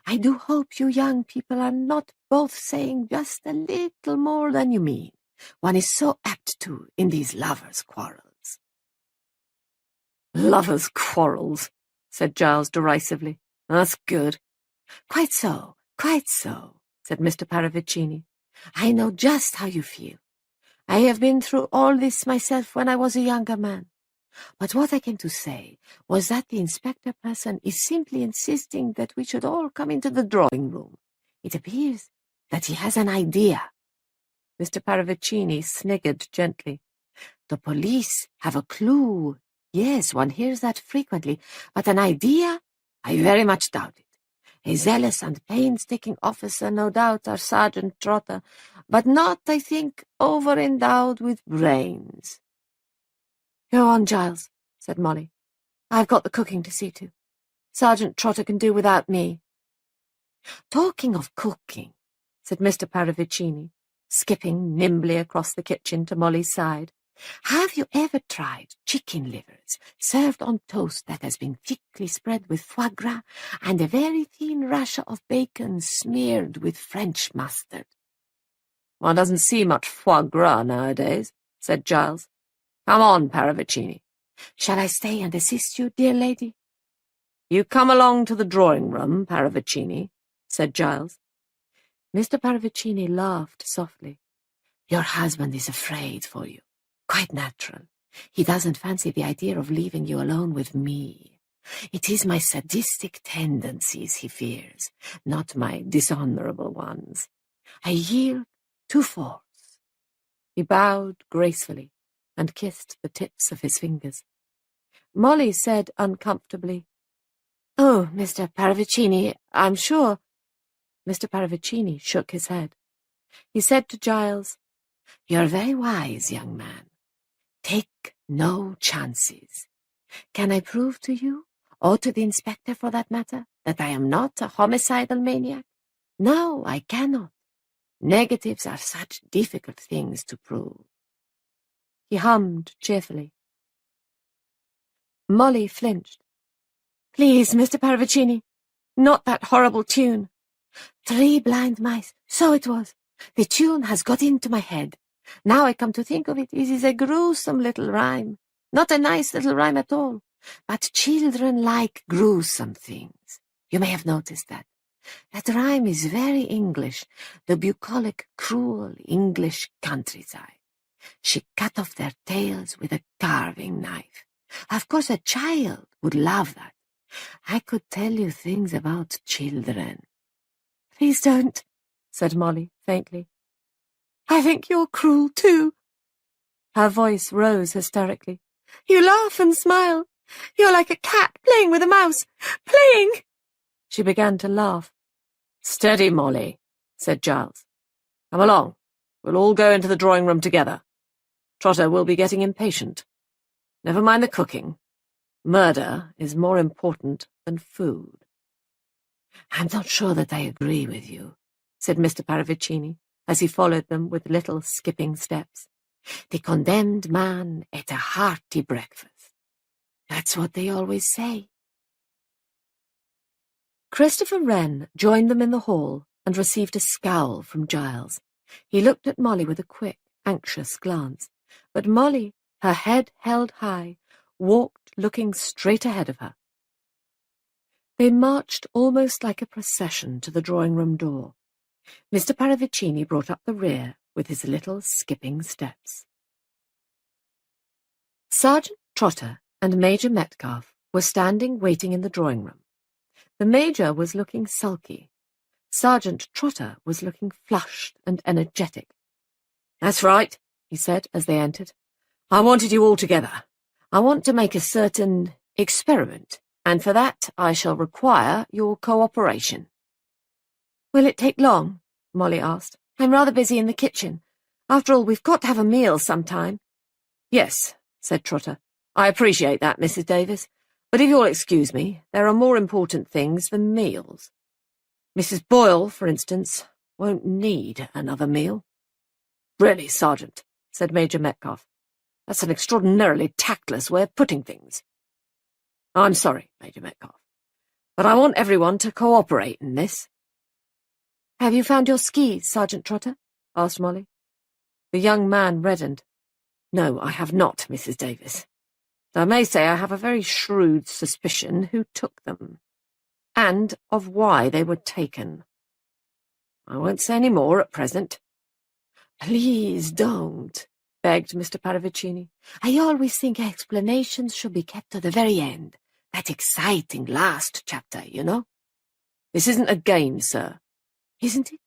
I do hope you young people are not both saying just a little more than you mean. One is so apt to in these lovers' quarrels.
Lovers' quarrels, said Giles derisively. That's good.
Quite so, said Mr. Paravicini. I know just how you feel. I have been through all this myself when I was a younger man. But what I came to say was that the inspector person is simply insisting that we should all come into the drawing room. It appears that he has an idea.
Mr. Paravicini sniggered gently.
The police have a clue. Yes, one hears that frequently. But an idea? I very much doubt it. A zealous and painstaking officer, no doubt, our Sergeant Trotter, but not, I think, over-endowed with brains.
Go on, Giles, said Molly. I've got the cooking to see to. Sergeant Trotter can do without me.
Talking of cooking,
said Mr. Paravicini, skipping nimbly across the kitchen to Molly's side.
Have you ever tried chicken livers served on toast that has been thickly spread with foie gras and a very thin rasher of bacon smeared with French mustard?
One doesn't see much foie gras nowadays, said Giles. Come on, Paravicini.
Shall I stay and assist you, dear lady?
You come along to the drawing-room, Paravicini, said Giles.
Mr. Paravicini laughed softly. Your husband is afraid for you. Quite natural. He doesn't fancy the idea of leaving you alone with me. It is my sadistic tendencies he fears, not my dishonorable ones. I yield to force.
He bowed gracefully and kissed the tips of his fingers. Molly said uncomfortably, Oh, Mr. Paravicini, I'm sure. Mr. Paravicini shook his head. He said to Giles,
You're very wise, young man. Take no chances. Can I prove to you, or to the inspector for that matter, that I am not a homicidal maniac? No, I cannot. Negatives are such difficult things to prove.
He hummed cheerfully. Molly flinched. Please, Mr. Paravicini, not that horrible tune.
3 blind mice, so it was. The tune has got into my head. Now I come to think of it, it is a gruesome little rhyme. Not a nice little rhyme at all. But children like gruesome things. You may have noticed that. That rhyme is very English, the bucolic, cruel English countryside. She cut off their tails with a carving knife. Of course, a child would love that. I could tell you things about children.
Please don't, said Molly faintly. I think you're cruel too. Her voice rose hysterically. You laugh and smile. You're like a cat playing with a mouse. Playing! She began to laugh.
Steady, Molly, said Giles. Come along. We'll all go into the drawing-room together. Trotter will be getting impatient. Never mind the cooking. Murder is more important than food.
I'm not sure that I agree with you,
said Mr. Paravicini, as he followed them with little skipping steps.
The condemned man ate a hearty breakfast. That's what they always say.
Christopher Wren joined them in the hall and received a scowl from Giles. He looked at Molly with a quick, anxious glance, but Molly, her head held high, walked looking straight ahead of her. They marched almost like a procession to the drawing-room door. Mr. Paravicini brought up the rear with his little skipping steps. Sergeant Trotter and Major Metcalfe were standing waiting in the drawing-room. The Major was looking sulky. Sergeant Trotter was looking flushed and energetic.
That's right,
he said as they entered.
I wanted you all together. I want to make a certain experiment, and for that I shall require your cooperation."
"Will it take long?" Molly asked. "I'm rather busy in the kitchen. After all, we've got to have a meal sometime."
"Yes," said Trotter. "I appreciate that, Mrs. Davis. But if you'll excuse me, there are more important things than meals. Mrs. Boyle, for instance, won't need another meal." "Really, Sergeant," said Major Metcalfe, "that's an extraordinarily tactless way of putting things." "I'm sorry, Major Metcalfe, but I want everyone to cooperate in this."
"Have you found your skis, Sergeant Trotter?" asked Molly.
The young man reddened. "No, I have not, Mrs. Davis. Though I may say I have a very shrewd suspicion who took them, and of why they were taken. I won't say any more at present."
"Please don't," begged Mr. Paravicini. "I always think explanations should be kept to the very end. That exciting last chapter, you know."
"This isn't a game, sir."
"Isn't it?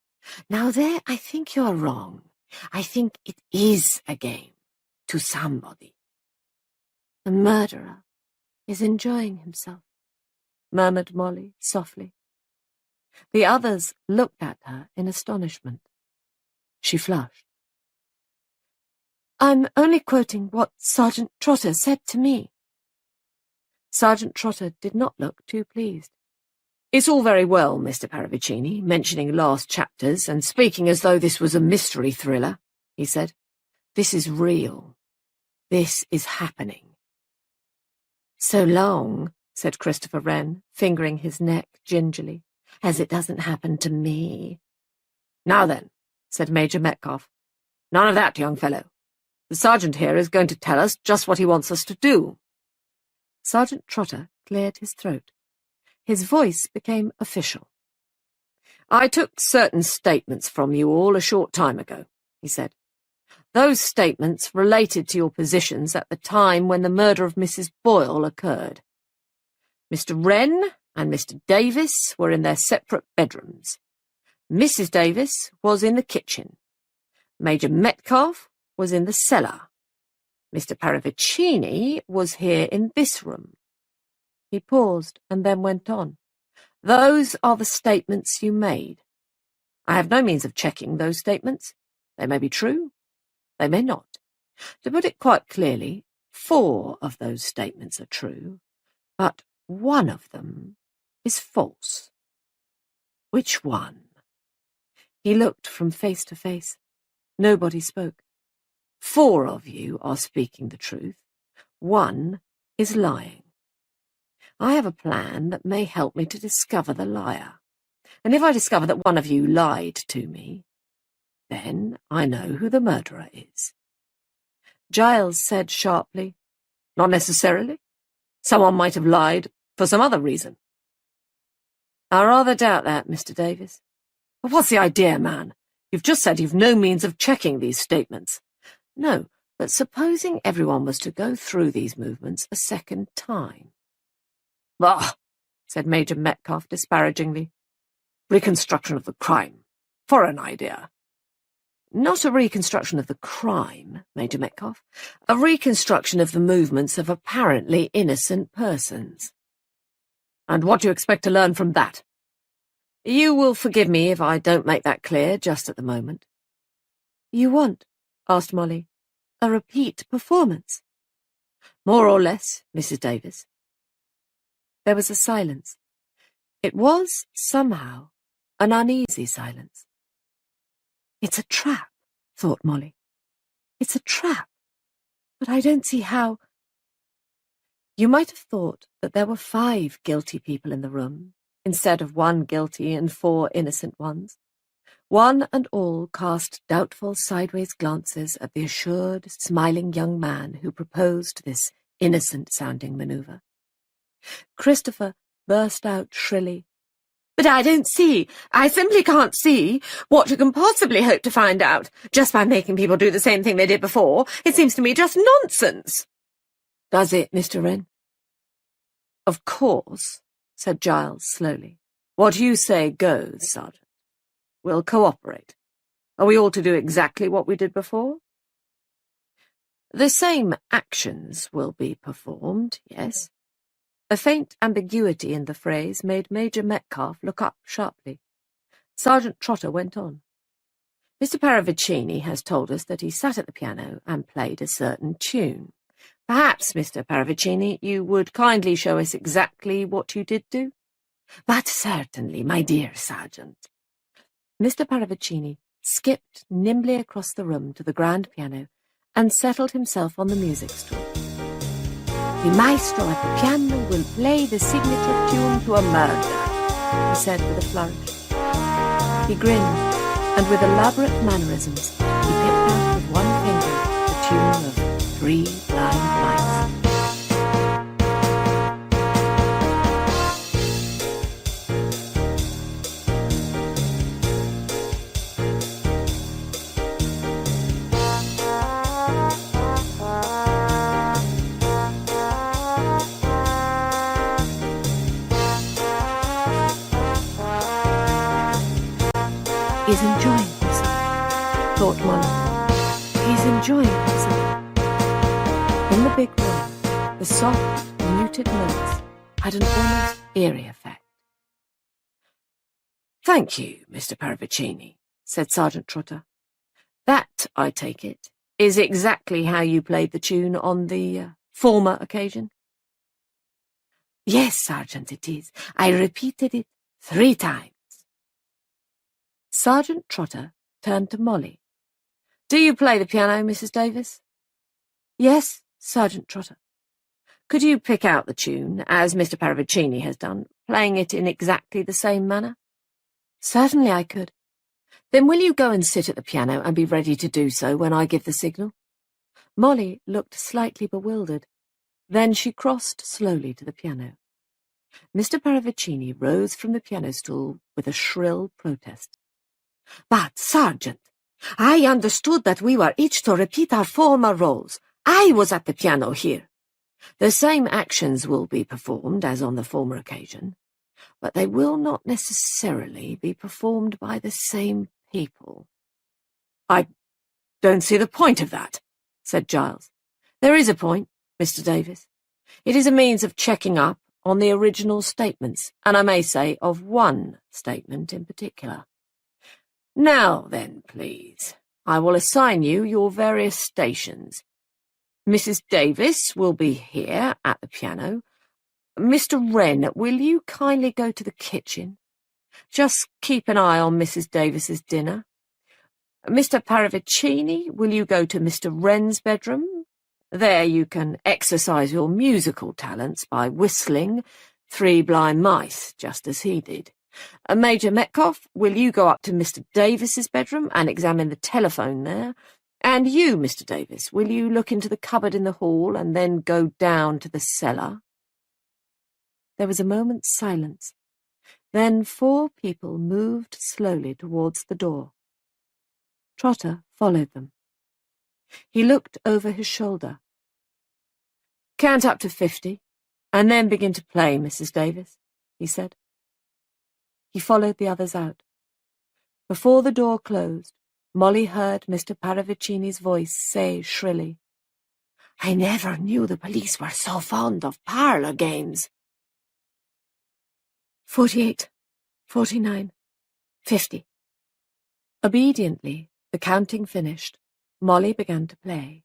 Now there I think you're wrong. I think it is a game, to somebody." "The murderer is enjoying himself," murmured Molly softly.
The others looked at her in astonishment. She flushed.
"I'm only quoting what Sergeant Trotter said to me."
Sergeant Trotter did not look too pleased. "It's all very well, Mr. Paravicini, mentioning last chapters and speaking as though this was a mystery thriller," he said. "This is real. This is happening."
"So long," said Christopher Wren, fingering his neck gingerly, "as it doesn't happen to me."
"Now then," said Major Metcalfe, "none of that, young fellow. The sergeant here is going to tell us just what he wants us to do."
Sergeant Trotter cleared his throat. His voice became official.
"I took certain statements from you all a short time ago," he said. "Those statements related to your positions at the time when the murder of Mrs. Boyle occurred. Mr. Wren and Mr. Davis were in their separate bedrooms. Mrs. Davis was in the kitchen. Major Metcalfe was in the cellar. Mr. Paravicini was here in this room."
He paused and then went on.
"Those are the statements you made. I have no means of checking those statements. They may be true, they may not. To put it quite clearly, 4 of those statements are true, but 1 of them is false." "Which one?"
He looked from face to face. Nobody spoke.
4 of you are speaking the truth. 1 is lying. I have a plan that may help me to discover the liar. And if I discover that one of you lied to me, then I know who the murderer is."
Giles said sharply,
"Not necessarily. Someone might have lied for some other reason."
"I rather doubt that, Mr. Davis."
"But what's the idea, man? You've just said you've no means of checking these statements." "No, but supposing everyone was to go through these movements a second time." "Bah!" said Major Metcalfe disparagingly. "Reconstruction of the crime. Foreign idea." "Not a reconstruction of the crime, Major Metcalfe. A reconstruction of the movements of apparently innocent persons." "And what do you expect to learn from that?" "You will forgive me if I don't make that clear just at the moment."
"You want," asked Molly, "a repeat performance?"
"More or less, Mrs. Davis."
There was a silence. It was, somehow, an uneasy silence. "It's a trap," thought Molly. "It's a trap. But I don't see how—" You might have thought that there were 5 guilty people in the room, instead of 1 guilty and 4 innocent ones. One and all cast doubtful sideways glances at the assured, smiling young man who proposed this innocent-sounding manoeuvre. Christopher burst out shrilly, "But I don't see, I simply can't see, what you can possibly hope to find out, just by making people do the same thing they did before. It seems to me just nonsense."
"Does it, Mr. Wren?"
"Of course," said Giles slowly.
"What you say goes, Sergeant. We'll cooperate. Are we all to do exactly what we did before?" The same actions will be performed, yes. A faint ambiguity in the phrase made Major Metcalf look up sharply. Sergeant Trotter went on. Mr. Paravicini has told us that he sat at the piano and played a certain tune. Perhaps, Mr. Paravicini, you would kindly show us exactly what you did do? But certainly, my dear Sergeant. Mr. Paravicini skipped nimbly across the room to the grand piano and settled himself on the music stool. The maestro at the piano will play the signature tune to a murder, he said with a flourish. He grinned, and with elaborate mannerisms, he picked out with one finger the tune of 3 Blind Mice. He's enjoying himself, thought Molly. He's enjoying himself. In the big room, the soft, muted notes had an almost eerie effect. Thank you, Mr. Paravicini, said Sergeant Trotter. That, I take it, is exactly how you played the tune on the former occasion? Yes, Sergeant, it is. I repeated it 3 times. Sergeant Trotter turned to Molly. Do you play the piano, Mrs. Davis? Yes, Sergeant Trotter. Could you pick out the tune, as Mr. Paravicini has done, playing it in exactly the same manner? Certainly I could. Then will you go and sit at the piano and be ready to do so when I give the signal? Molly looked slightly bewildered. Then she crossed slowly to the piano. Mr. Paravicini rose from the piano stool with a shrill protest. But, Sergeant, I understood that we were each to repeat our former roles. I was at the piano here. The same actions will be performed as on the former occasion, but they will not necessarily be performed by the same people. I don't see the point of that, said Giles. There is a point, Mr. Davis. It is a means of checking up on the original statements, and I may say of one statement in particular. Now then, please, I will assign you your various stations. Mrs. Davis will be here at the piano. Mr. Wren, will you kindly go to the kitchen? Just keep an eye on Mrs. Davis's dinner. Mr. Paravicini, will you go to Mr. Wren's bedroom? There you can exercise your musical talents by whistling 3 Blind Mice, just as he did. Major Metcalf, will you go up to Mr. Davis's bedroom and examine the telephone there? And you, Mr. Davis, will you look into the cupboard in the hall and then go down to the cellar? There was a moment's silence. Then 4 people moved slowly towards the door. Trotter followed them. He looked over his shoulder. Count up to 50, and then begin to play, Mrs. Davis, he said. He followed the others out. Before the door closed, Molly heard Mr. Paravicini's voice say shrilly, I never knew the police were so fond of parlour games. 48, 49, 50. Obediently, the counting finished, Molly began to play.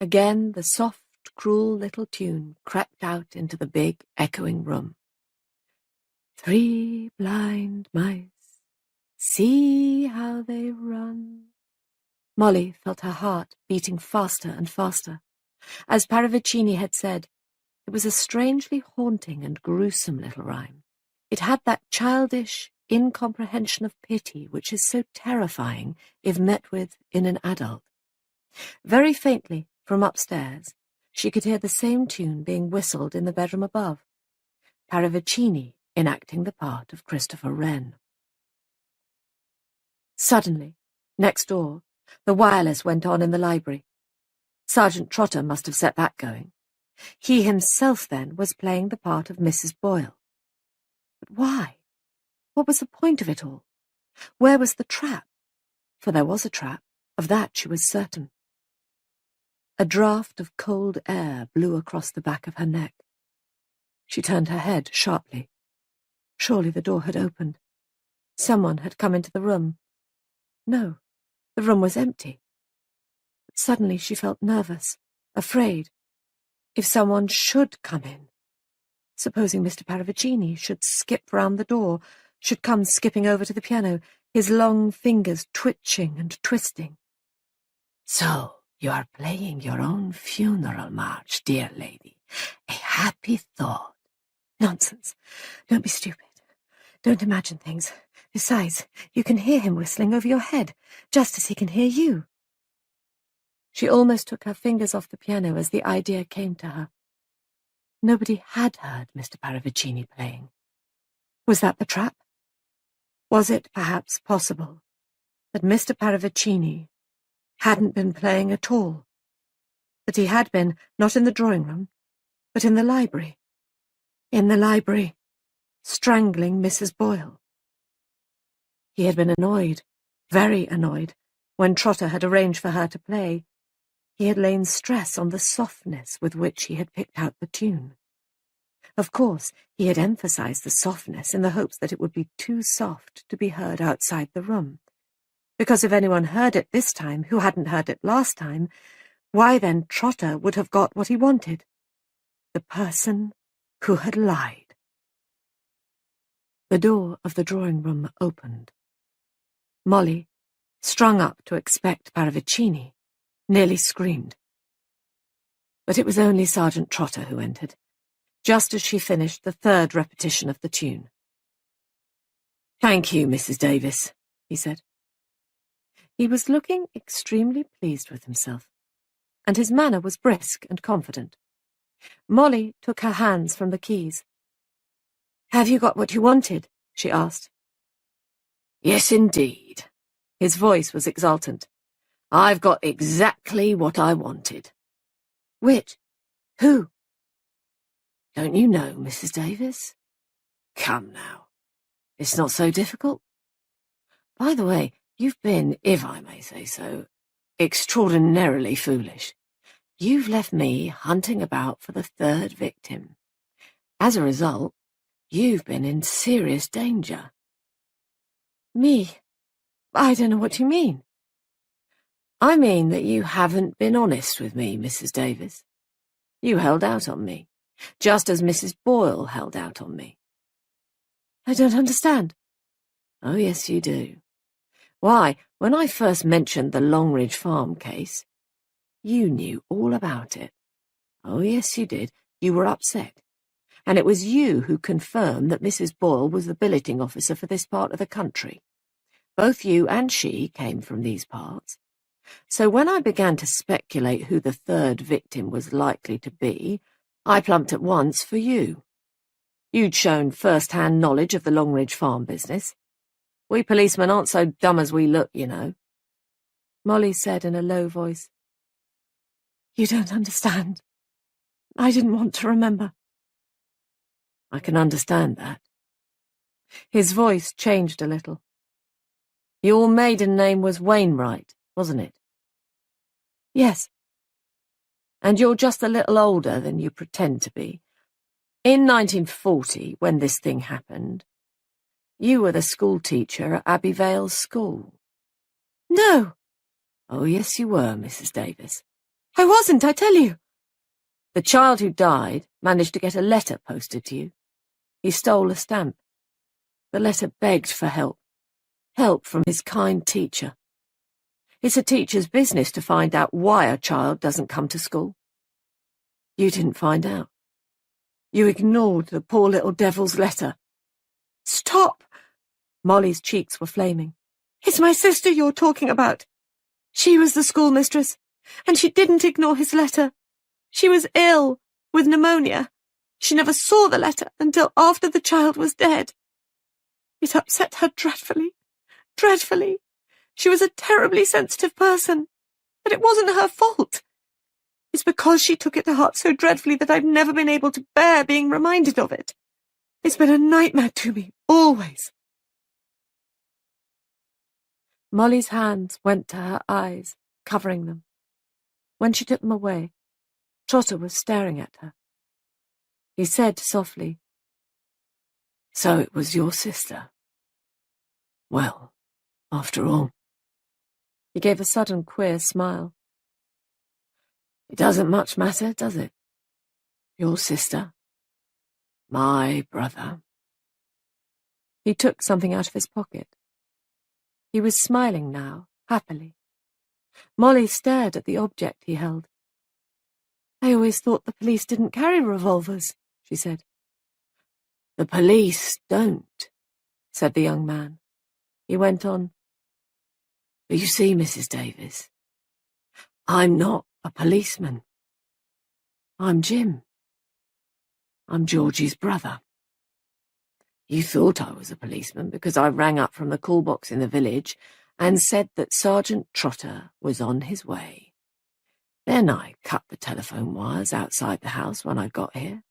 Again the soft, cruel little tune crept out into the big, echoing room. 3 blind mice, see how they run. Molly felt her heart beating faster and faster. As Paravicini had said, it was a strangely haunting and gruesome little rhyme. It had that childish incomprehension of pity which is so terrifying if met with in an adult. Very faintly, from upstairs, she could hear the same tune being whistled in the bedroom above, Paravicini enacting the part of Christopher Wren. Suddenly, next door, the wireless went on in the library. Sergeant Trotter must have set that going. He himself, then, was playing the part of Mrs. Boyle. But why? What was the point of it all? Where was the trap? For there was a trap, of that she was certain.
A draught of cold air blew across the back of her neck. She turned her head sharply. Surely the door had opened. Someone had come into the room. No, the room was empty. But suddenly she felt nervous, afraid. If someone should come in, supposing Mr. Paravicini should skip round the door, should come skipping over to the piano, his long fingers twitching and twisting.
"So, you are playing your own funeral march, dear lady. A happy thought."
Nonsense. Don't be stupid. Don't imagine things. Besides, you can hear him whistling over your head, just as he can hear you. She almost took her fingers off the piano as the idea came to her. Nobody had heard Mr. Paravicini playing. Was that the trap? Was it perhaps possible that Mr. Paravicini hadn't been playing at all? That he had been, not in the drawing room, but in the library? In the library, strangling Mrs. Boyle. He had been annoyed, very annoyed, when Trotter had arranged for her to play. He had laid stress on the softness with which he had picked out the tune. Of course, he had emphasized the softness in the hopes that it would be too soft to be heard outside the room. Because if anyone heard it this time who hadn't heard it last time, why then Trotter would have got what he wanted. The person who had lied. The door of the drawing-room opened. Molly, strung up to expect Paravicini, nearly screamed. But it was only Sergeant Trotter who entered, just as she finished the third repetition of the tune.
"Thank you, Mrs. Davis," he said.
He was looking extremely pleased with himself, and his manner was brisk and confident. Molly took her hands from the keys. "Have you got what you wanted?" she asked.
"Yes, indeed." His voice was exultant. "I've got exactly what I wanted."
"Which? Who?"
"Don't you know, Mrs. Davis? Come now. It's not so difficult. By the way, you've been, if I may say so, extraordinarily foolish. You've left me hunting about for the third victim. As a result, you've been in serious danger."
"Me? I don't know what you mean."
"I mean that you haven't been honest with me, Mrs. Davis. You held out on me, just as Mrs. Boyle held out on me."
"I don't understand."
"Oh, yes, you do. Why, when I first mentioned the Longridge Farm case, you knew all about it. Oh, yes, you did. You were upset. And it was you who confirmed that Mrs. Boyle was the billeting officer for this part of the country. Both you and she came from these parts. So when I began to speculate who the third victim was likely to be, I plumped at once for you. You'd shown first-hand knowledge of the Longridge Farm business. We policemen aren't so dumb as we look, you know."
Molly said in a low voice. "You don't understand. I didn't want to remember."
"I can understand that."
His voice changed a little.
"Your maiden name was Wainwright, wasn't it?"
"Yes."
"And you're just a little older than you pretend to be. In 1940, when this thing happened, you were the school teacher at Abbey Vale School."
"No."
"Oh, yes, you were, Mrs. Davis."
"I wasn't, I tell you."
"The child who died managed to get a letter posted to you. He stole a stamp. The letter begged for help. Help from his kind teacher. It's a teacher's business to find out why a child doesn't come to school. You didn't find out. You ignored the poor little devil's letter."
"Stop!" Molly's cheeks were flaming. "It's my sister you're talking about. She was the schoolmistress, and she didn't ignore his letter. She was ill, with pneumonia. She never saw the letter until after the child was dead. It upset her dreadfully, dreadfully. She was a terribly sensitive person, but it wasn't her fault. It's because she took it to heart so dreadfully that I've never been able to bear being reminded of it. It's been a nightmare to me, always." Molly's hands went to her eyes, covering them. When she took them away, Trotter was staring at her. He said softly,
"So it was your sister? Well, after all."
He gave a sudden queer smile.
"It doesn't much matter, does it? Your sister, my brother."
He took something out of his pocket. He was smiling now, happily. Molly stared at the object he held. "I always thought the police didn't carry revolvers," she said.
"The police don't," said the young man. He went on, "But you see, Mrs. Davis, I'm not a policeman. I'm Jim. I'm Georgie's brother. You thought I was a policeman because I rang up from the call box in the village and said that Sergeant Trotter was on his way. Then I cut the telephone wires outside the house when I got here,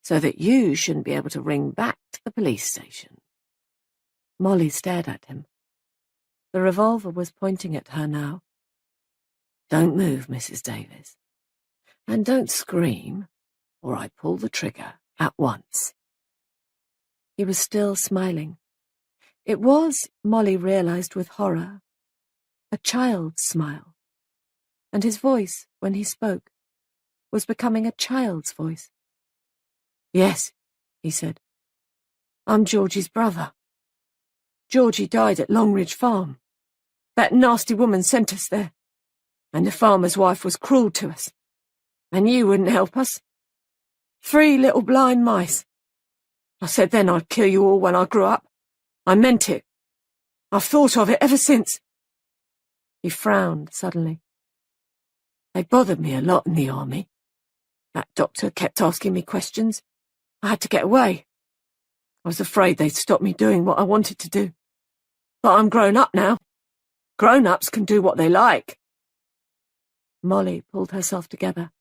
so that you shouldn't be able to ring back to the police station."
Molly stared at him. The revolver was pointing at her now.
"Don't move, Mrs. Davis. And don't scream, or I pull the trigger at once."
He was still smiling. It was, Molly realized with horror, a child's smile. And his voice, when he spoke, was becoming a child's voice.
"Yes," he said. "I'm Georgie's brother. Georgie died at Longridge Farm. That nasty woman sent us there. And the farmer's wife was cruel to us. And you wouldn't help us. 3 little blind mice. I said then I'd kill you all when I grew up. I meant it. I've thought of it ever since."
He frowned suddenly.
"They bothered me a lot in the army. That doctor kept asking me questions. I had to get away. I was afraid they'd stop me doing what I wanted to do. But I'm grown up now. Grown-ups can do what they like."
Molly pulled herself together.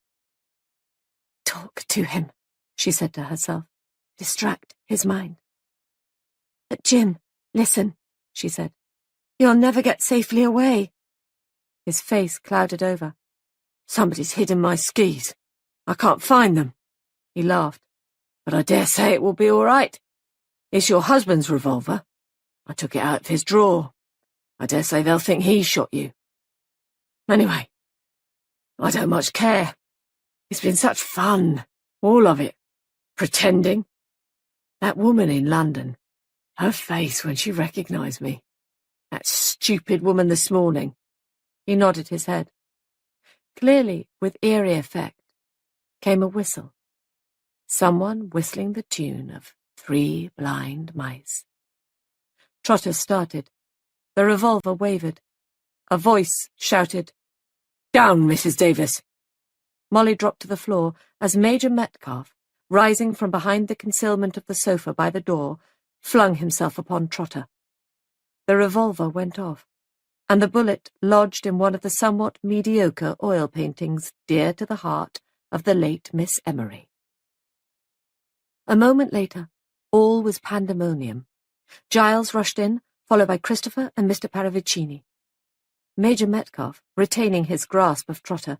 "Talk to him," she said to herself. "Distract his mind."
"But Jim, listen," she said. "You'll never get safely away." His face clouded over.
"Somebody's hidden my skis. I can't find them." He laughed. "But I dare say it will be all right. It's your husband's revolver. I took it out of his drawer. I dare say they'll think he shot you. Anyway, I don't much care. It's been such fun, all of it. Pretending. That woman in London, her face when she recognised me. That stupid woman this morning."
He nodded his head. Clearly, with eerie effect, came a whistle. Someone whistling the tune of 3 Blind Mice. Trotter started. The revolver wavered. A voice shouted,
"Down, Mrs. Davis!"
Molly dropped to the floor as Major Metcalf, rising from behind the concealment of the sofa by the door, flung himself upon Trotter. The revolver went off, and the bullet lodged in one of the somewhat mediocre oil paintings dear to the heart of the late Miss Emery. A moment later, all was pandemonium. Giles rushed in, followed by Christopher and Mr. Paravicini. Major Metcalf, retaining his grasp of Trotter,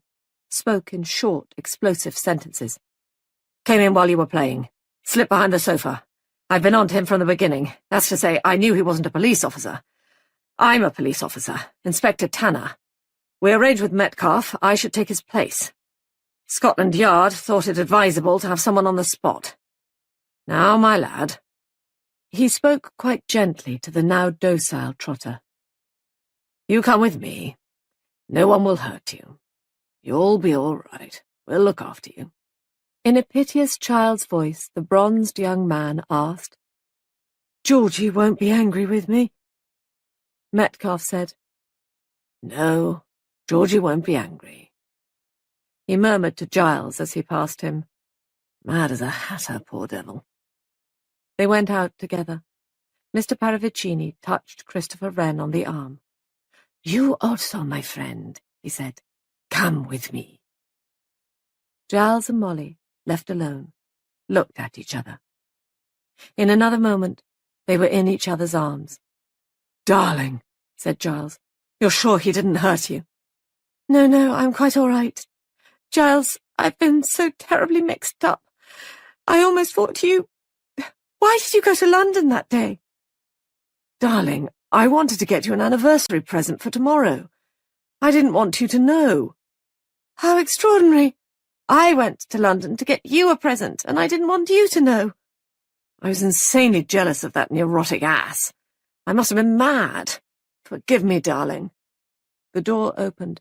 spoke in short, explosive sentences.
"Came in while you were playing. Slipped behind the sofa. I've been on to him from the beginning. That's to say, I knew he wasn't a police officer. I'm a police officer, Inspector Tanner. We arranged with Metcalf I should take his place. Scotland Yard thought it advisable to have someone on the spot. Now, my lad."
He spoke quite gently to the now docile Trotter.
"You come with me. No one will hurt you. You'll be all right. We'll look after you."
In a piteous child's voice, the bronzed young man asked,
"Georgie won't be angry with me?"
Metcalf said,
"No, Georgie won't be angry."
He murmured to Giles as he passed him,
"Mad as a hatter, poor devil."
They went out together. Mr. Paravicini touched Christopher Wren on the arm.
"You also, my friend," he said. "Come with me."
Giles and Molly, left alone, looked at each other. In another moment, they were in each other's arms.
"Darling," said Giles, "you're sure he didn't hurt you?"
No, I'm quite all right," Giles, I've been so terribly mixed up. I almost thought you... Why did you go to London that day?
Darling, I wanted to get you an anniversary present for tomorrow. I didn't want you to know.
How extraordinary. I went to London to get you a present, and I didn't want you to know.
I was insanely jealous of that neurotic ass. I must have been mad. Forgive me, darling.
The door opened,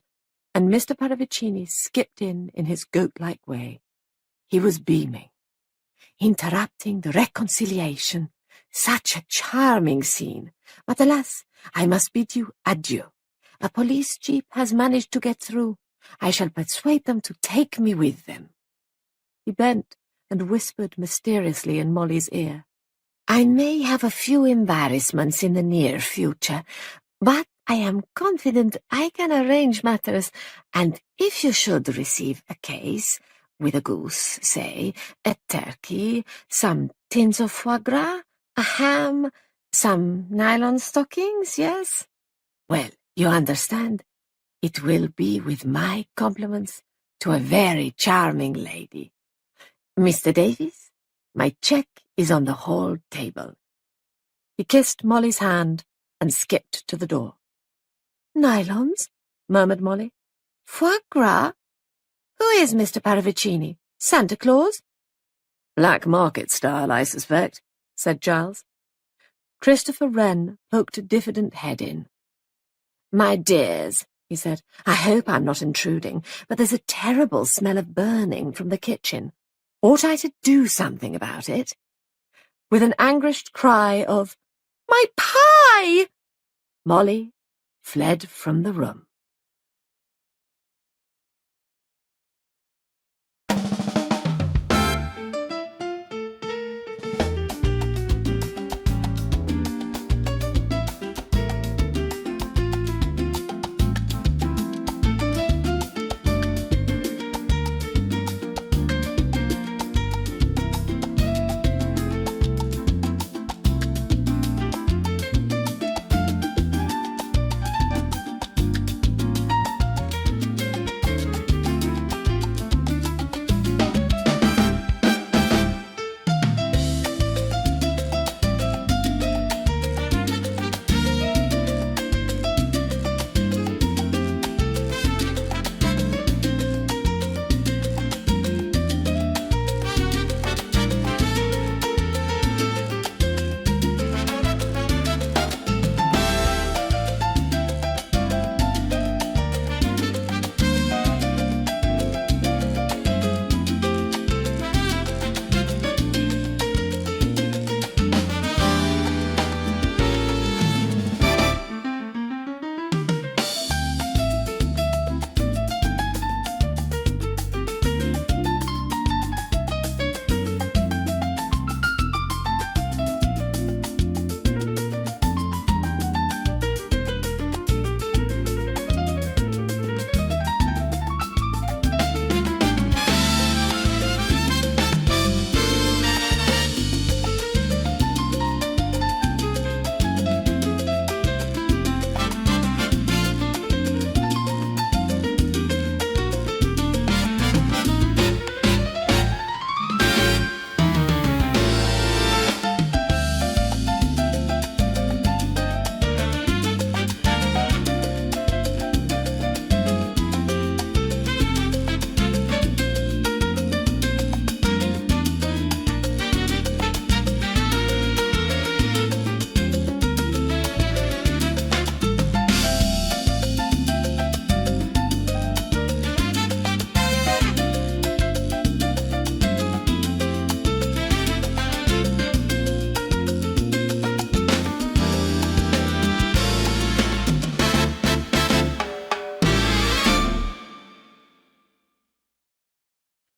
and Mr. Paravicini skipped in his goat-like way. He was beaming. Interrupting the reconciliation. Such a charming scene. But alas, I must bid you adieu. A police jeep has managed to get through. I shall persuade them to take me with them. He bent and whispered mysteriously in Molly's ear. I may have a few embarrassments in the near future, but I am confident I can arrange matters, and if you should receive a case, with a goose, say, a turkey, some tins of foie gras, a ham, some nylon stockings, yes? Well, you understand. It will be with my compliments to a very charming lady. Mr. Davies, my cheque is on the hall table. He kissed Molly's hand and skipped to the door. Nylons? Murmured Molly. Foie gras? Who is Mr. Paravicini? Santa Claus?
Black market style, I suspect, said Giles.
Christopher Wren poked a diffident head in. My dears, he said, I hope I'm not intruding, but there's a terrible smell of burning from the kitchen. Ought I to do something about it? With an anguished cry of, My pie! Molly fled from the room.